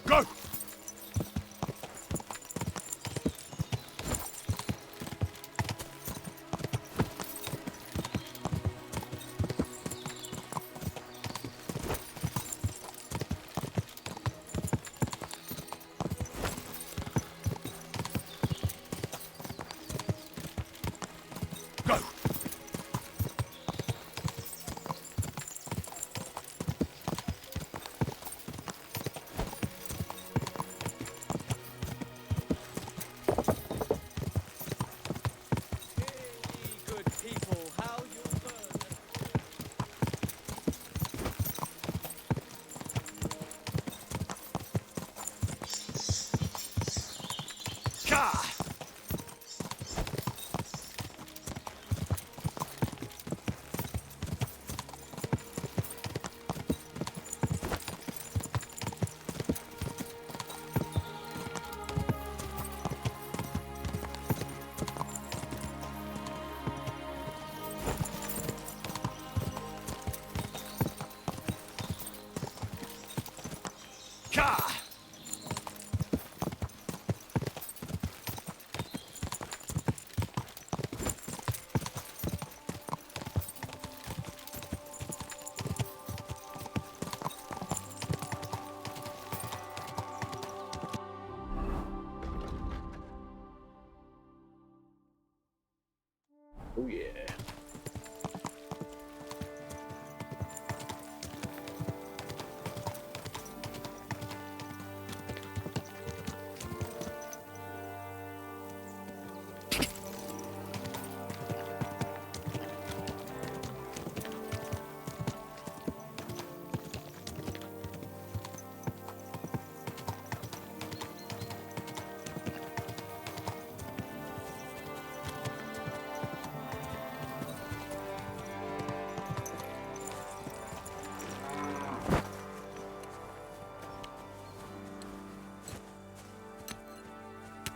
Go! Go! Good people, how you'll learn. Oh yeah.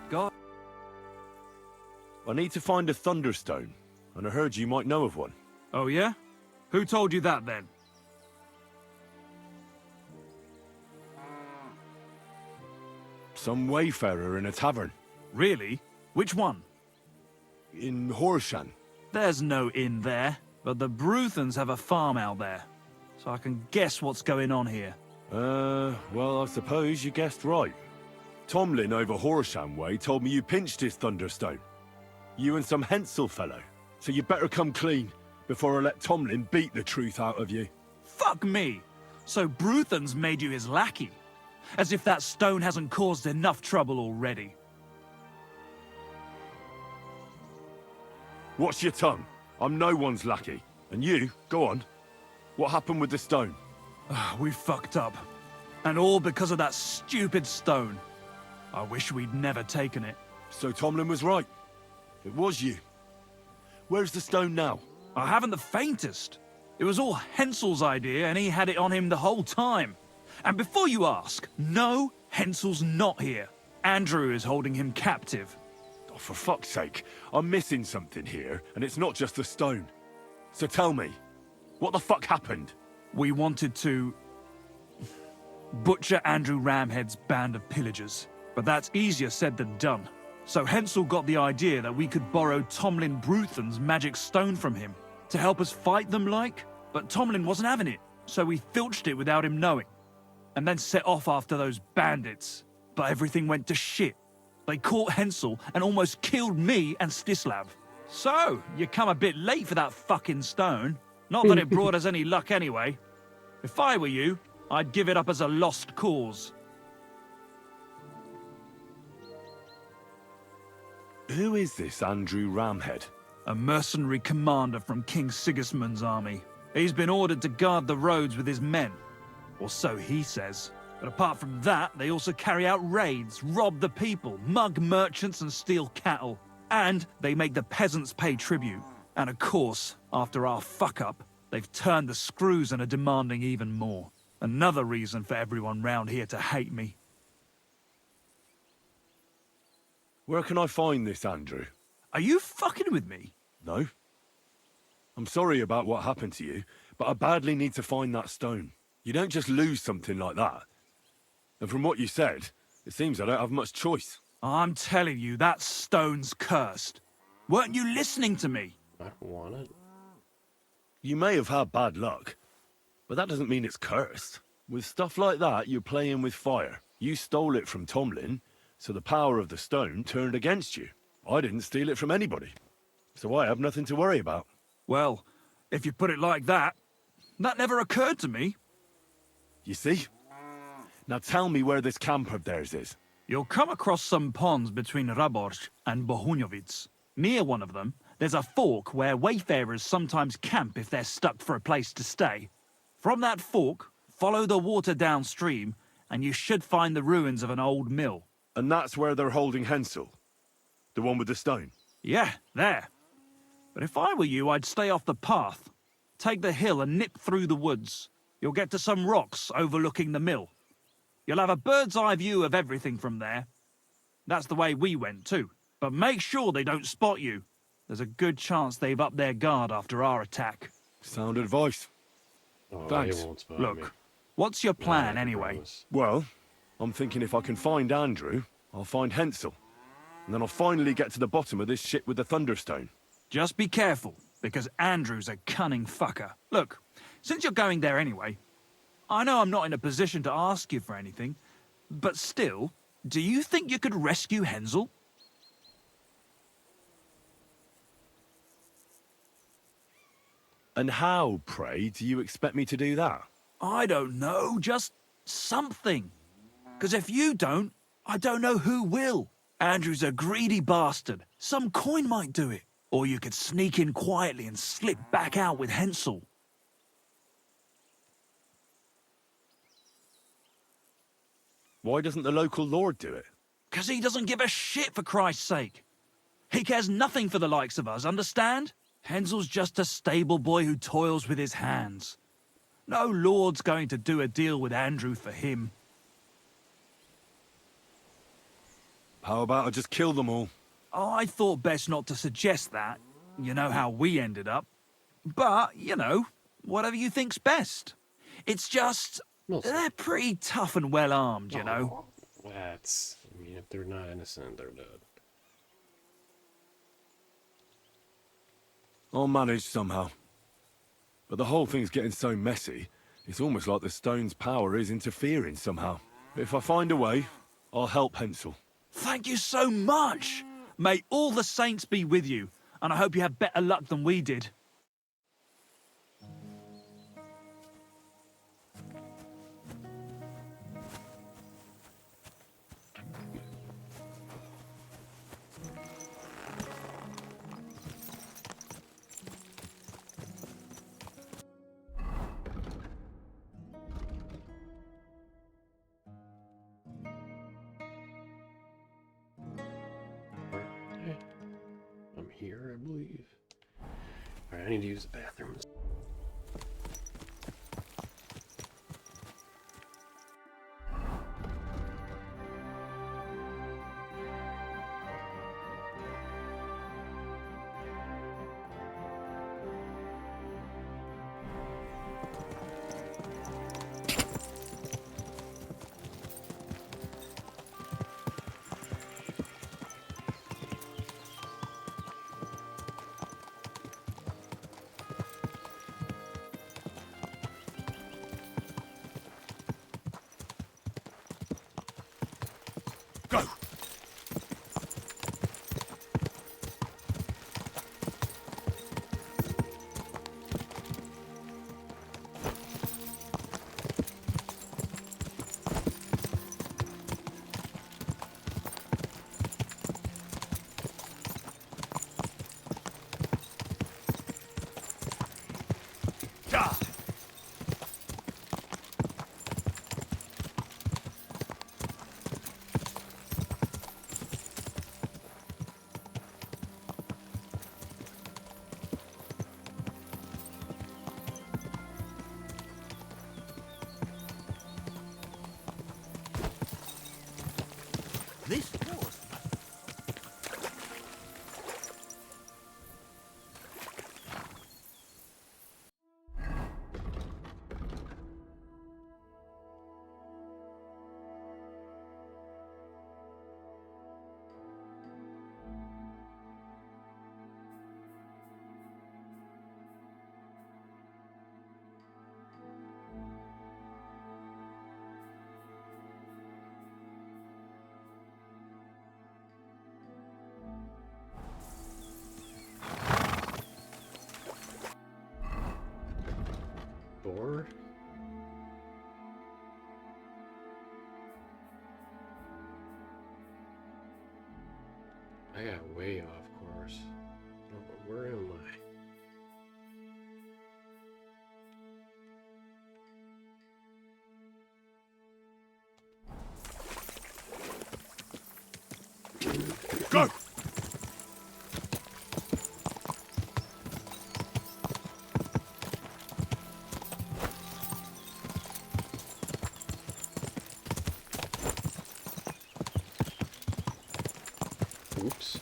God. I need to find a Thunderstone, and I heard you might know of one. Oh, yeah? Who told you that, then? Some wayfarer in a tavern. Really? Which one? In Horshan. There's no inn there, but the Bruthans have a farm out there. So I can guess what's going on here. Well, I suppose you guessed right. Tomlin over Horsham way told me you pinched his Thunderstone. You and some Hensel fellow. So you better come clean, before I let Tomlin beat the truth out of you. Fuck me! So Bruthans made you his lackey? As if that stone hasn't caused enough trouble already. Watch your tongue. I'm no one's lackey. And you, go on. What happened with the stone? We fucked up. And all because of that stupid stone. I wish we'd never taken it. So Tomlin was right. It was you. Where's the stone now? I haven't the faintest. It was all Hensel's idea, and he had it on him the whole time. And before you ask, no, Hensel's not here. Andrew is holding him captive. Oh, for fuck's sake, I'm missing something here, and it's not just the stone. So tell me, what the fuck happened? We wanted to butcher Andrew Ramhead's band of pillagers, but that's easier said than done. So Hensel got the idea that we could borrow Tomlin Bruthen's magic stone from him to help us fight them like, but Tomlin wasn't having it, so we filched it without him knowing, and then set off after those bandits. But everything went to shit. They caught Hensel and almost killed me and Stislav. So, you come a bit late for that fucking stone. Not that it brought us any luck anyway. If I were you, I'd give it up as a lost cause. Who is this Andrew Ramhead? A mercenary commander from King Sigismund's army. He's been ordered to guard the roads with his men. Or so he says. But apart from that, they also carry out raids, rob the people, mug merchants and steal cattle. And they make the peasants pay tribute. And of course, after our fuck-up, they've turned the screws and are demanding even more. Another reason for everyone round here to hate me. Where can I find this Andrew? Are you fucking with me? No. I'm sorry about what happened to you, but I badly need to find that stone. You don't just lose something like that. And from what you said, it seems I don't have much choice. I'm telling you, that stone's cursed. Weren't you listening to me? I don't want it. You may have had bad luck, but that doesn't mean it's cursed. With stuff like that, you're playing with fire. You stole it from Tomlin, so the power of the stone turned against you. I didn't steal it from anybody, so I have nothing to worry about. Well, if you put it like that, that never occurred to me. You see? Now tell me where this camp of theirs is. You'll come across some ponds between Raborj and Bohunjovic. Near one of them, there's a fork where wayfarers sometimes camp if they're stuck for a place to stay. From that fork, follow the water downstream, and you should find the ruins of an old mill. And that's where they're holding Hensel? The one with the stone? Yeah, there. But if I were you, I'd stay off the path. Take the hill and nip through the woods. You'll get to some rocks overlooking the mill. You'll have a bird's eye view of everything from there. That's the way we went too. But make sure they don't spot you. There's a good chance they've upped their guard after our attack. Sound advice. Oh, Thanks. he won't spot Look, me. what's your plan anyway? Well, I'm thinking if I can find Andrew, I'll find Hensel. And then I'll finally get to the bottom of this shit with the Thunderstone. Just be careful, because Andrew's a cunning fucker. Look, since you're going there anyway, I know I'm not in a position to ask you for anything, but still, do you think you could rescue Hensel? And how, pray, do you expect me to do that? I don't know, just something. Because if you don't, I don't know who will. Andrew's a greedy bastard. Some coin might do it. Or you could sneak in quietly and slip back out with Hensel. Why doesn't the local lord do it? Because he doesn't give a shit, for Christ's sake. He cares nothing for the likes of us, understand? Hensel's just a stable boy who toils with his hands. No lord's going to do a deal with Andrew for him. How about I just kill them all? I thought best not to suggest that. You know how we ended up. But, you know, whatever you think's best. It's just, they're pretty tough and well-armed, you know. That's... I mean, if they're not innocent, they're dead. I'll manage somehow. But the whole thing's getting so messy, it's almost like the stone's power is interfering somehow. If I find a way, I'll help Hensel. Thank you so much! May all the saints be with you, and I hope you have better luck than we did. here, I believe. Alright, I need to use the bathrooms. Go! This was. Door? I got way off course. Oh, where am I? Go! Oops.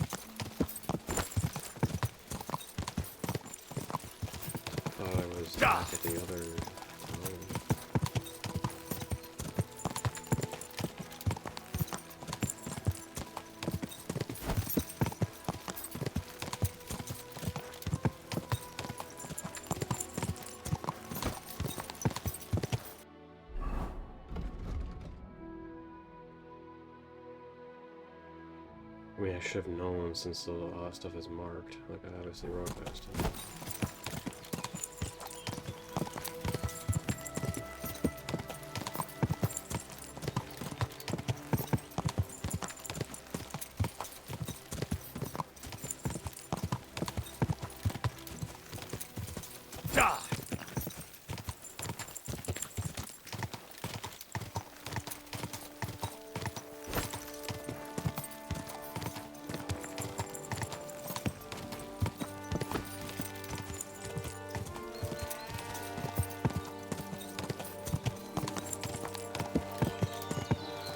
Thought I was back at the other. Oh. I mean, I should have known since a lot of stuff is marked. Like, I obviously wrote that stuff.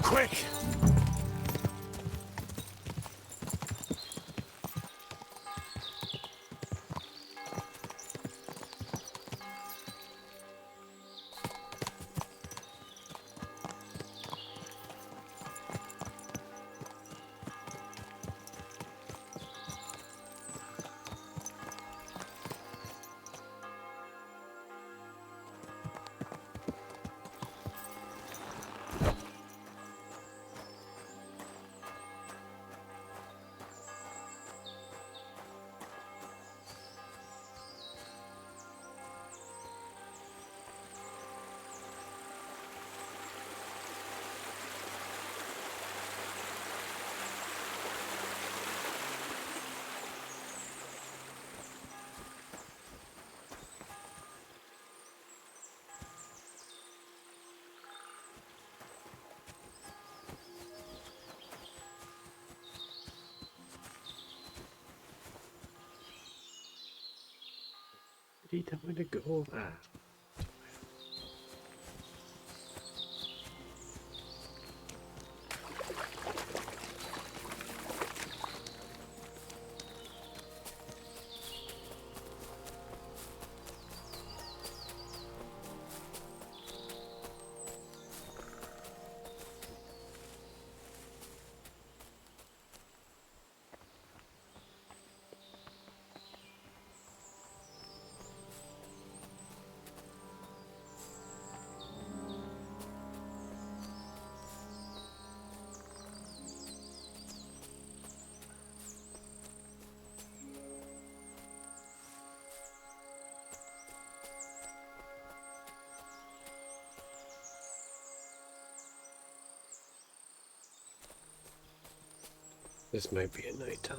Quick! did he tell me to go? Ah. This might be a nighttime.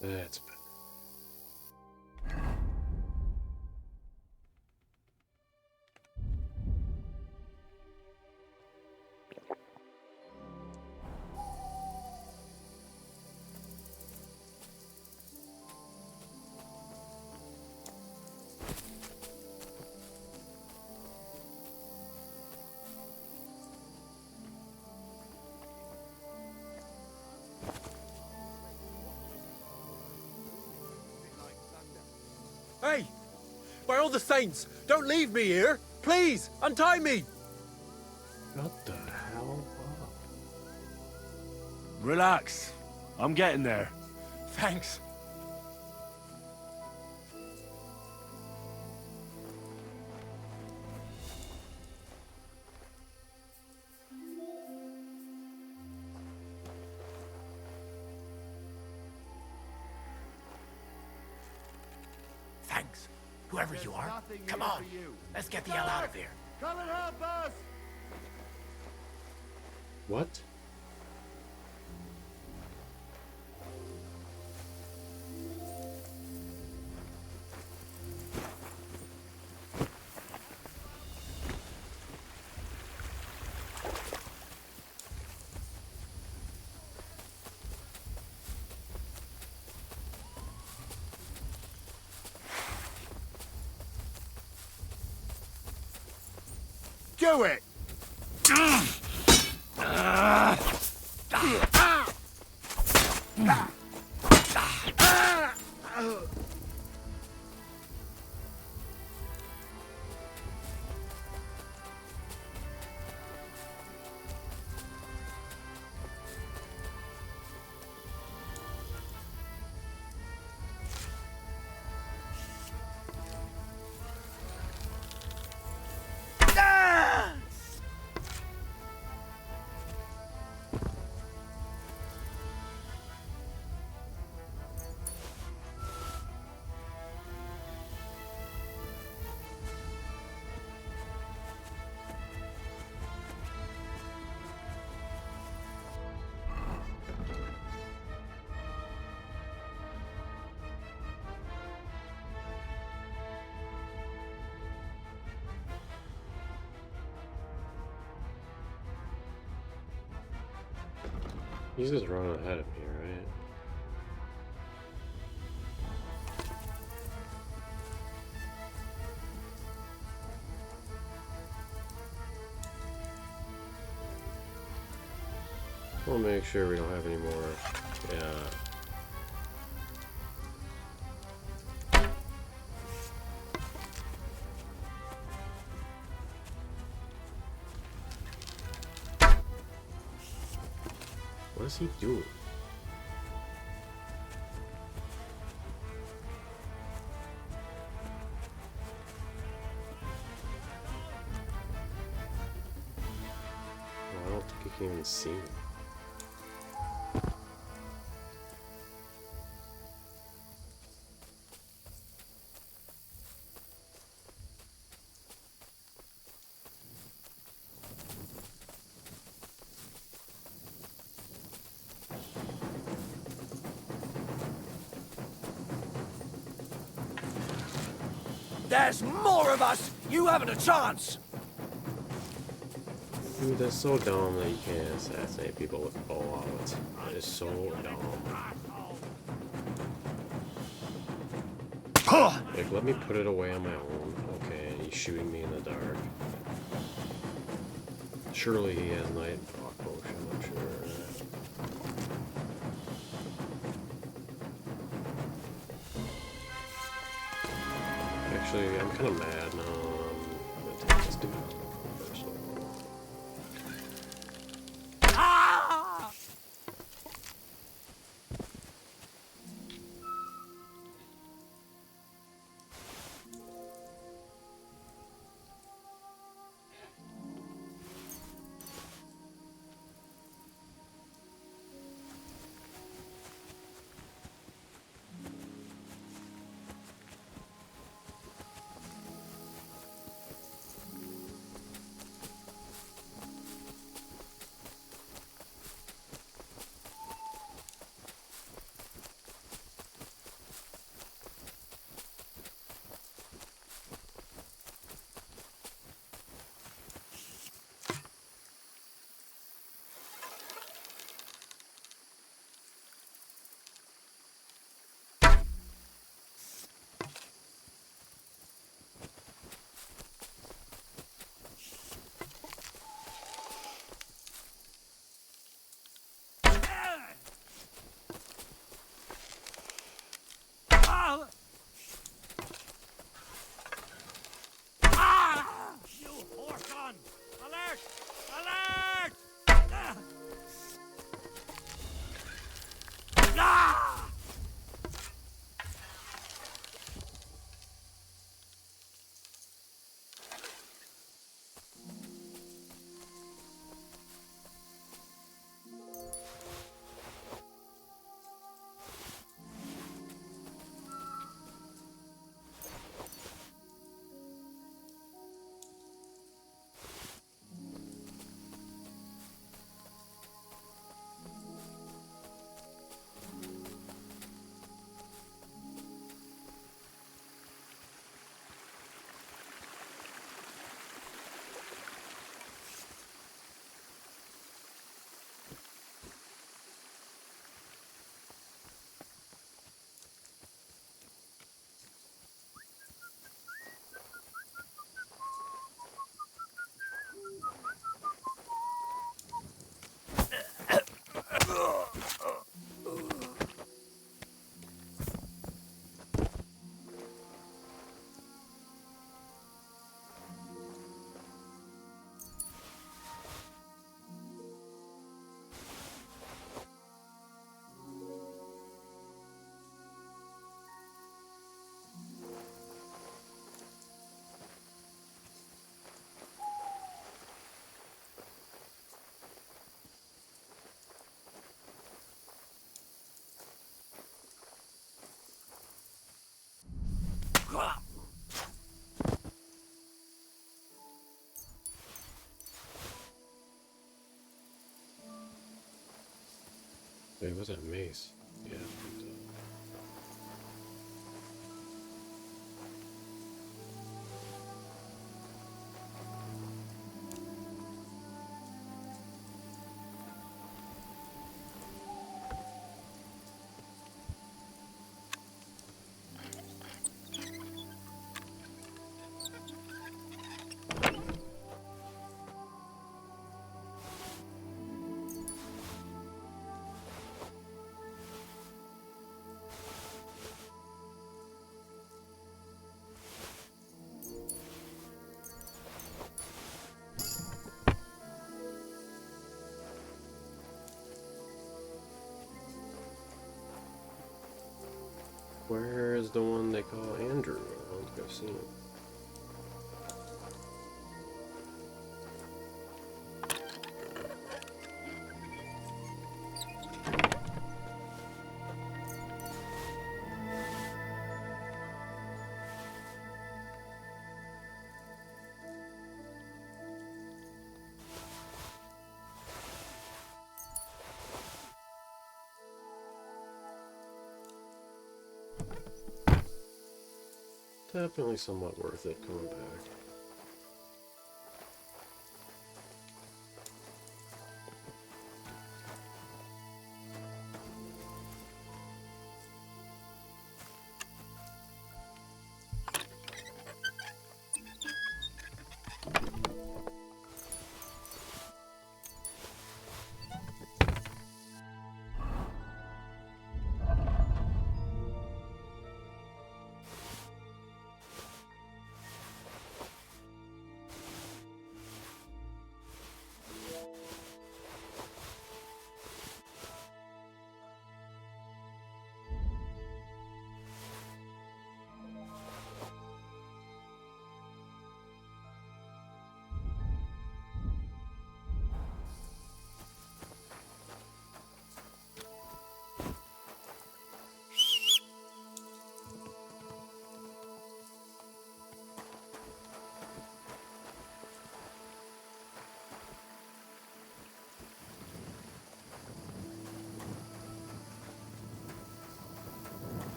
That's better. Hey! By all the saints, don't leave me here! Please, untie me! What the hell? Relax. I'm getting there. Thanks. Thanks. Whoever you are, come on. Let's get the hell out of here. Come and help us! What? Do it! He's just running ahead of me, right? We'll make sure we don't have any more. Yeah. What is he doing? I don't think he can even see me. There's more of us! You haven't a chance! Dude, that's so dumb that you can't assassinate people with bow outs. That is so dumb. Like, let me put it away on my own. Okay, he's shooting me in the dark. Surely he has night rock potion, I'm sure. Actually, I'm kind of mad now. I'm gonna take this dude out first. You horson! Alert! Alert! Ah! Wait, was that mace? Yeah. is the one they call Andrew. I don't think I've seen it. Definitely somewhat worth it coming back.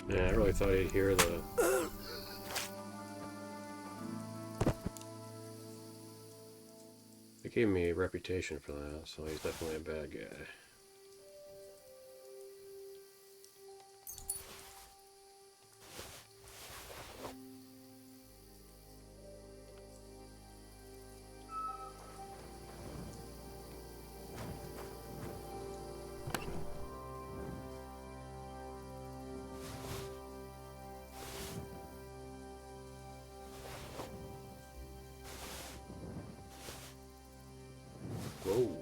Yeah, I really thought you'd hear the... They gave me a reputation for that, so he's definitely a bad guy. Whoa.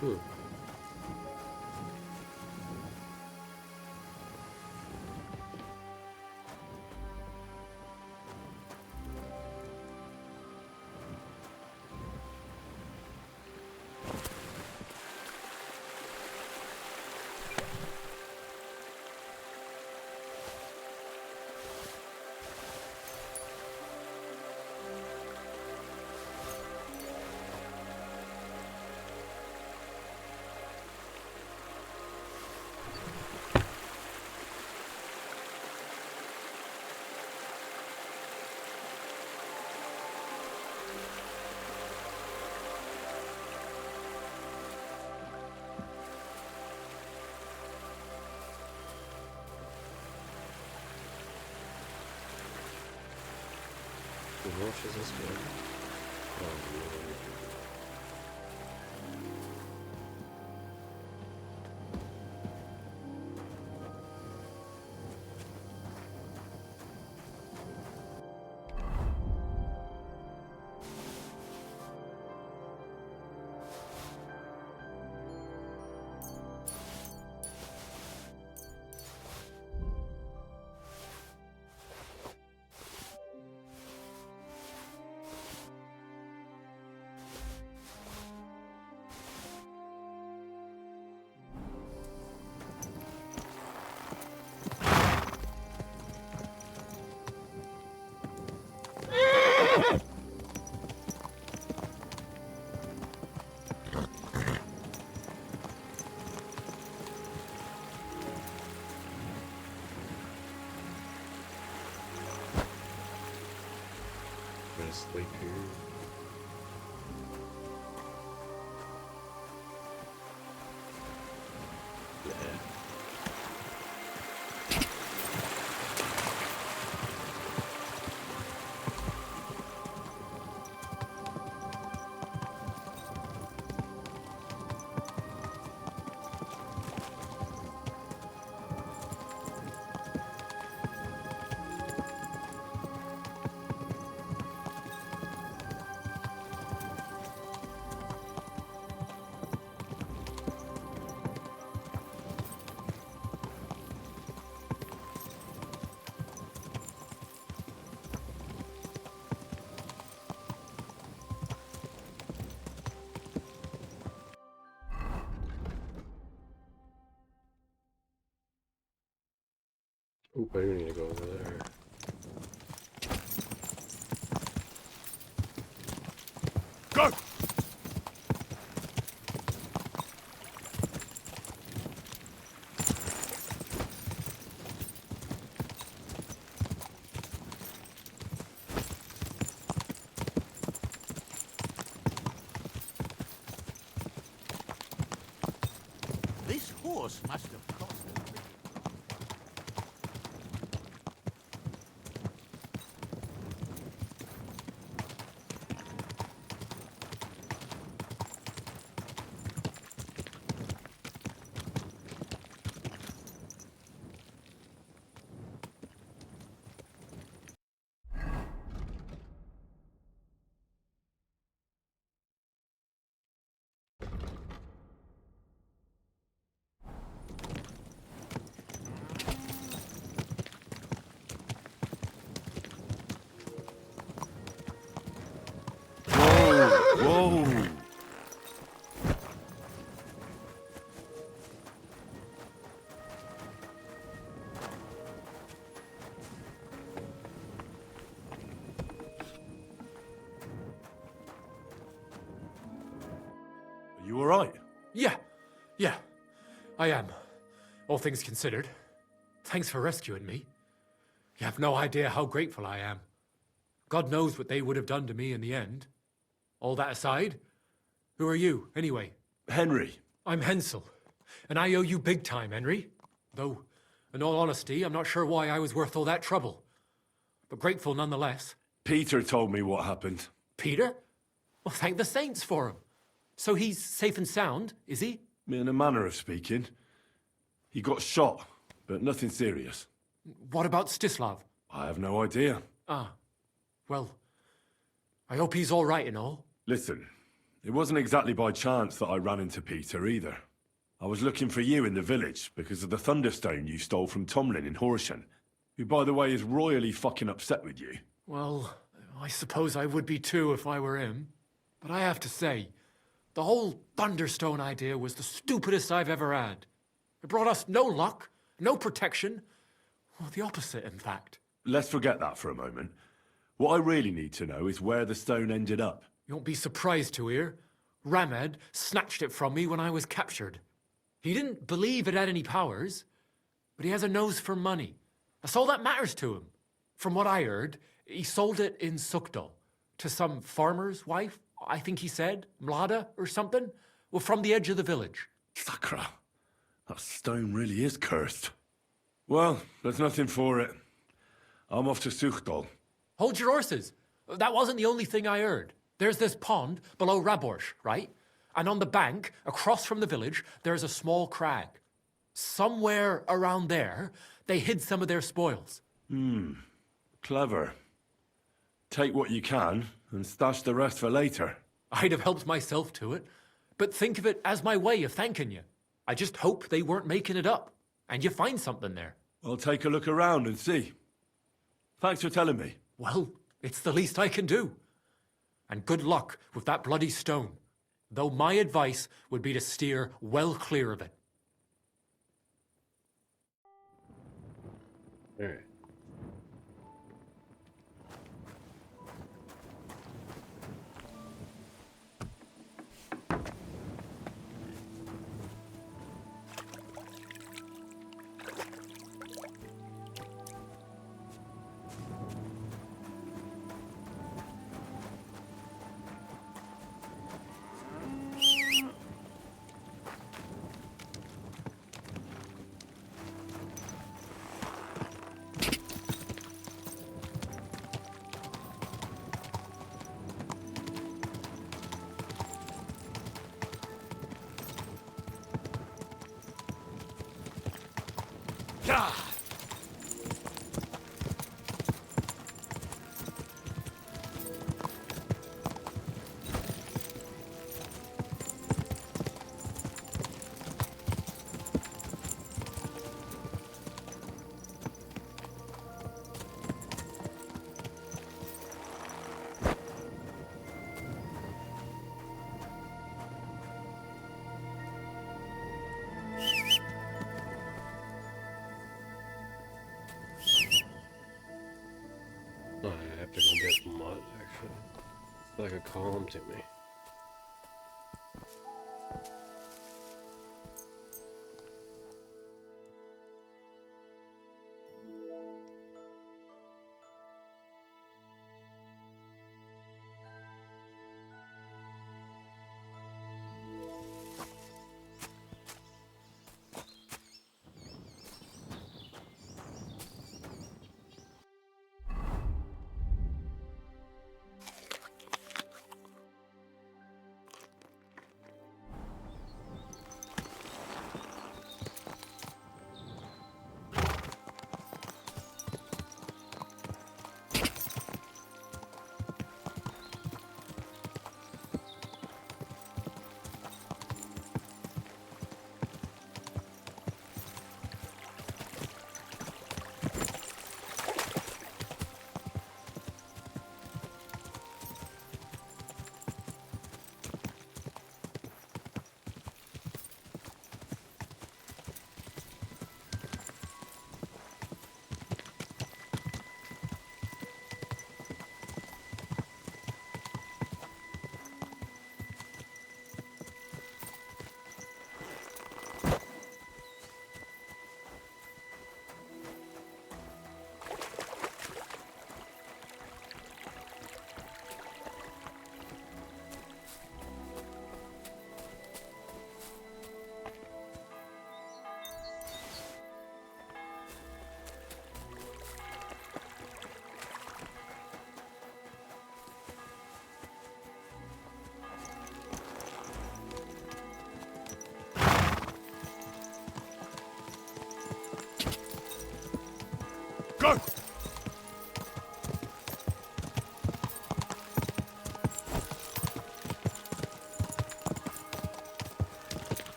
Hmm. How much is this good? Oh, no. Gonna sleep here. Yeah. Oop, I do need to go over there. Go! This horse must have cost a pretty... Whoa! Are you alright? Yeah, I am. All things considered. Thanks for rescuing me. You have no idea how grateful I am. God knows what they would have done to me in the end. All that aside, who are you, anyway? Henry. I'm Hensel, and I owe you big time, Henry. Though, in all honesty, I'm not sure why I was worth all that trouble. But grateful nonetheless. Peter told me what happened. Peter? Well, thank the saints for him. So he's safe and sound, is he? In a manner of speaking. He got shot, but nothing serious. What about Stislav? I have no idea. Ah, well, I hope he's all right and all. Listen, it wasn't exactly by chance that I ran into Peter either. I was looking for you in the village because of the Thunderstone you stole from Tomlin in Horsham, who, by the way, is royally fucking upset with you. Well, I suppose I would be too if I were him. But I have to say, the whole Thunderstone idea was the stupidest I've ever had. It brought us no luck, no protection. Well, the opposite, in fact. Let's forget that for a moment. What I really need to know is where the stone ended up. You won't be surprised to hear. Ramed snatched it from me when I was captured. He didn't believe it had any powers, but he has a nose for money. That's all that matters to him. From what I heard, he sold it in Sukdal to some farmer's wife, I think he said, Mlada or something, well, from the edge of the village. Sakra, that stone really is cursed. Well, there's nothing for it. I'm off to Sukdal. Hold your horses. That wasn't the only thing I heard. There's this pond below Raborsh, right? And on the bank, across from the village, there's a small crag. Somewhere around there, they hid some of their spoils. Clever. Take what you can and stash the rest for later. I'd have helped myself to it, but think of it as my way of thanking you. I just hope they weren't making it up, and you find something there. I'll take a look around and see. Thanks for telling me. Well, it's the least I can do. And good luck with that bloody stone, though my advice would be to steer well clear of it. Alright. I have to go get mud, actually. It's like a column to me. Go!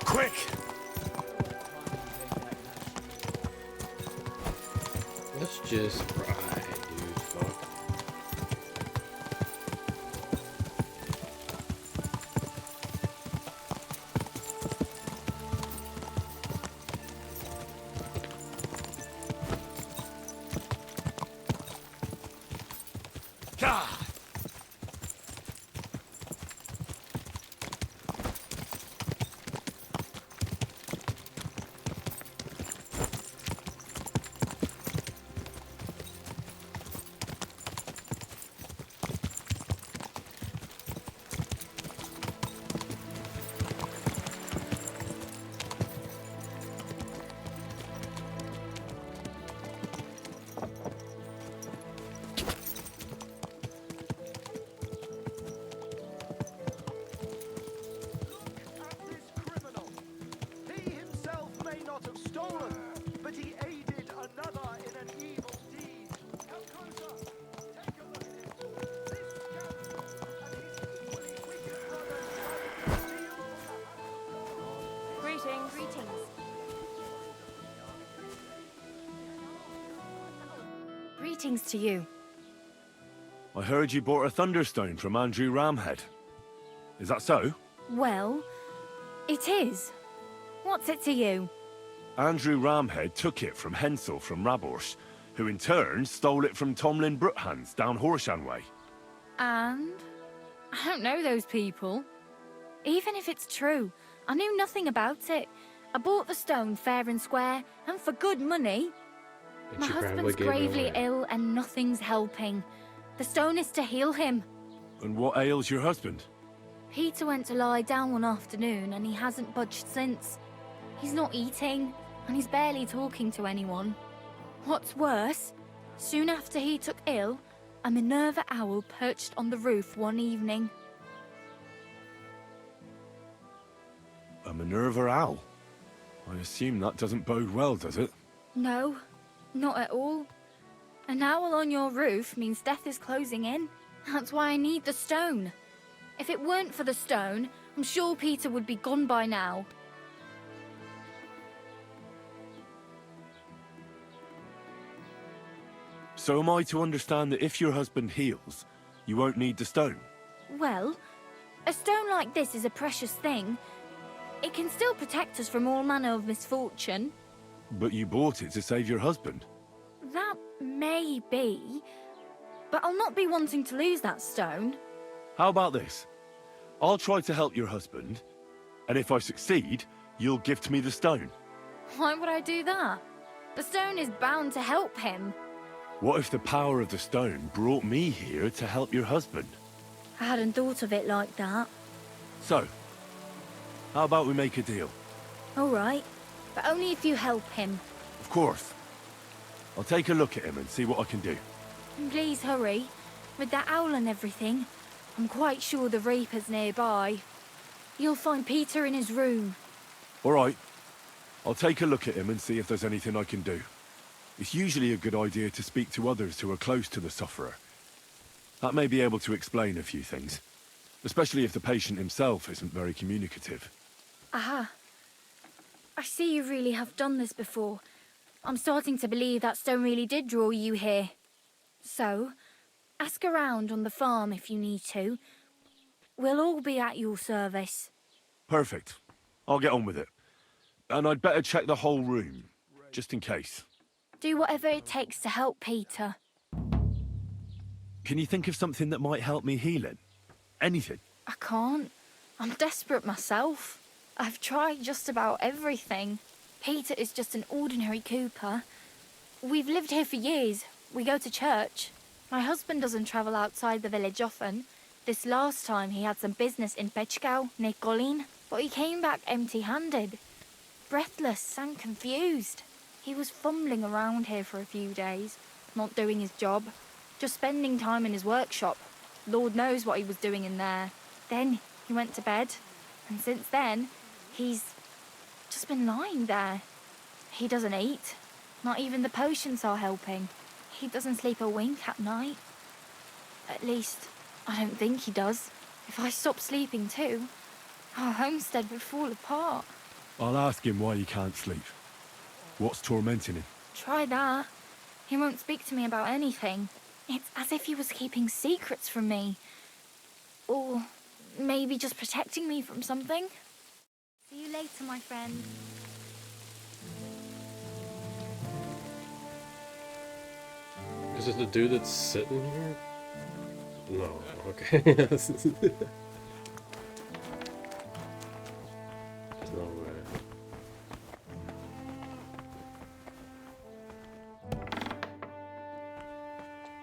Quick! Let's just ride, dude. Fuck. Greetings to you. I heard you bought a Thunderstone from Andrew Ramhead. Is that so? Well, it is. What's it to you? Andrew Ramhead took it from Hensel from Rabors, who in turn stole it from Tomlin Brookhans down Horshan way. And? I don't know those people. Even if it's true, I knew nothing about it. I bought the stone fair and square, and for good money. And My she probably husband's gave it gravely away. ill and nothing's helping. The stone is to heal him. And what ails your husband? Peter went to lie down one afternoon and he hasn't budged since. He's not eating, and he's barely talking to anyone. What's worse, soon after he took ill, a Minerva owl perched on the roof one evening. A Minerva owl? I assume that doesn't bode well, does it? No, not at all. An owl on your roof means death is closing in. That's why I need the stone. If it weren't for the stone, I'm sure Peter would be gone by now. So am I to understand that if your husband heals, you won't need the stone? Well, a stone like this is a precious thing. It can still protect us from all manner of misfortune. But you bought it to save your husband. That may be, but I'll not be wanting to lose that stone. How about this? I'll try to help your husband, and if I succeed, you'll gift me the stone. Why would I do that? The stone is bound to help him. What if the power of the stone brought me here to help your husband? I hadn't thought of it like that. So, how about we make a deal? All right, but only if you help him. Of course. I'll take a look at him and see what I can do. Please hurry. With that owl and everything, I'm quite sure the Reaper's nearby. You'll find Peter in his room. All right. I'll take a look at him and see if there's anything I can do. It's usually a good idea to speak to others who are close to the sufferer. That may be able to explain a few things, especially if the patient himself isn't very communicative. Aha. I see you really have done this before. I'm starting to believe that stone really did draw you here. So, ask around on the farm if you need to. We'll all be at your service. Perfect. I'll get on with it. And I'd better check the whole room, just in case. Do whatever it takes to help Peter. Can you think of something that might help me healing? Anything? I can't. I'm desperate myself. I've tried just about everything. Peter is just an ordinary cooper. We've lived here for years. We go to church. My husband doesn't travel outside the village often. This last time he had some business in Pechgau, near Kolin, but he came back empty-handed. Breathless and confused. He was fumbling around here for a few days, not doing his job, just spending time in his workshop. Lord knows what he was doing in there. Then he went to bed, and since then, he's just been lying there. He doesn't eat. Not even the potions are helping. He doesn't sleep a wink at night. At least, I don't think he does. If I stop sleeping too, our homestead would fall apart. I'll ask him why he can't sleep. What's tormenting him? Try that. He won't speak to me about anything. It's as if he was keeping secrets from me. Or maybe just protecting me from something. See you later, my friend. Is it the dude that's sitting here? No, okay. There's no way.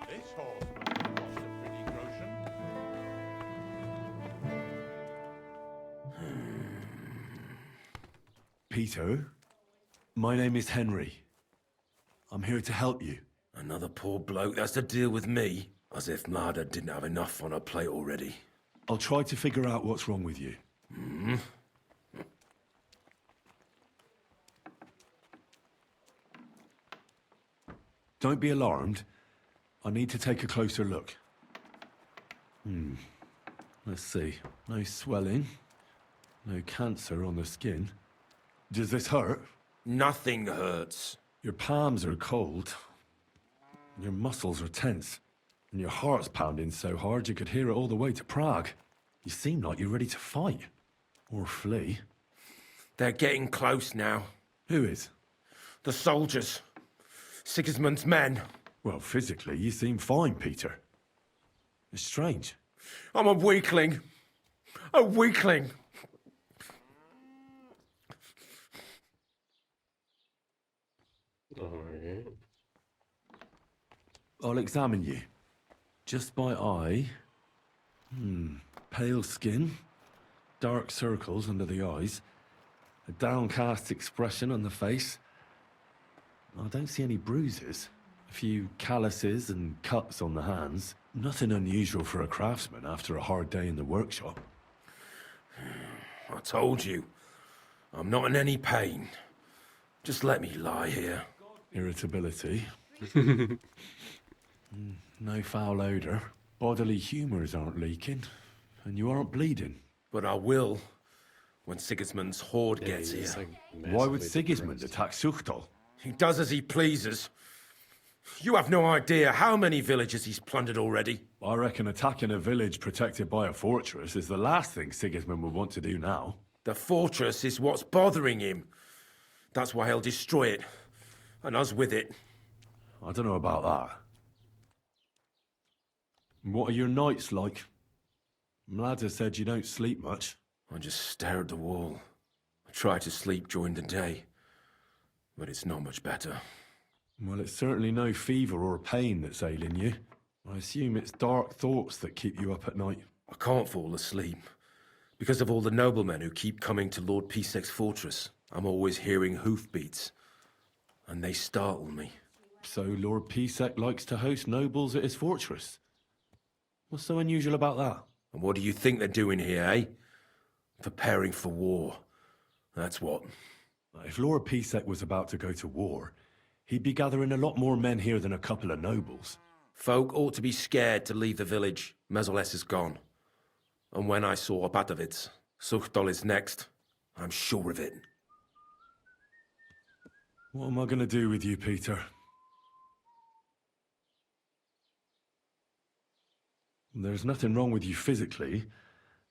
This horseman lost a pretty groschen. Peter, my name is Henry. I'm here to help you. Another poor bloke that's to deal with me. As if Marder didn't have enough on her plate already. I'll try to figure out what's wrong with you. Don't be alarmed. I need to take a closer look. Let's see. No swelling. No cancer on the skin. Does this hurt? Nothing hurts. Your palms are cold. Your muscles are tense. And your heart's pounding so hard you could hear it all the way to Prague. You seem like you're ready to fight. Or flee. They're getting close now. Who is? The soldiers. Sigismund's men. Well, physically, you seem fine, Peter. It's strange. I'm a weakling. A weakling. Alright. I'll examine you. Just by eye. Pale skin. Dark circles under the eyes. A downcast expression on the face. I don't see any bruises. A few calluses and cuts on the hands. Nothing unusual for a craftsman after a hard day in the workshop. I told you. I'm not in any pain. Just let me lie here. Irritability. No foul odor. Bodily humours aren't leaking. And you aren't bleeding. But I will when Sigismund's horde gets here. Why would Sigismund attack Suchtal? He does as he pleases. You have no idea how many villages he's plundered already. I reckon attacking a village protected by a fortress is the last thing Sigismund would want to do now. The fortress is what's bothering him. That's why he'll destroy it. And us with it. I don't know about that. What are your nights like? Mlada said you don't sleep much. I just stare at the wall. I try to sleep during the day. But it's not much better. Well, it's certainly no fever or pain that's ailing you. I assume it's dark thoughts that keep you up at night. I can't fall asleep. Because of all the noblemen who keep coming to Lord Pisek's fortress. I'm always hearing hoofbeats. And they startle me. So Lord Pisek likes to host nobles at his fortress? What's so unusual about that? And what do you think they're doing here, eh? Preparing for war. That's what. If Lord Pisek was about to go to war, he'd be gathering a lot more men here than a couple of nobles. Folk ought to be scared to leave the village. Mezoles is gone. And when I saw Opatovitz, Suchtol is next. I'm sure of it. What am I going to do with you, Peter? There's nothing wrong with you physically,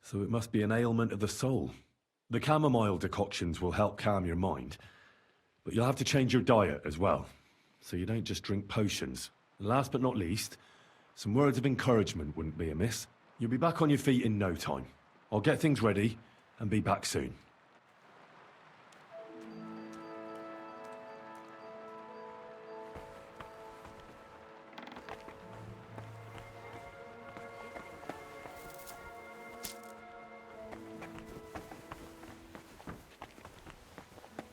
so it must be an ailment of the soul. The chamomile decoctions will help calm your mind, but you'll have to change your diet as well, so you don't just drink potions. And last but not least, some words of encouragement wouldn't be amiss. You'll be back on your feet in no time. I'll get things ready and be back soon.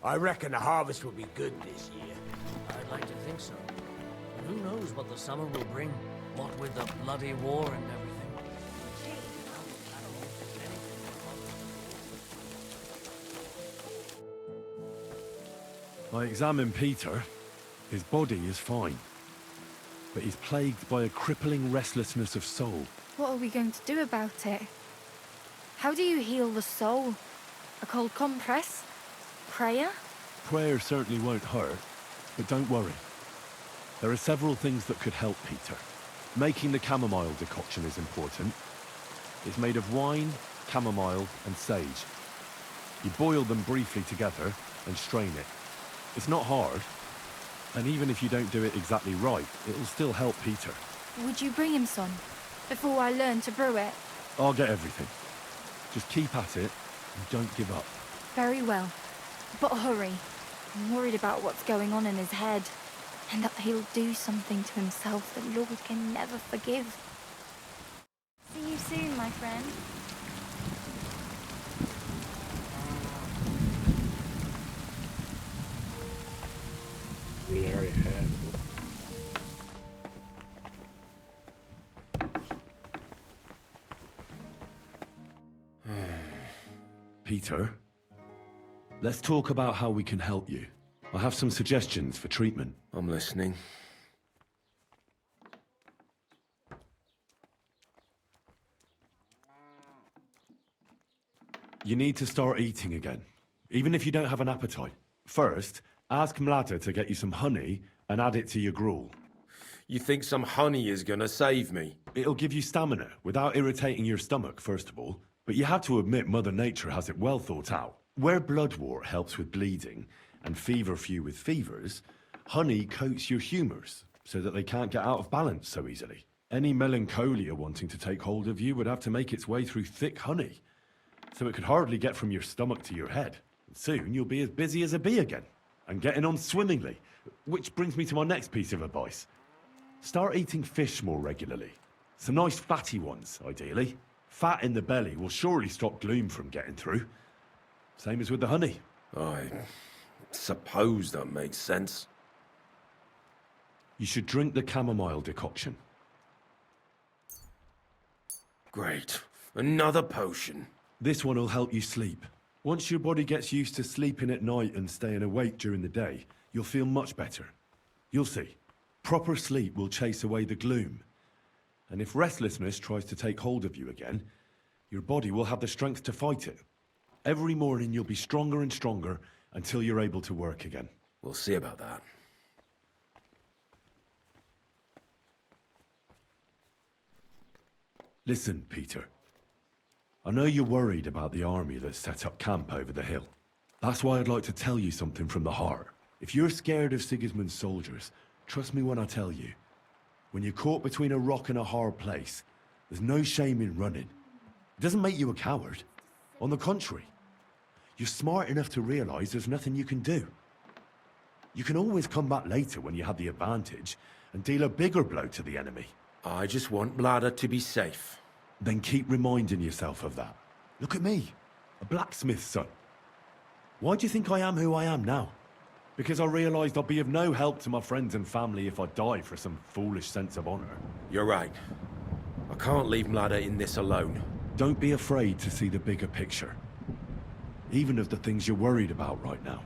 I reckon the harvest will be good this year. I'd like to think so. But who knows what the summer will bring? What with the bloody war and everything. I examined Peter. His body is fine, but he's plagued by a crippling restlessness of soul. What are we going to do about it? How do you heal the soul? A cold compress? Prayer? Prayer certainly won't hurt, but don't worry. There are several things that could help Peter. Making the chamomile decoction is important. It's made of wine, chamomile, and sage. You boil them briefly together and strain it. It's not hard, and even if you don't do it exactly right, it'll still help Peter. Would you bring him some, before I learn to brew it? I'll get everything. Just keep at it, and don't give up. Very well. But hurry. I'm worried about what's going on in his head, and that he'll do something to himself that Lord can never forgive. See you soon, my friend. We already had. Peter, let's talk about how we can help you. I have some suggestions for treatment. I'm listening. You need to start eating again, even if you don't have an appetite. First, ask Mlada to get you some honey and add it to your gruel. You think some honey is gonna save me? It'll give you stamina without irritating your stomach, first of all. But you have to admit Mother Nature has it well thought out. Where bloodwort helps with bleeding and feverfew with fevers, honey coats your humours so that they can't get out of balance so easily. Any melancholia wanting to take hold of you would have to make its way through thick honey, so it could hardly get from your stomach to your head. And soon you'll be as busy as a bee again, and getting on swimmingly, Which brings me to my next piece of advice. Start eating fish more regularly. Some nice fatty ones, ideally. Fat in the belly will surely stop gloom from getting through. Same as with the honey. I suppose that makes sense. You should drink the chamomile decoction. Great. Another potion. This one will help you sleep. Once your body gets used to sleeping at night and staying awake during the day, you'll feel much better. You'll see. Proper sleep will chase away the gloom. And if restlessness tries to take hold of you again, your body will have the strength to fight it. Every morning you'll be stronger and stronger until you're able to work again. We'll see about that. Listen, Peter. I know you're worried about the army that's set up camp over the hill. That's why I'd like to tell you something from the heart. If you're scared of Sigismund's soldiers, trust me when I tell you. When you're caught between a rock and a hard place, there's no shame in running. It doesn't make you a coward. On the contrary, you're smart enough to realize there's nothing you can do. You can always come back later when you have the advantage and deal a bigger blow to the enemy. I just want Bladder to be safe. Then keep reminding yourself of that. Look at me, a blacksmith's son. Why do you think I am who I am now? Because I realized I'll be of no help to my friends and family if I die for some foolish sense of honor. You're right. I can't leave Bladder in this alone. Don't be afraid to see the bigger picture. Even of the things you're worried about right now.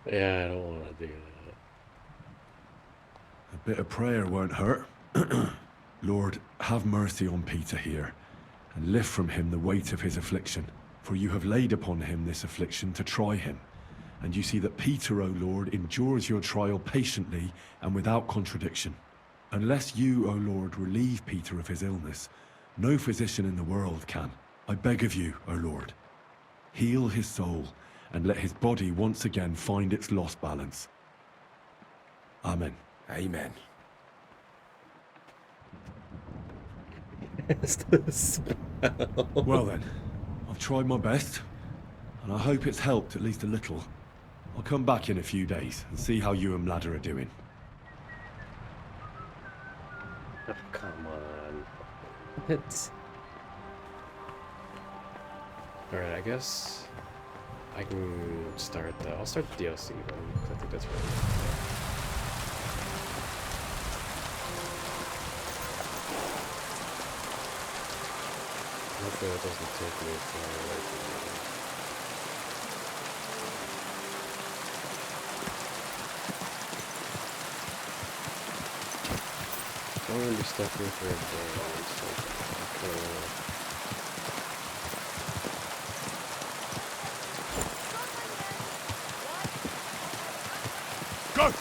Yeah, I don't want to do that. A bit of prayer won't hurt. Lord, have mercy on Peter here, and lift from him the weight of his affliction. For you have laid upon him this affliction to try him. And you see that Peter, O Lord, endures your trial patiently and without contradiction. Unless you, O Lord, relieve Peter of his illness, no physician in the world can. I beg of you, O Lord, heal his soul and let his body once again find its lost balance. Amen. Amen. Well then, I've tried my best, and I hope it's helped at least a little. I'll come back in a few days and see how you and Ladder are doing. Oh, come on. It's... Alright, I guess I can start the... I'll start the DLC then, 'cause I think that's right. Hopefully that doesn't take me far away from you. I'm gonna be stuck here for a day, so Go!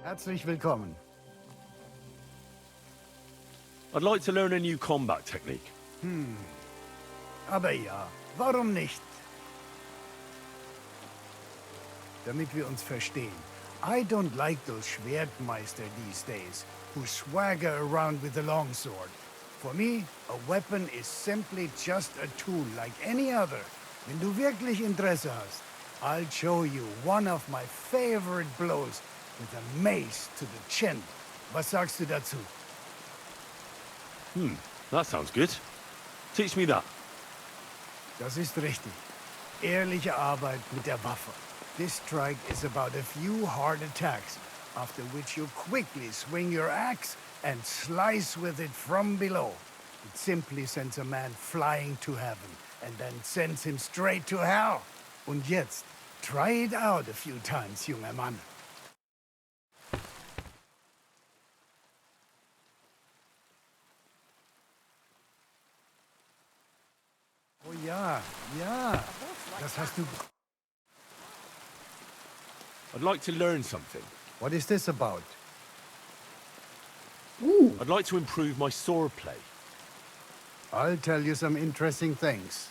Herzlich willkommen. I'd like to learn a new combat technique. Aber ja, warum nicht? Damit wir uns verstehen. I don't like those Schwertmeister these days, who swagger around with the longsword. For me, a weapon is simply just a tool like any other. Wenn du wirklich Interesse hast, I'll show you one of my favorite blows with a mace to the chin. Was sagst du dazu? That sounds good. Teach me that. Das ist richtig. Ehrliche Arbeit mit der Waffe. This strike is about a few hard attacks, after which you quickly swing your axe and slice with it from below. It simply sends a man flying to heaven and then sends him straight to hell. Und jetzt, try it out a few times, junger Mann. Oh ja, ja. Das hast du... I'd like to learn something. What is this about? I'd like to improve my sword play. I'll tell you some interesting things.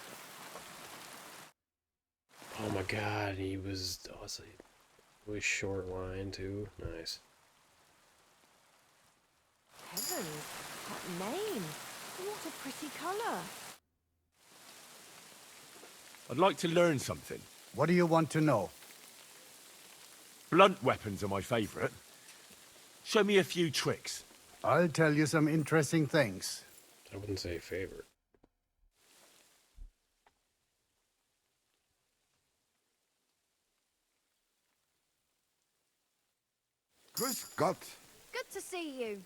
Oh my god, he was also really short line too. Nice. Heavens, that name. What a pretty colour. I'd like to learn something. What do you want to know? Blunt weapons are my favourite. Show me a few tricks. I'll tell you some interesting things. I wouldn't say favorite. Grüß Gott. Good to see you.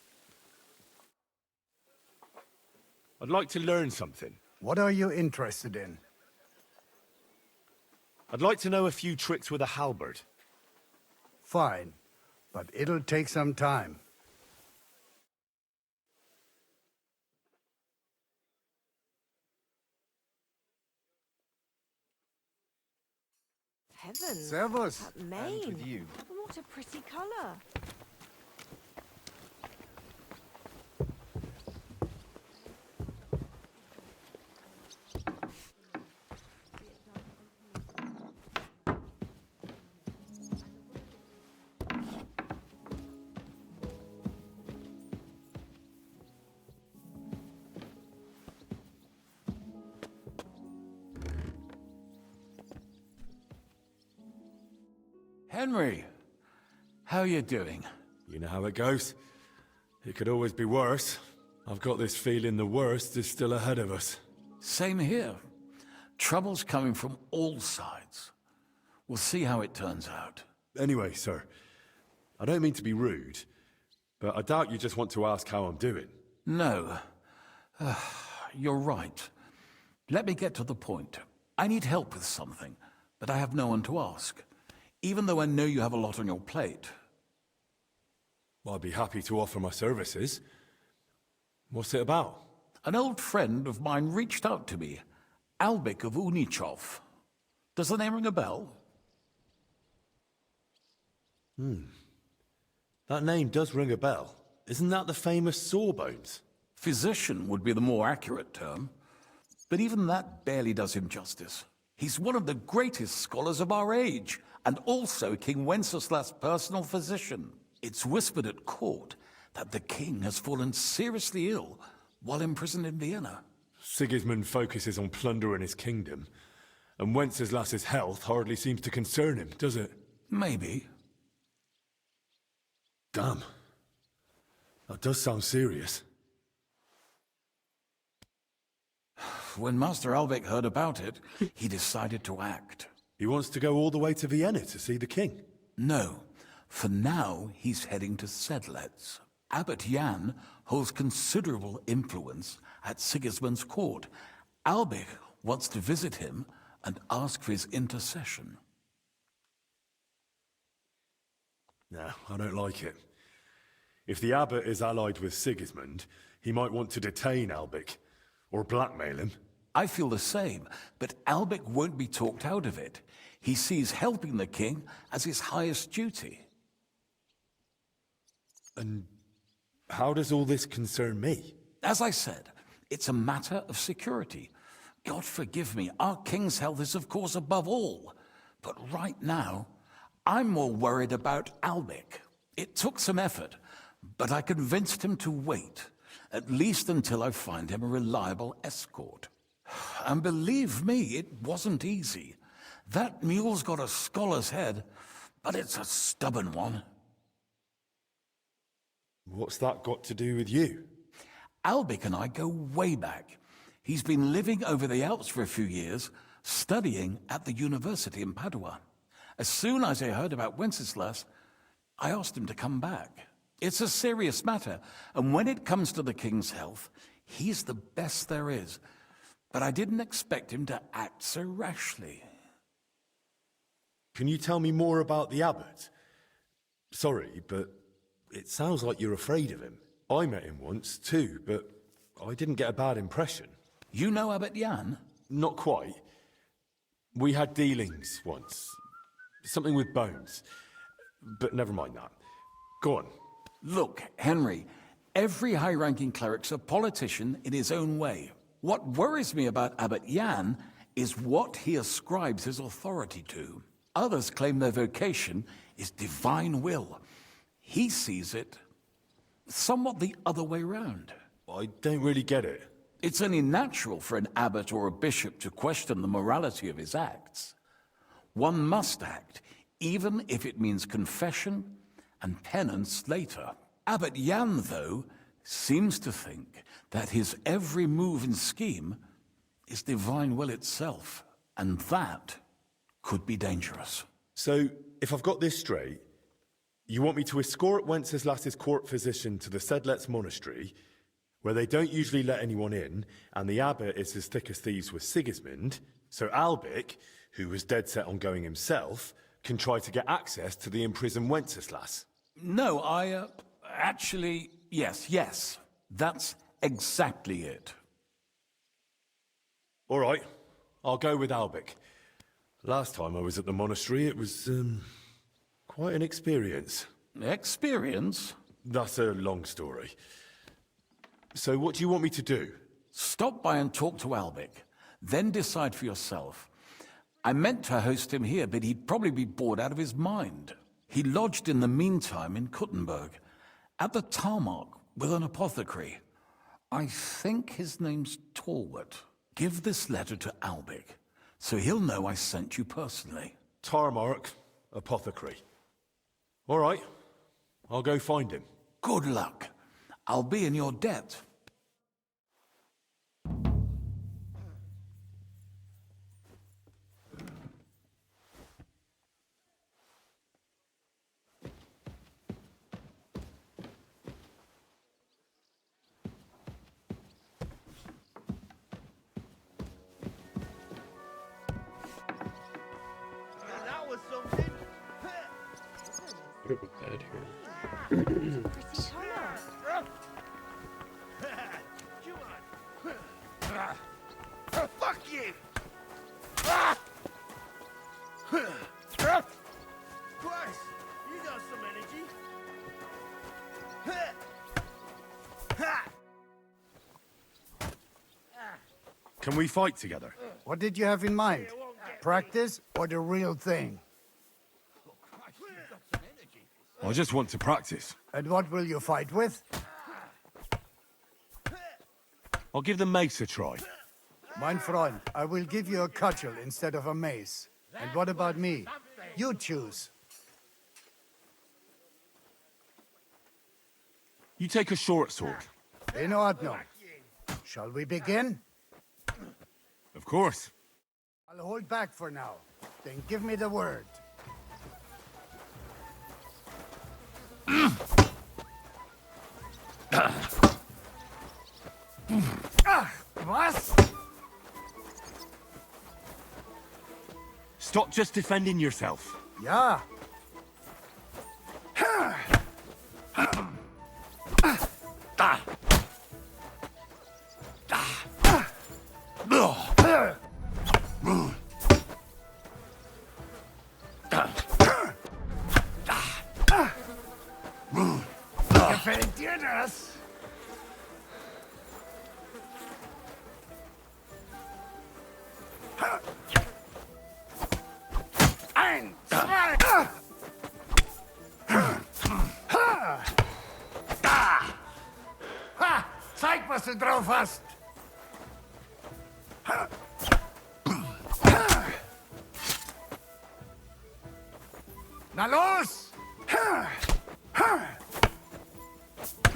I'd like to learn something. What are you interested in? I'd like to know a few tricks with a halberd. Fine, but it'll take some time. Heavens, Servus. that mane. What a pretty colour. Henry, how you doing? You know how it goes. It could always be worse. I've got this feeling the worst is still ahead of us. Same here. Trouble's coming from all sides. We'll see how it turns out. Anyway, sir, I don't mean to be rude, but I doubt you just want to ask how I'm doing. No. You're right. Let me get to the point. I need help with something, but I have no one to ask. Even though I know you have a lot on your plate. Well, I'd be happy to offer my services. What's it about? An old friend of mine reached out to me, Albik of Unichov. Does the name ring a bell? That name does ring a bell. Isn't that the famous Sawbones? Physician would be the more accurate term. But even that barely does him justice. He's one of the greatest scholars of our age, and also King Wenceslas' personal physician. It's whispered at court that the king has fallen seriously ill while imprisoned in Vienna. Sigismund focuses on plundering his kingdom, and Wenceslas's health hardly seems to concern him, does it? Maybe. Damn. That does sound serious. When Master Albik heard about it, he decided to act. He wants to go all the way to Vienna to see the king? No. For now, he's heading to Sedlec. Abbot Jan holds considerable influence at Sigismund's court. Albik wants to visit him and ask for his intercession. No, I don't like it. If the abbot is allied with Sigismund, he might want to detain Albik, or blackmail him. I feel the same, but Albik won't be talked out of it. He sees helping the king as his highest duty. And how does all this concern me? As I said, it's a matter of security. God forgive me, our king's health is of course above all. But right now, I'm more worried about Albik. It took some effort, but I convinced him to wait, at least until I find him a reliable escort. And believe me, it wasn't easy. That mule's got a scholar's head, but it's a stubborn one. What's that got to do with you? Albik and I go way back. He's been living over the Alps for a few years, studying at the university in Padua. As soon as I heard about Wenceslas, I asked him to come back. It's a serious matter, and when it comes to the king's health, He's the best there is, but I didn't expect him to act so rashly. Can you tell me more about the abbot? Sorry, but it sounds like you're afraid of him. I met him once, too, but I didn't get a bad impression. You know Abbot Jan? Not quite. We had dealings once. Something with bones. But never mind that. Go on. Look, Henry, every high-ranking cleric's a politician in his own way. What worries me about Abbot Jan is what he ascribes his authority to. Others claim their vocation is divine will. He sees it somewhat the other way round. I don't really get it. It's only natural for an abbot or a bishop to question the morality of his acts. One must act, even if it means confession and penance later. Abbot Jan, though, seems to think that his every move and scheme is divine will itself, and that could be dangerous. So, if I've got this straight, you want me to escort Wenceslas's court physician to the Sedlets monastery, where they don't usually let anyone in, and the abbot is as thick as thieves with Sigismund, so Albic, who was dead set on going himself, can try to get access to the imprisoned Wenceslas? No, actually, yes. That's exactly it. All right, I'll go with Albic. Last time I was at the monastery, it was, quite an experience. Experience? That's a long story. So what do you want me to do? Stop by and talk to Albic, then decide for yourself. I meant to host him here, but he'd probably be bored out of his mind. He lodged in the meantime in Kuttenberg, at the Tarmac with an apothecary. I think his name's Talbot. Give this letter to Albic, so he'll know I sent you personally. Tarmac, apothecary. All right, I'll go find him. Good luck. I'll be in your debt. That was something. What about that here? Fuck you! Christ, you got some energy. Can we fight together? What did you have in mind? Practice or the real thing? I just want to practice. And what will you fight with? I'll give the mace a try. Mein Freund, I will give you a cudgel instead of a mace. And what about me? You choose. You take a short sword. In ordnung. Shall we begin? Of course. I'll hold back for now. Then give me the word. Was? Stop just defending yourself. Ja. Gefällt dir das? Ein, zwei. Ha! Zeig, was du drauf hast. Na los!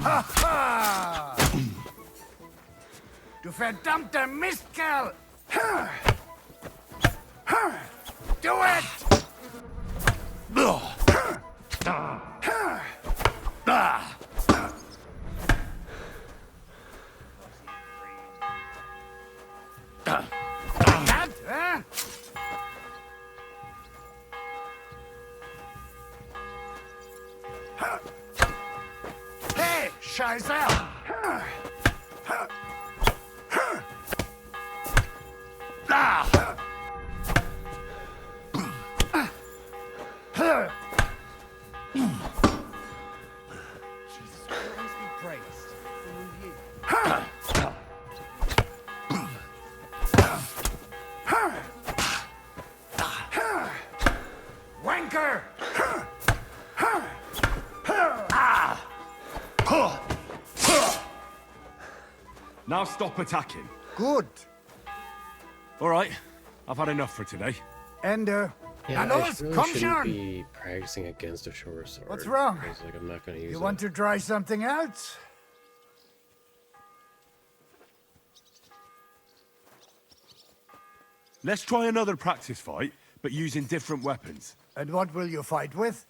Haha! Du verdammter Mistkerl! Do it! Hey, Scheiße! Jesus Christ be praised. Wanker! Now stop attacking. Good. All right, I've had enough for today. Ender. Yeah, Now, I Los, really komm shouldn't schon! be practicing against a short sword. What's wrong? Because, like, I'm not gonna use You it. want to try something else? Let's try another practice fight, but using different weapons. And what will you fight with?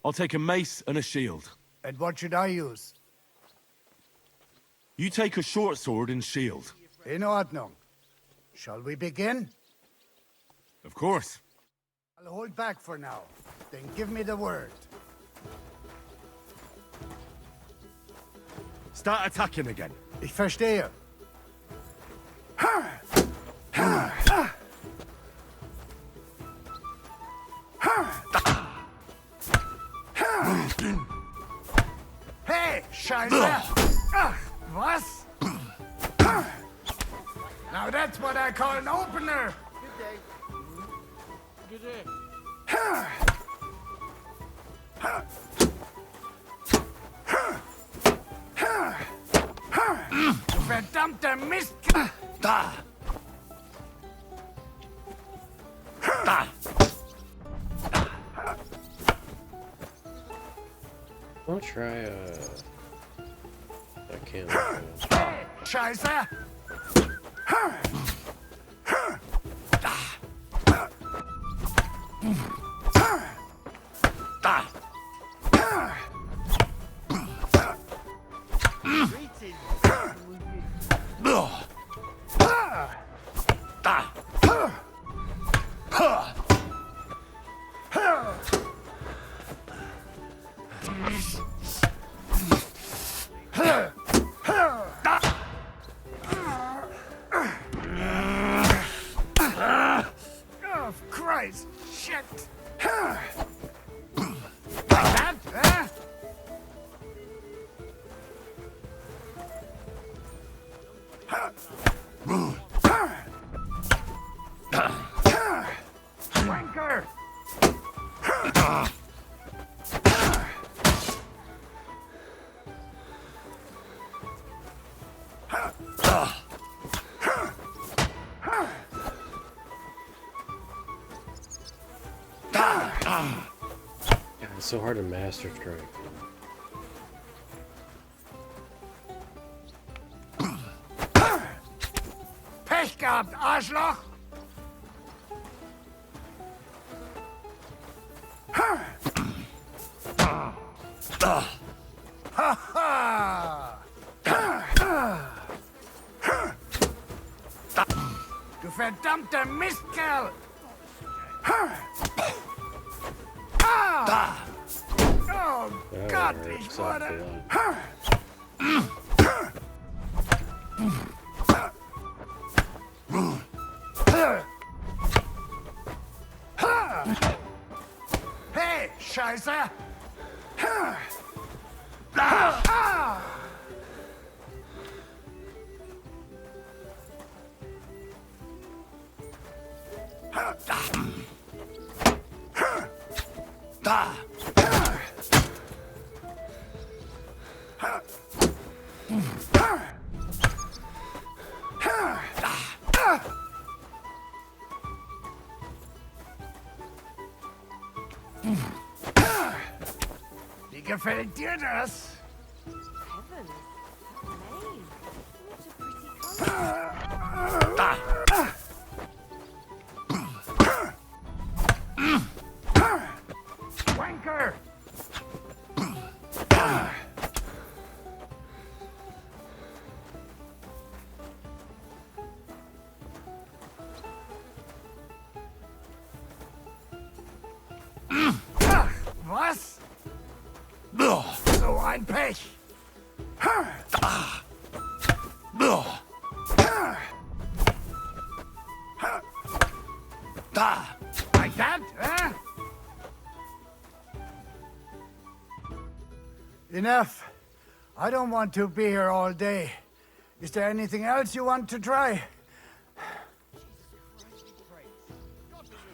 I'll take a mace and a shield. And what should I use? You take a short sword and shield. In Ordnung. Shall we begin? Of course. I'll hold back for now. Then give me the word. Start attacking again. Ich verstehe. Hey, Scheiße! Ach, was? Now that's what I call an opener! Good day. Du verdammter Mist! Da! Da! I'll try, I can't. Scheiße! Da! Da! Oh, Christ! Shit! That, huh? Wanker! Yeah, it's so hard to master strike. Pech gehabt, Arschloch! Ha ha! Du verdammter Mistkerl! Ah! Oh Gott, ich wurde... Hey, Scheiße! Ah! Da! Wie gefällt dir das? Da! Wanker! mein Pech! Like that, eh? Enough. I don't want to be here all day. Is there anything else you want to try?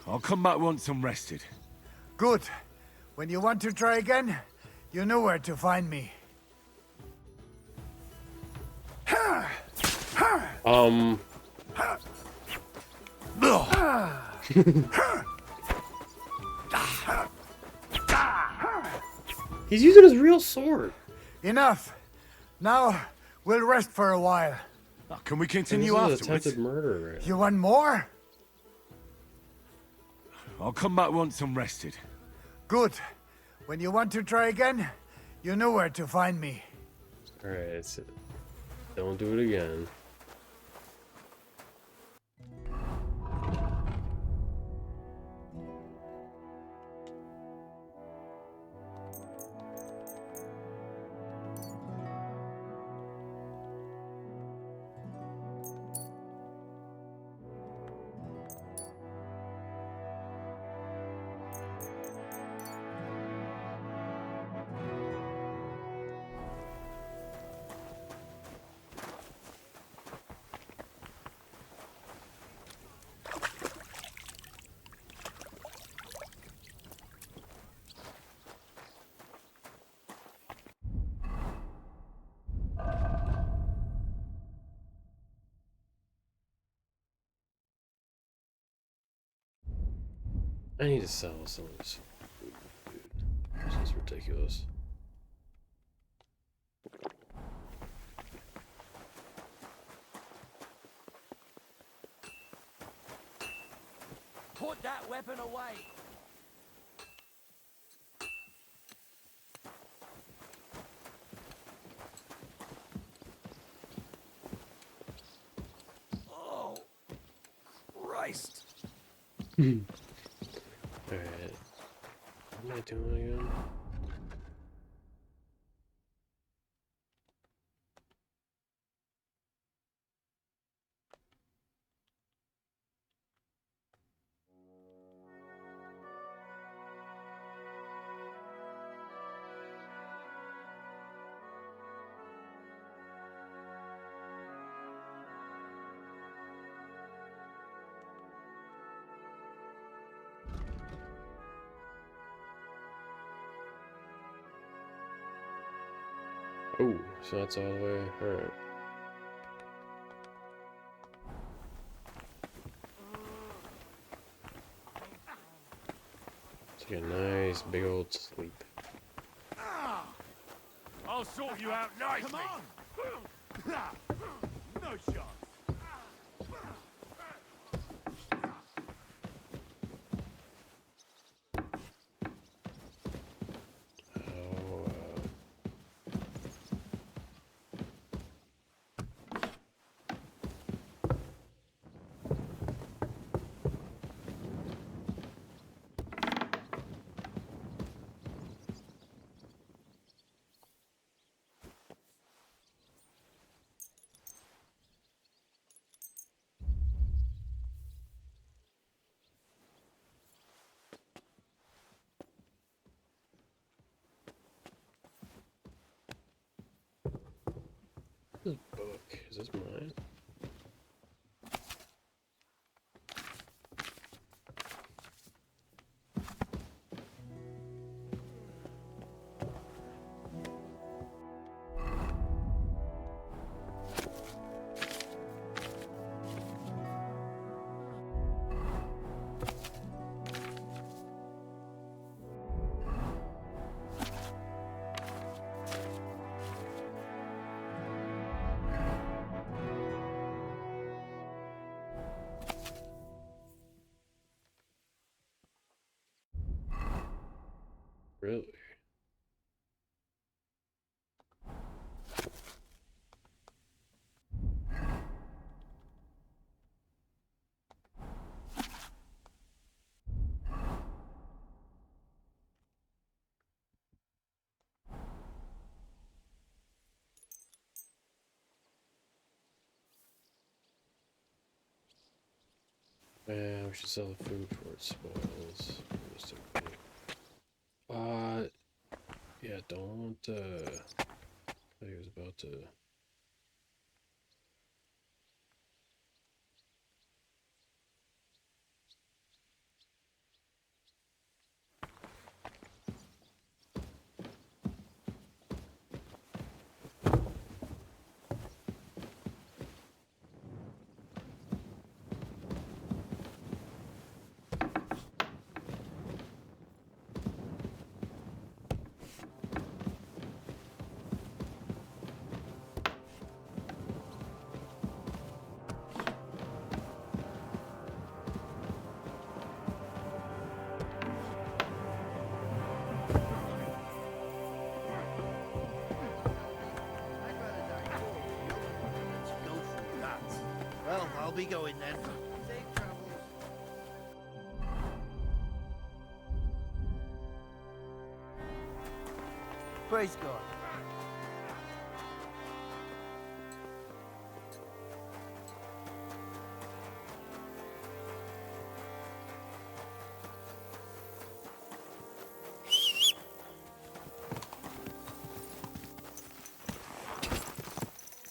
I'll come back once I'm rested. Good. When you want to try again, you know where to find me. He's using his real sword. Enough. Now, we'll rest for a while. Can we continue This is afterwards? attempted murder. Right? You want more? I'll come back once I'm rested. Good. When you want to try again, you know where to find me. Alright, so don't do it again. I need to sell some of this food, dude. This is ridiculous. Put that weapon away. Oh, Christ. Alright. What am I doing again? Oh, so that's all the way. Alright. Take a nice big old sleep. I'll sort you out nicely. Come on. No shot. This book, is this mine? Really? Yeah, we should sell the food before it spoils. Yeah, don't, I was about to... Well, I'll be going then. Safe travels. Praise God.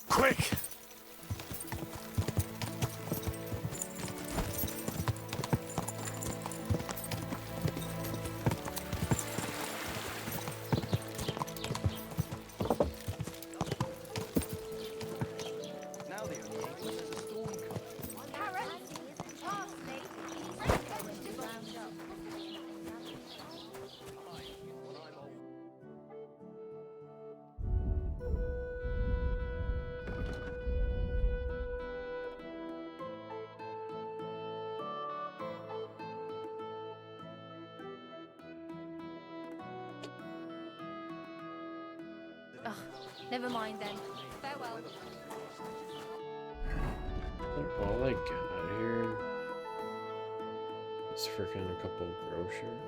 Quick! Ugh, never mind then. Farewell. All I got here is freaking a couple groceries.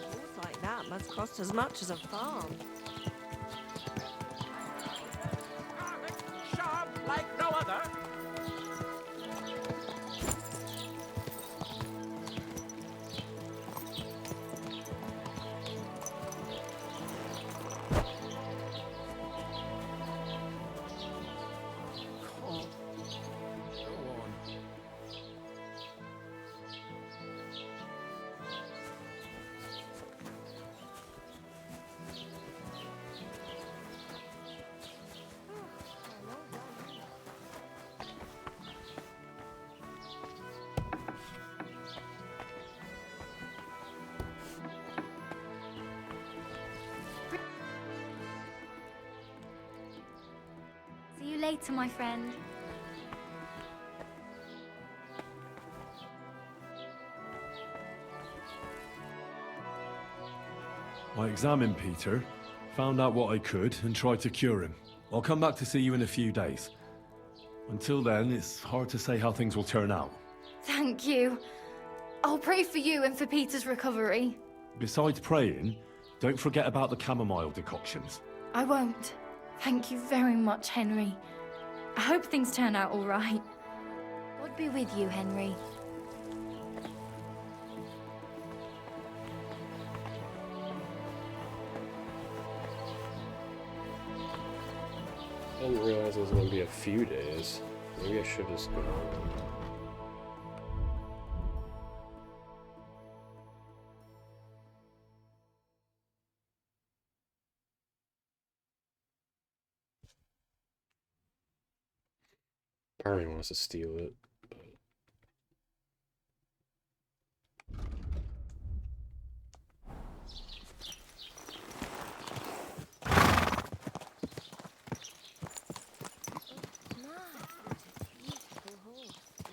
Things like that must cost as much as a farm. Sharp like no other. See you later, my friend. I examined Peter, found out what I could, and tried to cure him. I'll come back to see you in a few days. Until then, it's hard to say how things will turn out. Thank you. I'll pray for you and for Peter's recovery. Besides praying, don't forget about the chamomile decoctions. I won't. Thank you very much, Henry. I hope things turn out all right. God be with you, Henry. I didn't realize it was going to be a few days. Maybe I should just go. Part of me wants to steal it.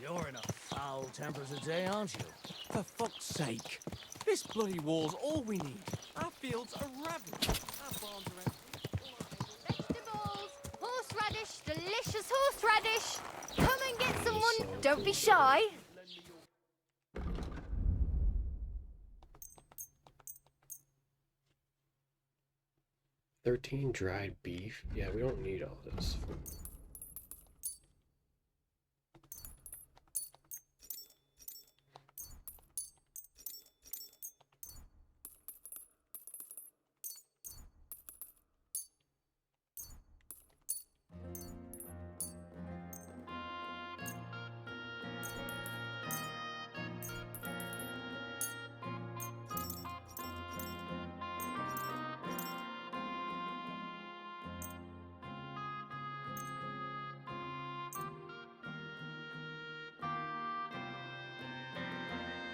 You're in a foul temper today, aren't you? For fuck's sake. This bloody war's all we need. Our fields are ravaged. Our farms are empty. Vegetables! Horseradish! Delicious horseradish! Come and get someone! Don't be shy! 13 dried beef? Yeah, we don't need all this.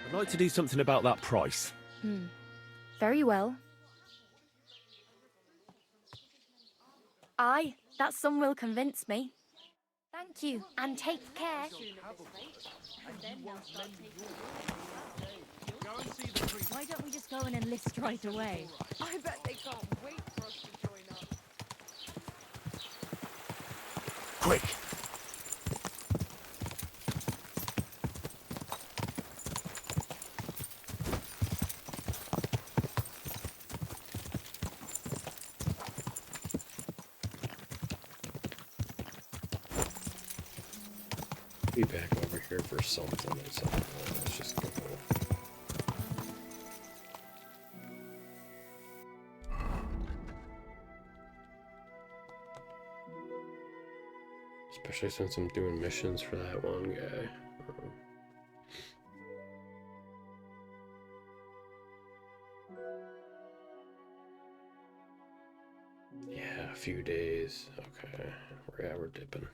I'd like to do something about that price. Very well. Aye, that sum will convince me. Thank you, and take care. Why don't we just go and enlist right away? I bet they can't wait for us to join up. Quick! Be back over here for something at some point. Let's just go. Especially since I'm doing missions for that one guy. Yeah, a few days. Okay. Yeah, we're dipping.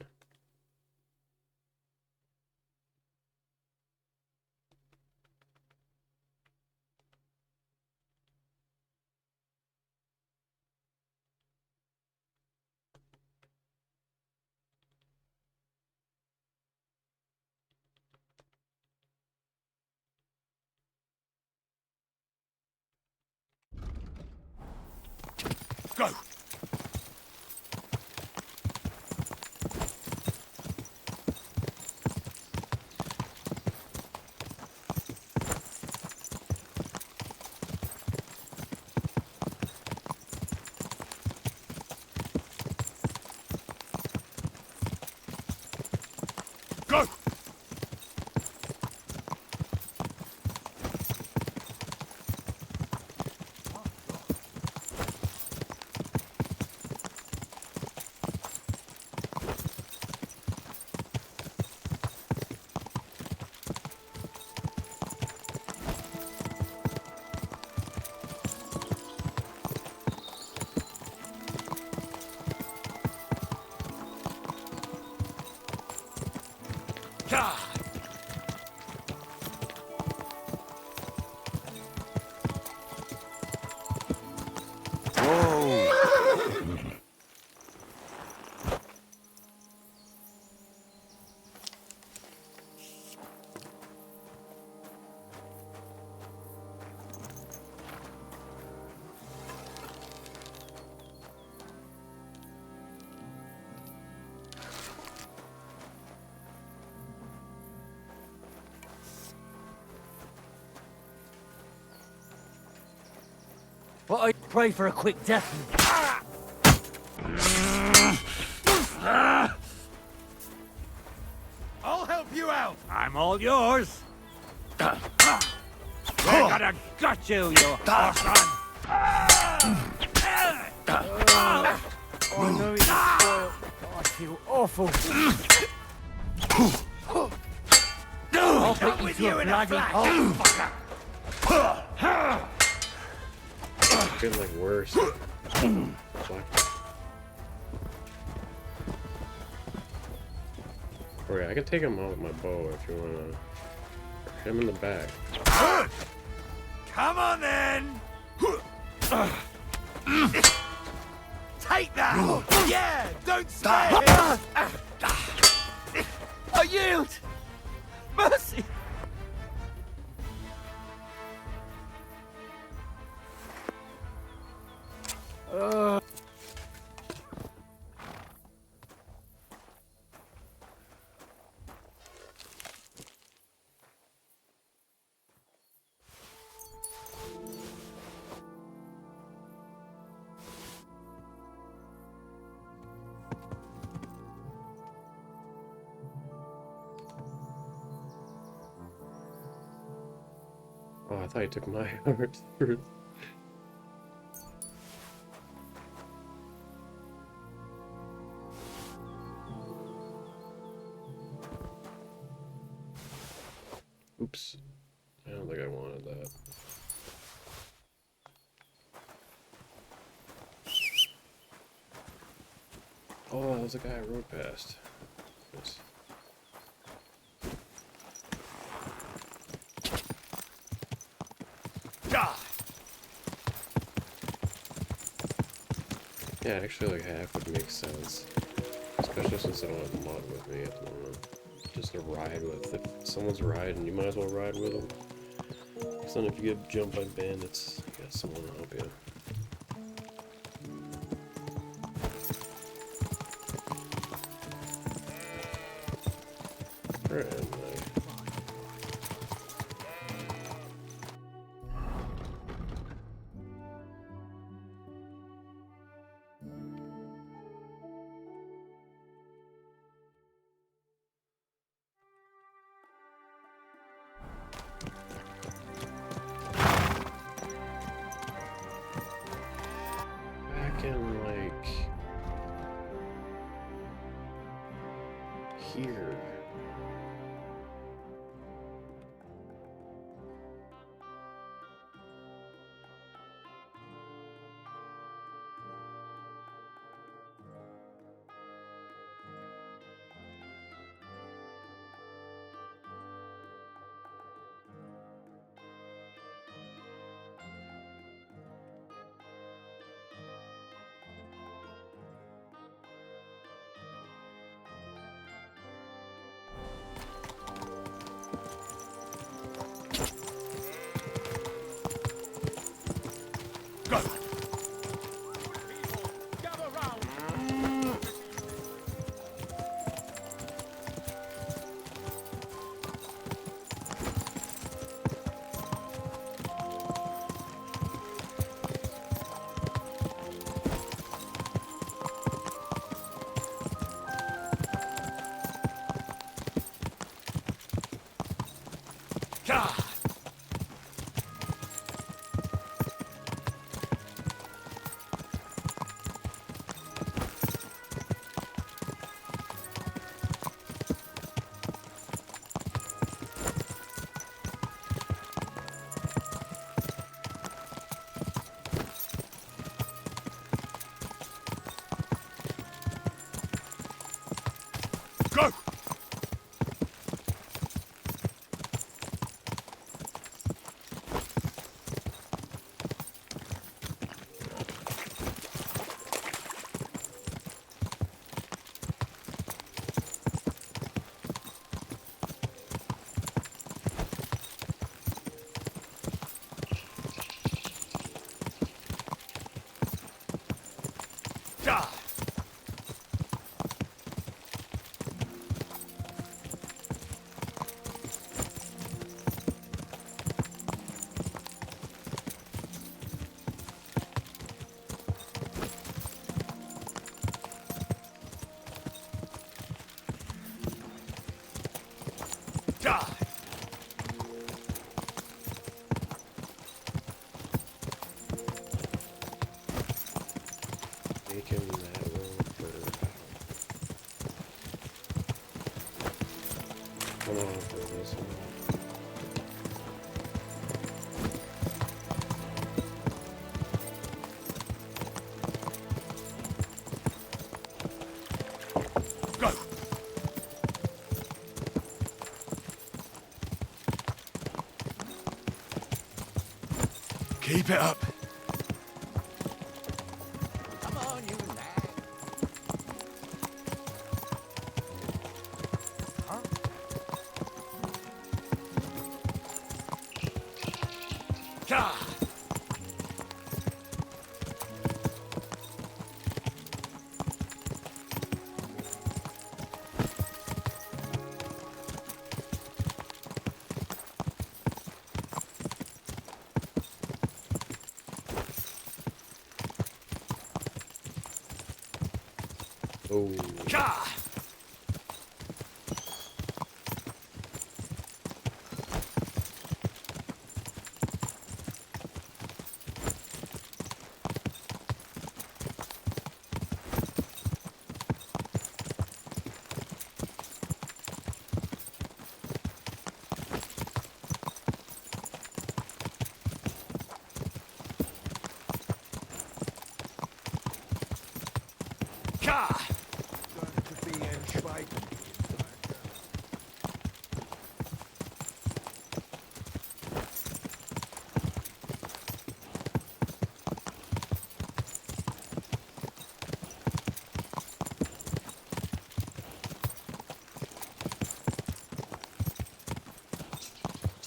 Go! Go! Well, I pray for a quick death. I'll help you out. I'm all yours. We're gonna gut you, you horse. Oh no, he's spoiled. I feel awful. I'll put you to a bloody hole. I feel like worse. Okay, I can take him out with my bow if you wanna. Hit him in the back. Come on then. Take that. Yeah, don't spare him. I yield. Mercy. Oh, I thought you took my heart first. Oops. I don't think I wanted that. Oh, that was the guy I rode past. Yes. Yeah, actually, like half would make sense. Especially since I don't have mud with me at the moment. Just a ride with. If someone's riding, you might as well ride with them. Because then if you get jumped by bandits, you got someone to help you. Friendly. Back in, like, here. Go! Making that road for... Come on for this one. Keep it up. Come on, you lad. Huh? Oh. Ka!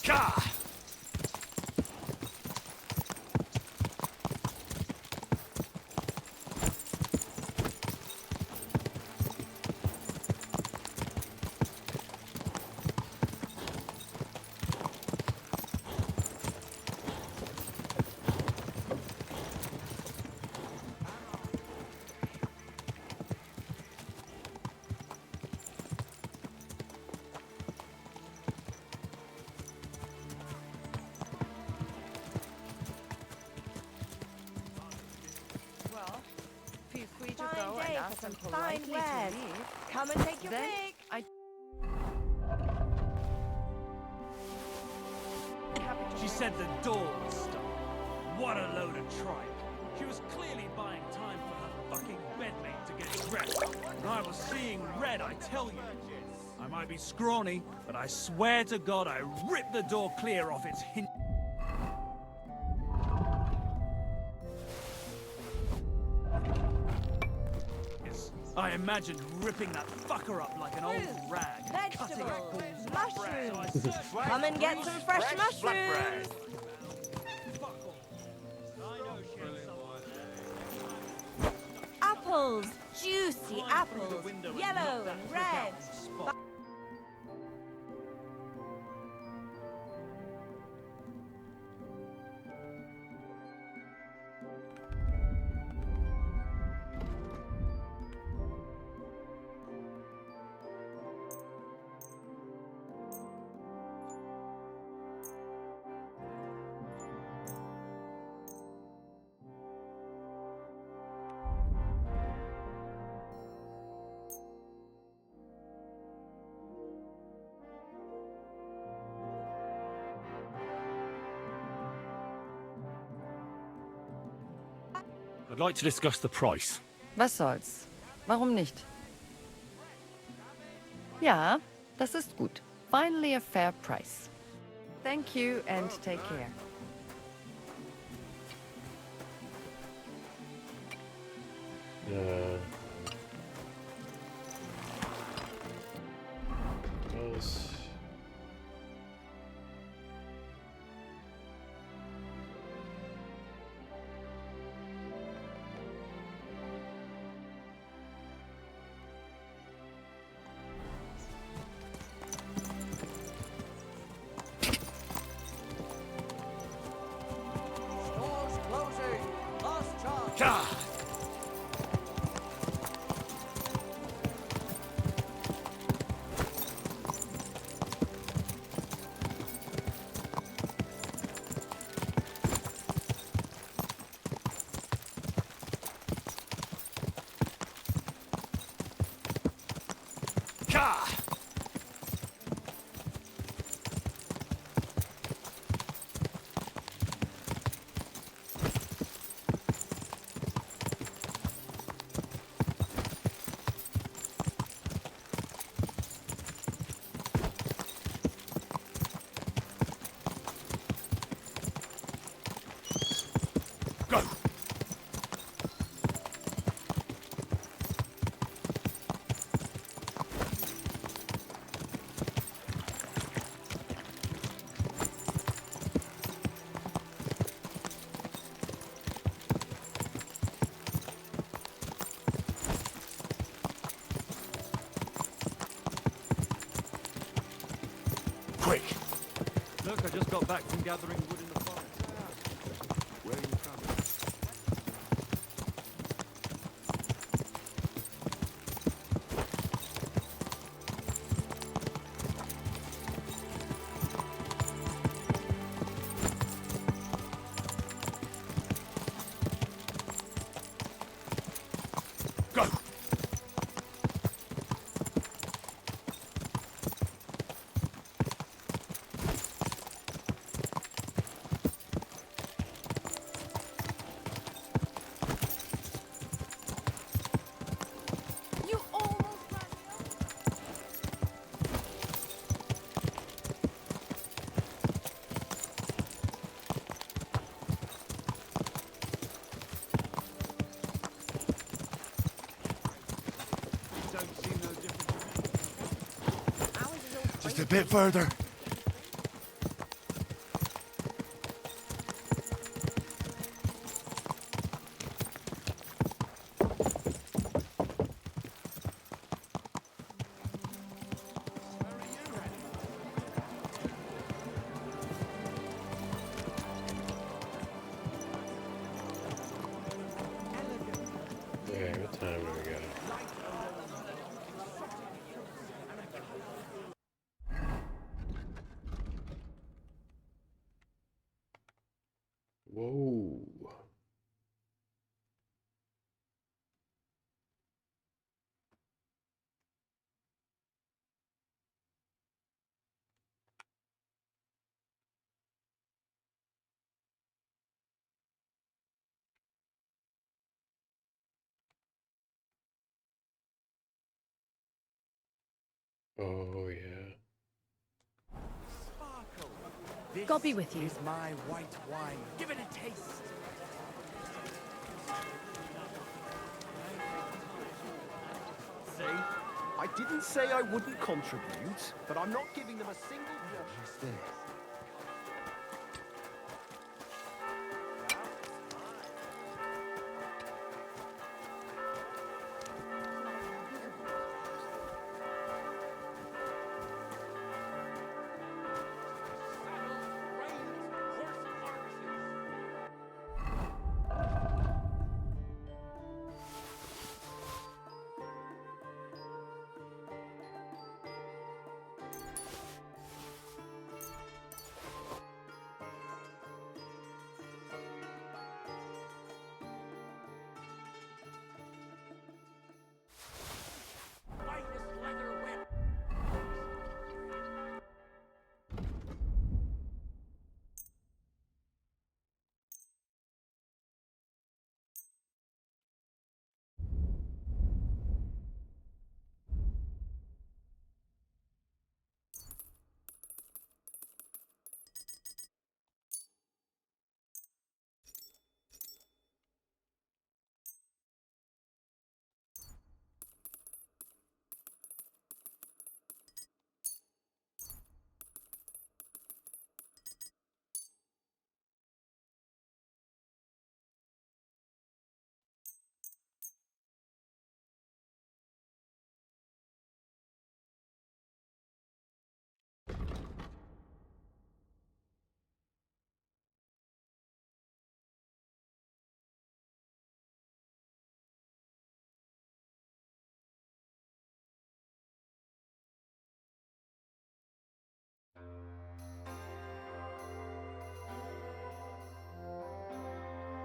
Ka! Well, feel free to Fine go day and for ask them some fine politely wares. to leave. Come and take your Then pick. I... She said the door was stuck. What a load of tripe. She was clearly buying time for her fucking bedmate to get dressed. And I was seeing red, I tell you. I might be scrawny, but I swear to God I ripped the door clear off its hinge. I imagined ripping that fucker up like an old rag. Vegetables, mushrooms. Come and get some fresh mushrooms. Apples, juicy apples, yellow and red. I'd like to discuss the price. Was soll's? Warum nicht? Ja, das ist gut. Finally a fair price. Thank you and take care. Those. Stores closing. Last chance. Ka! Ka! Go! Quick! Look, I just got back from gathering wood in the forest. Where are you traveling? Go! Just a bit further. Okay, what time do we got? Whoa. Oh, yeah. God be with you. Is my white wine. Give it a taste. See? I didn't say I wouldn't contribute, but I'm not giving them a single drop. What's this?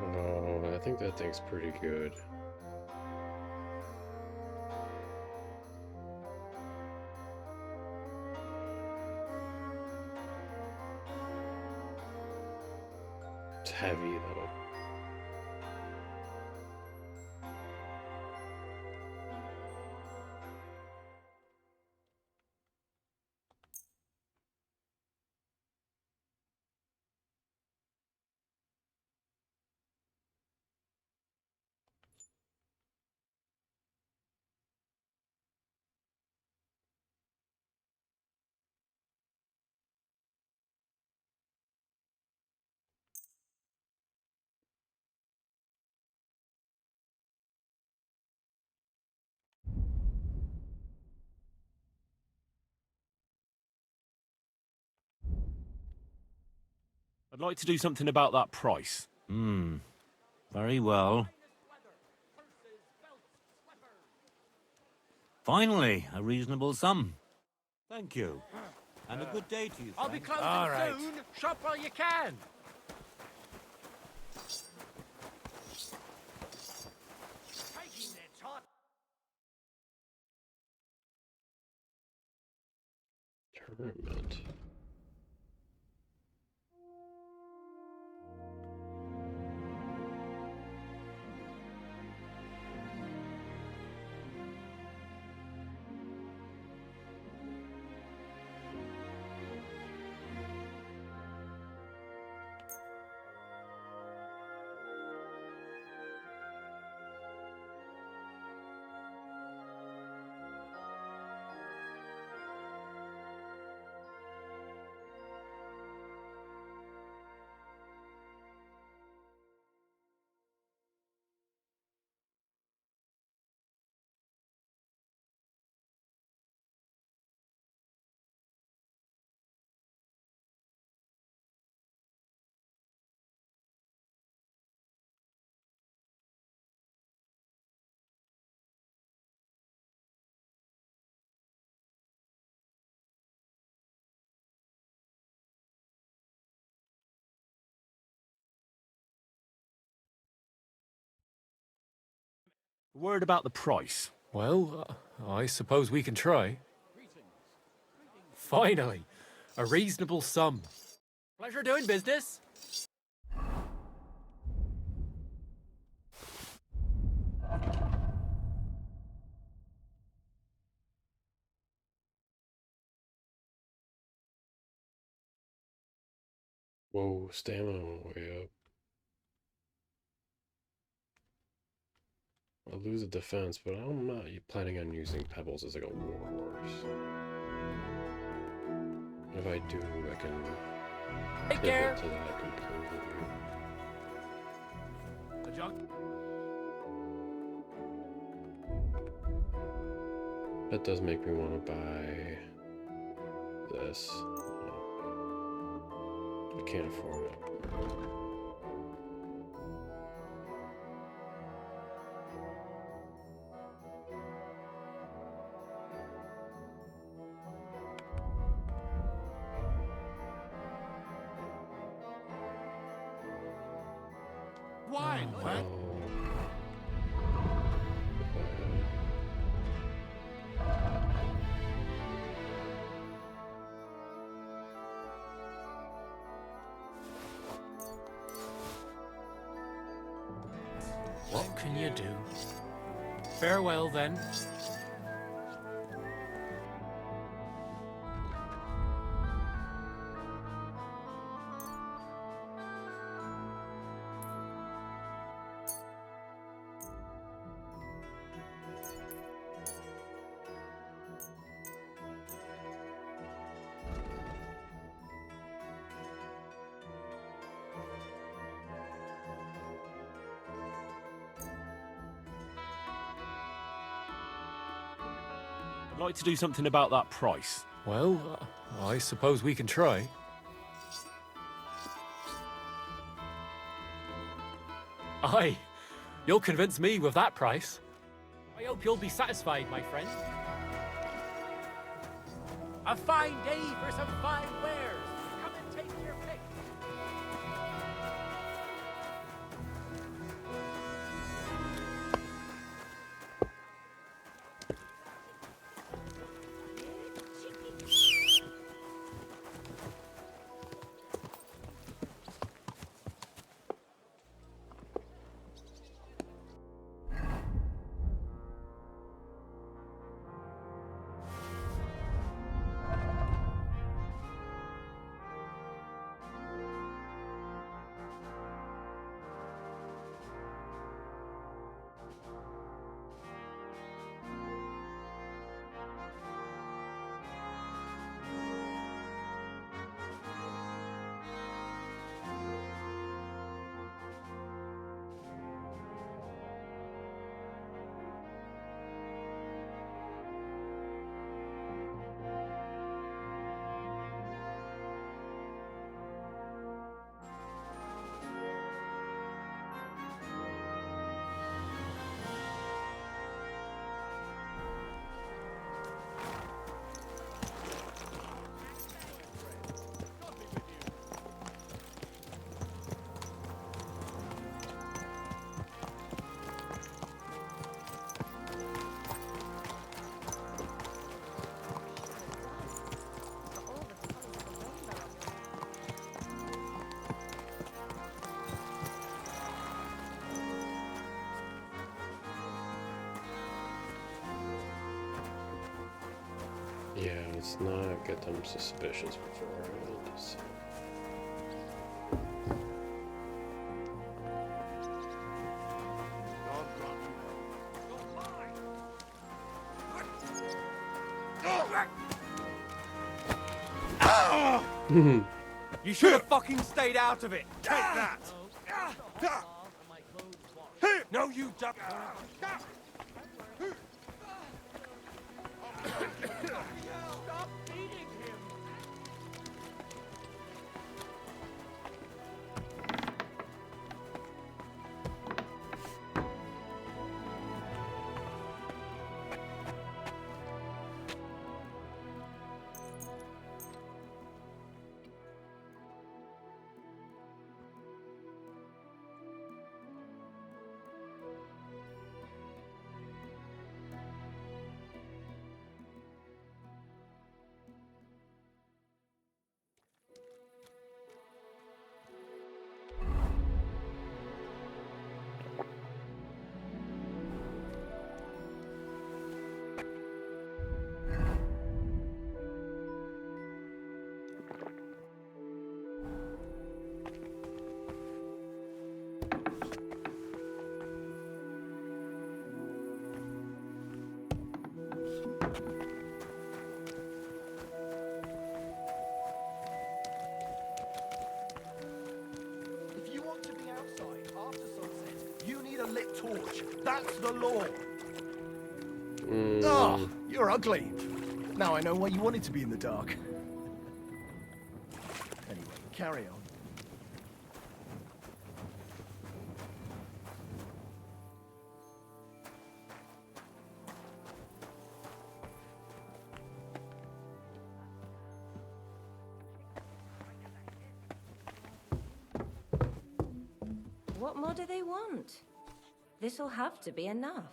Oh, I think that thing's pretty good. It's heavy, though. I'd like to do something about that price. Very well. Finally, a reasonable sum. Thank you. And a good day to you, I'll be friend. closing soon. Shop while you can. Taking their time. Tournament. Word about the price. Well, I suppose we can try. Finally, a reasonable sum. Pleasure doing business. Whoa, stamina went way up. I'll lose a defense, but I'm not planning on using pebbles as like a warhorse. If I do, I can Take care. to that completely. That does make me want to buy this. I can't afford it. Why? What? What can you do? Farewell, then. I'd like to do something about that price. Well, I suppose we can try. Aye, you'll convince me with that price. I hope you'll be satisfied, my friend. A fine day for some fine wares. Come and take your pick. Yeah, let's not get them suspicious before I just... You should have fucking stayed out of it. Take that. No, you duck. Stop beating him. If you want to be outside after sunset, you need a lit torch. That's the law. Oh, you're ugly. Now I know why you wanted to be in the dark. Anyway, carry on. What more do they want? This'll have to be enough.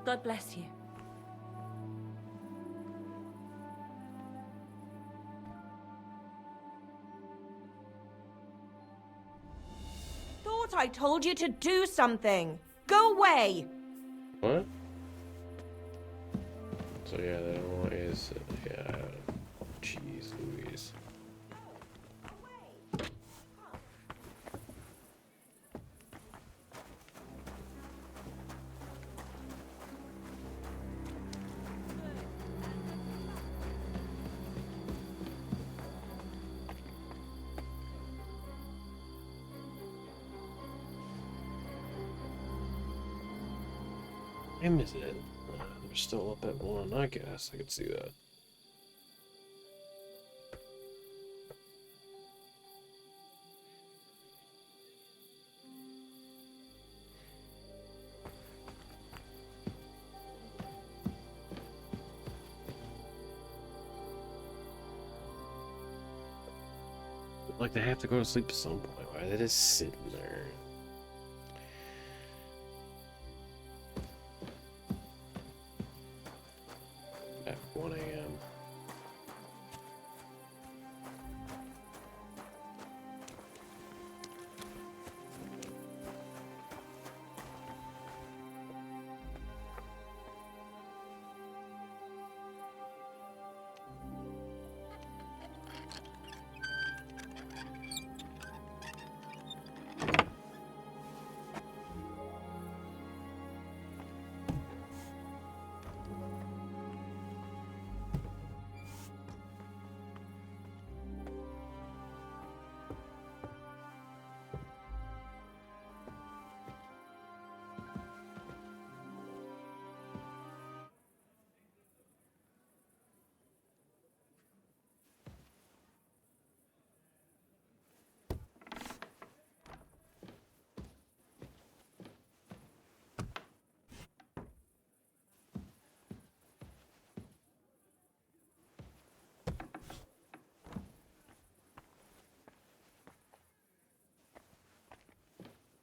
God bless you. Thought I told you to do something. Go away. What? So yeah, they don't want is yeah. Jeez Louise. I miss it. They're still up at 1, I guess. I could see that. Like they have to go to sleep at some point. Why are they just sitting there? At 1 a.m.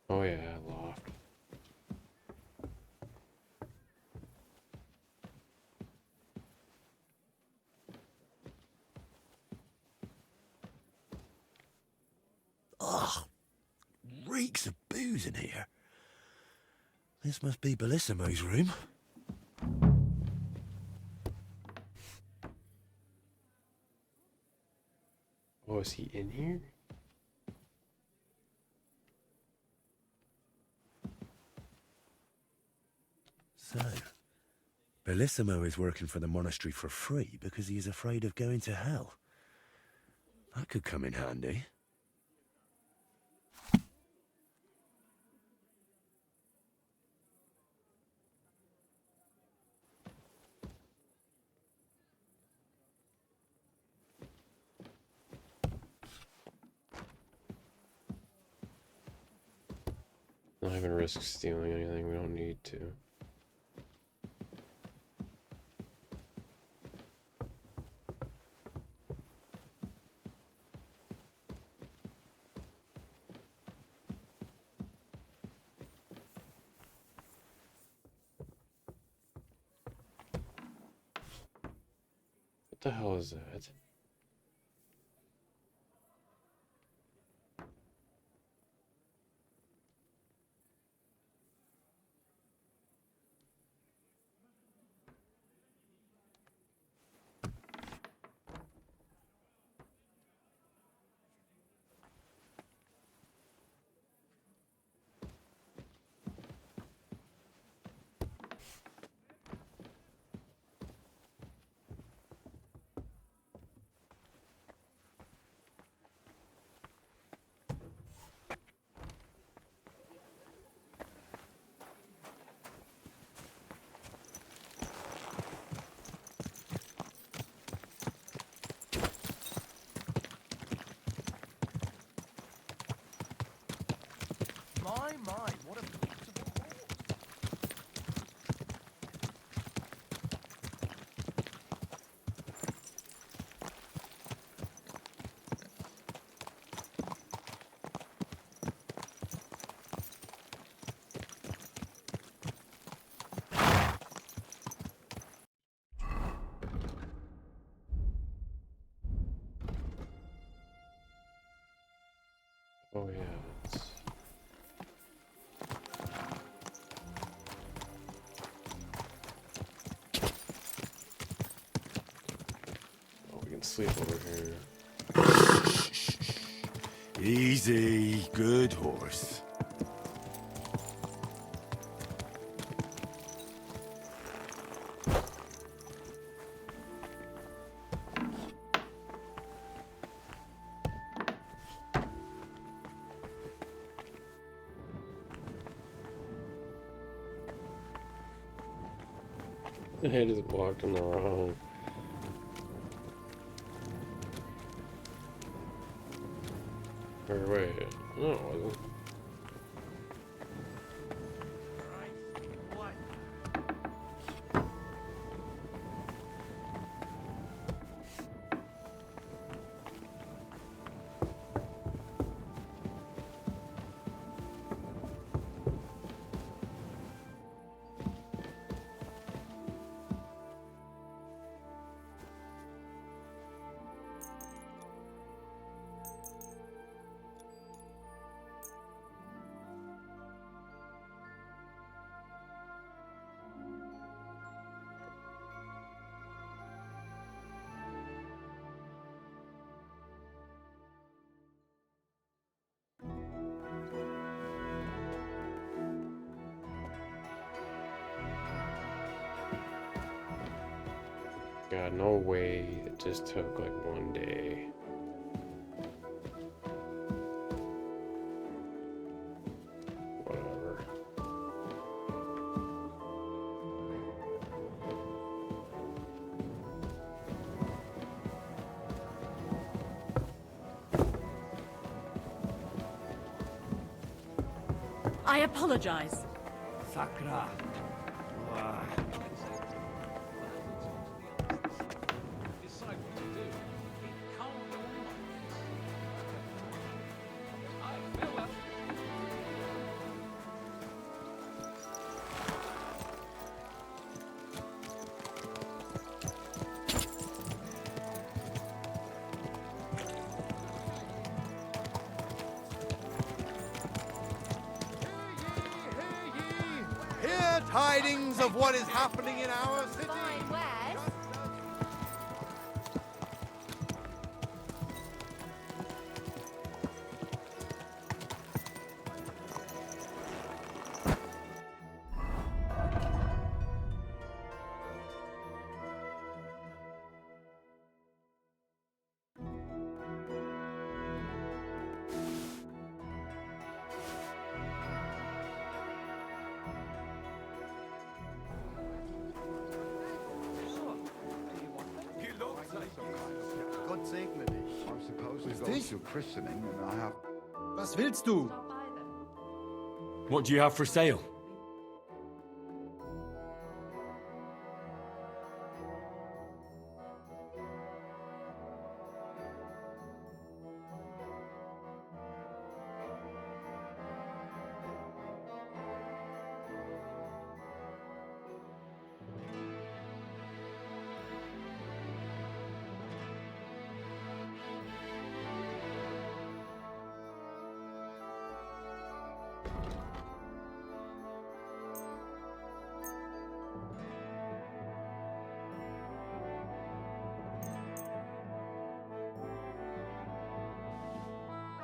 Oh yeah, loft. Ugh, reeks of booze in here. This must be Bellissimo's room. Oh, is he in here? So, Bellissimo is working for the monastery for free because he is afraid of going to hell. That could come in handy. Not even risk stealing anything. We don't need to. What the hell is that? my, what a beautiful horse. Oh yeah, it's... Oh, we can sleep over here. Easy, good horse. I just walked in the wrong. Or wait, no, it wasn't. God, no way. It just took like one day. Whatever. I apologize. Sakra. Hear tidings of what is happening in our city. Gott segne dich. I'm supposed to go to christening and I have... Was willst du? What do you have for sale?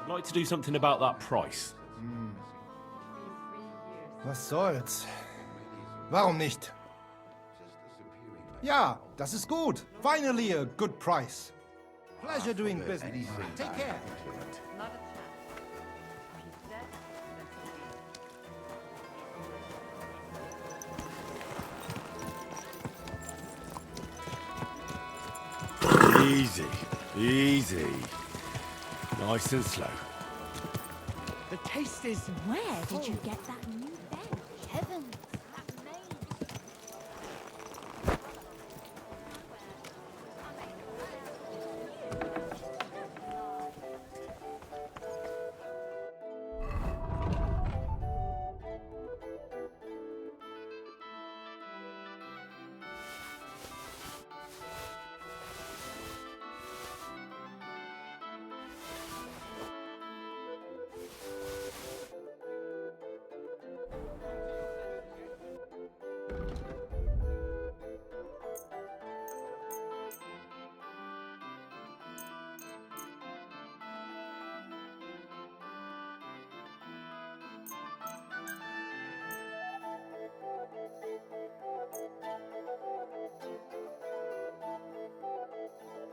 I'd like to do something about that price. Was soll's? Warum nicht? Ja, das ist gut. Finally a good price. Pleasure doing business. Take care. Easy, easy. Nice and slow. The taste is... Where did you get that new bench? Heavens!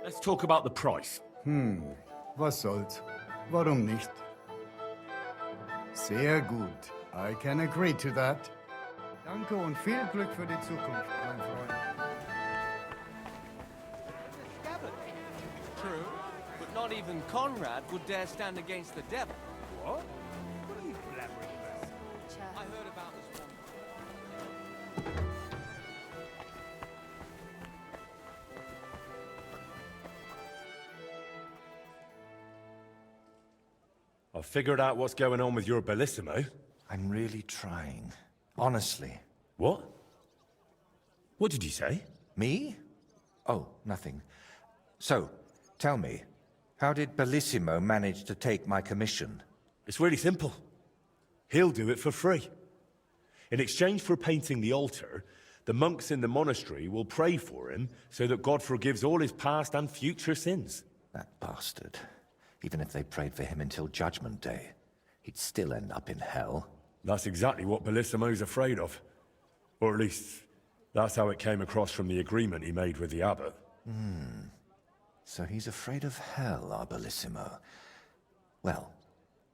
Let's talk about the price. Was soll's? Warum nicht? Sehr gut. I can agree to that. Danke und viel Glück für die Zukunft, mein Freund. True, but not even Conrad would dare stand against the devil. What? What are you blabbering about? I heard about this one. I've figured out what's going on with your Bellissimo. I'm really trying. Honestly. What? What did you say? Me? Oh, nothing. So, tell me, how did Bellissimo manage to take my commission? It's really simple. He'll do it for free. In exchange for painting the altar, the monks in the monastery will pray for him so that God forgives all his past and future sins. That bastard. Even if they prayed for him until Judgment Day, he'd still end up in hell. That's exactly what Bellissimo's afraid of. Or at least, that's how it came across from the agreement he made with the abbot. So he's afraid of hell, our Bellissimo. Well,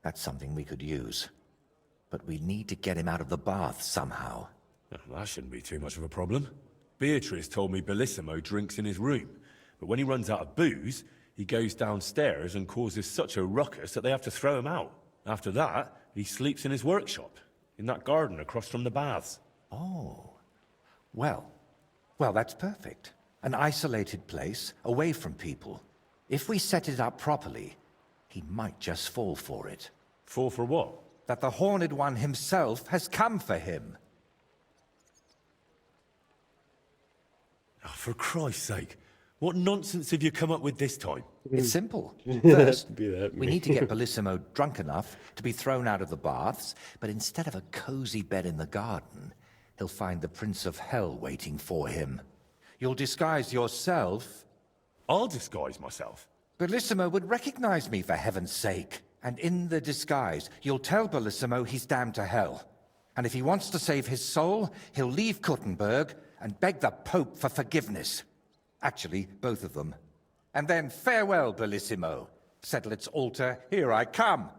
that's something we could use. But we need to get him out of the bath somehow. That shouldn't be too much of a problem. Beatrice told me Bellissimo drinks in his room, but when he runs out of booze, he goes downstairs and causes such a ruckus that they have to throw him out. After that, he sleeps in his workshop, in that garden across from the baths. Oh. Well, that's perfect. An isolated place, away from people. If we set it up properly, he might just fall for it. Fall for what? That the Horned One himself has come for him. Oh, for Christ's sake. What nonsense have you come up with this time? It's simple. First, me. we need to get Bellissimo drunk enough to be thrown out of the baths, but instead of a cozy bed in the garden, he'll find the Prince of Hell waiting for him. You'll disguise yourself. I'll disguise myself. Bellissimo would recognize me, for heaven's sake. And in the disguise, you'll tell Bellissimo he's damned to hell. And if he wants to save his soul, he'll leave Kuttenberg and beg the Pope for forgiveness. Actually, both of them. And then farewell, Bellissimo. Settle its altar, here I come.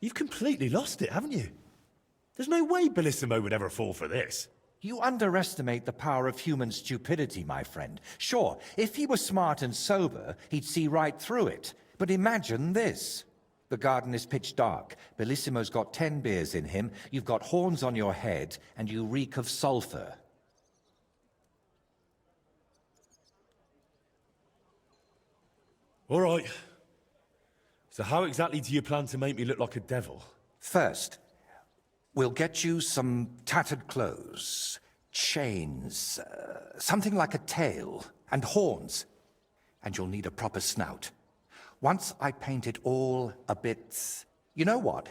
You've completely lost it, haven't you? There's no way Bellissimo would ever fall for this. You underestimate the power of human stupidity, my friend. Sure, if he were smart and sober, he'd see right through it. But imagine this. The garden is pitch dark. Bellissimo's got 10 beers in him, you've got horns on your head, and you reek of sulfur. All right. So how exactly do you plan to make me look like a devil? First, we'll get you some tattered clothes, chains, something like a tail, and horns. And you'll need a proper snout. Once I paint it all a bit... You know what?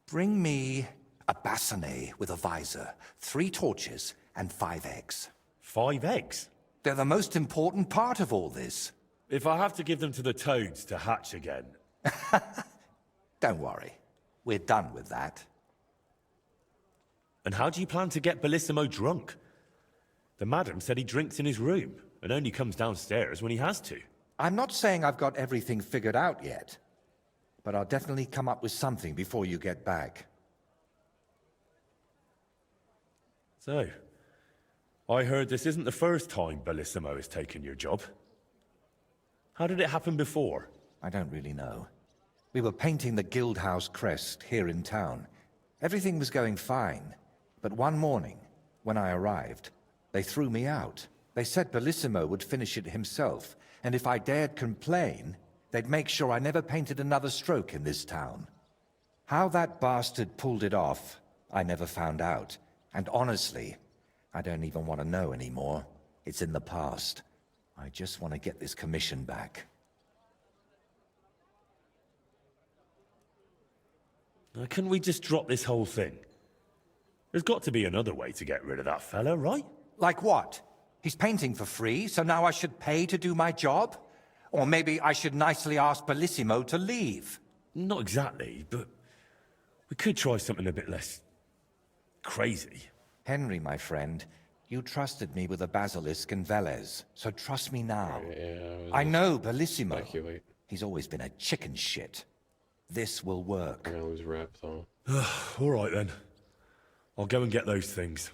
Bring me a bassinet with a visor, 3 torches, and 5 eggs. 5 eggs? They're the most important part of all this. If I have to give them to the toads to hatch again... Don't worry. We're done with that. And how do you plan to get Bellissimo drunk? The madam said he drinks in his room, and only comes downstairs when he has to. I'm not saying I've got everything figured out yet, but I'll definitely come up with something before you get back. So, I heard this isn't the first time Bellissimo has taken your job. How did it happen before? I don't really know. We were painting the Guildhouse crest here in town. Everything was going fine. But one morning, when I arrived, they threw me out. They said Bellissimo would finish it himself, and if I dared complain, they'd make sure I never painted another stroke in this town. How that bastard pulled it off, I never found out. And honestly, I don't even want to know anymore. It's in the past. I just want to get this commission back. Now, couldn't we just drop this whole thing? There's got to be another way to get rid of that fella, right? Like what? He's painting for free, so now I should pay to do my job? Or maybe I should nicely ask Bellissimo to leave? Not exactly, but we could try something a bit less crazy. Henry, my friend, you trusted me with the Basilisk and Velez, so trust me now. I know Bellissimo. Speculate. He's always been a chicken shit. This will work. I lose rep, though. All right, then. I'll go and get those things.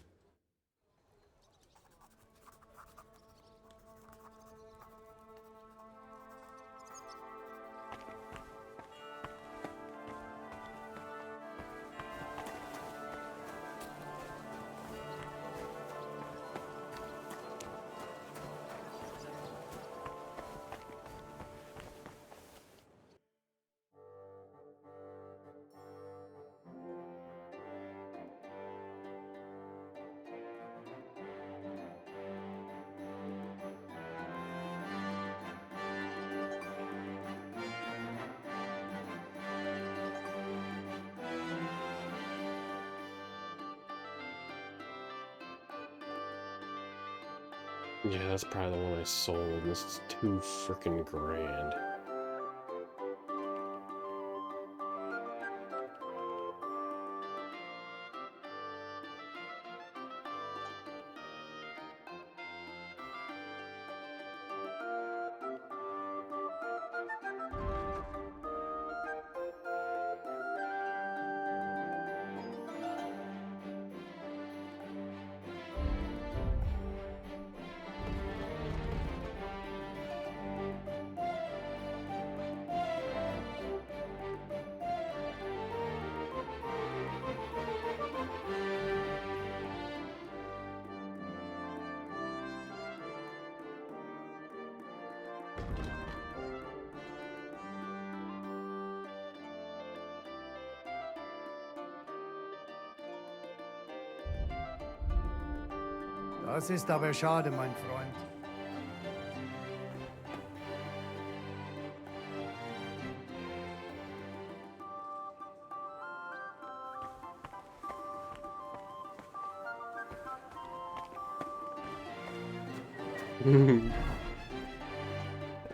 Yeah, that's probably the one I sold. This is $2 freaking grand. Das ist aber schade, mein Freund.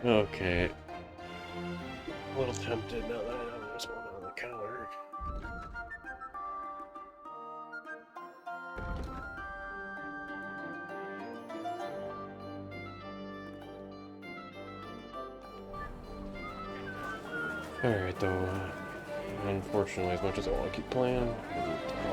Okay. A little tempted now that I know there's one on the counter. Alright, though, unfortunately, as much as I want to keep playing,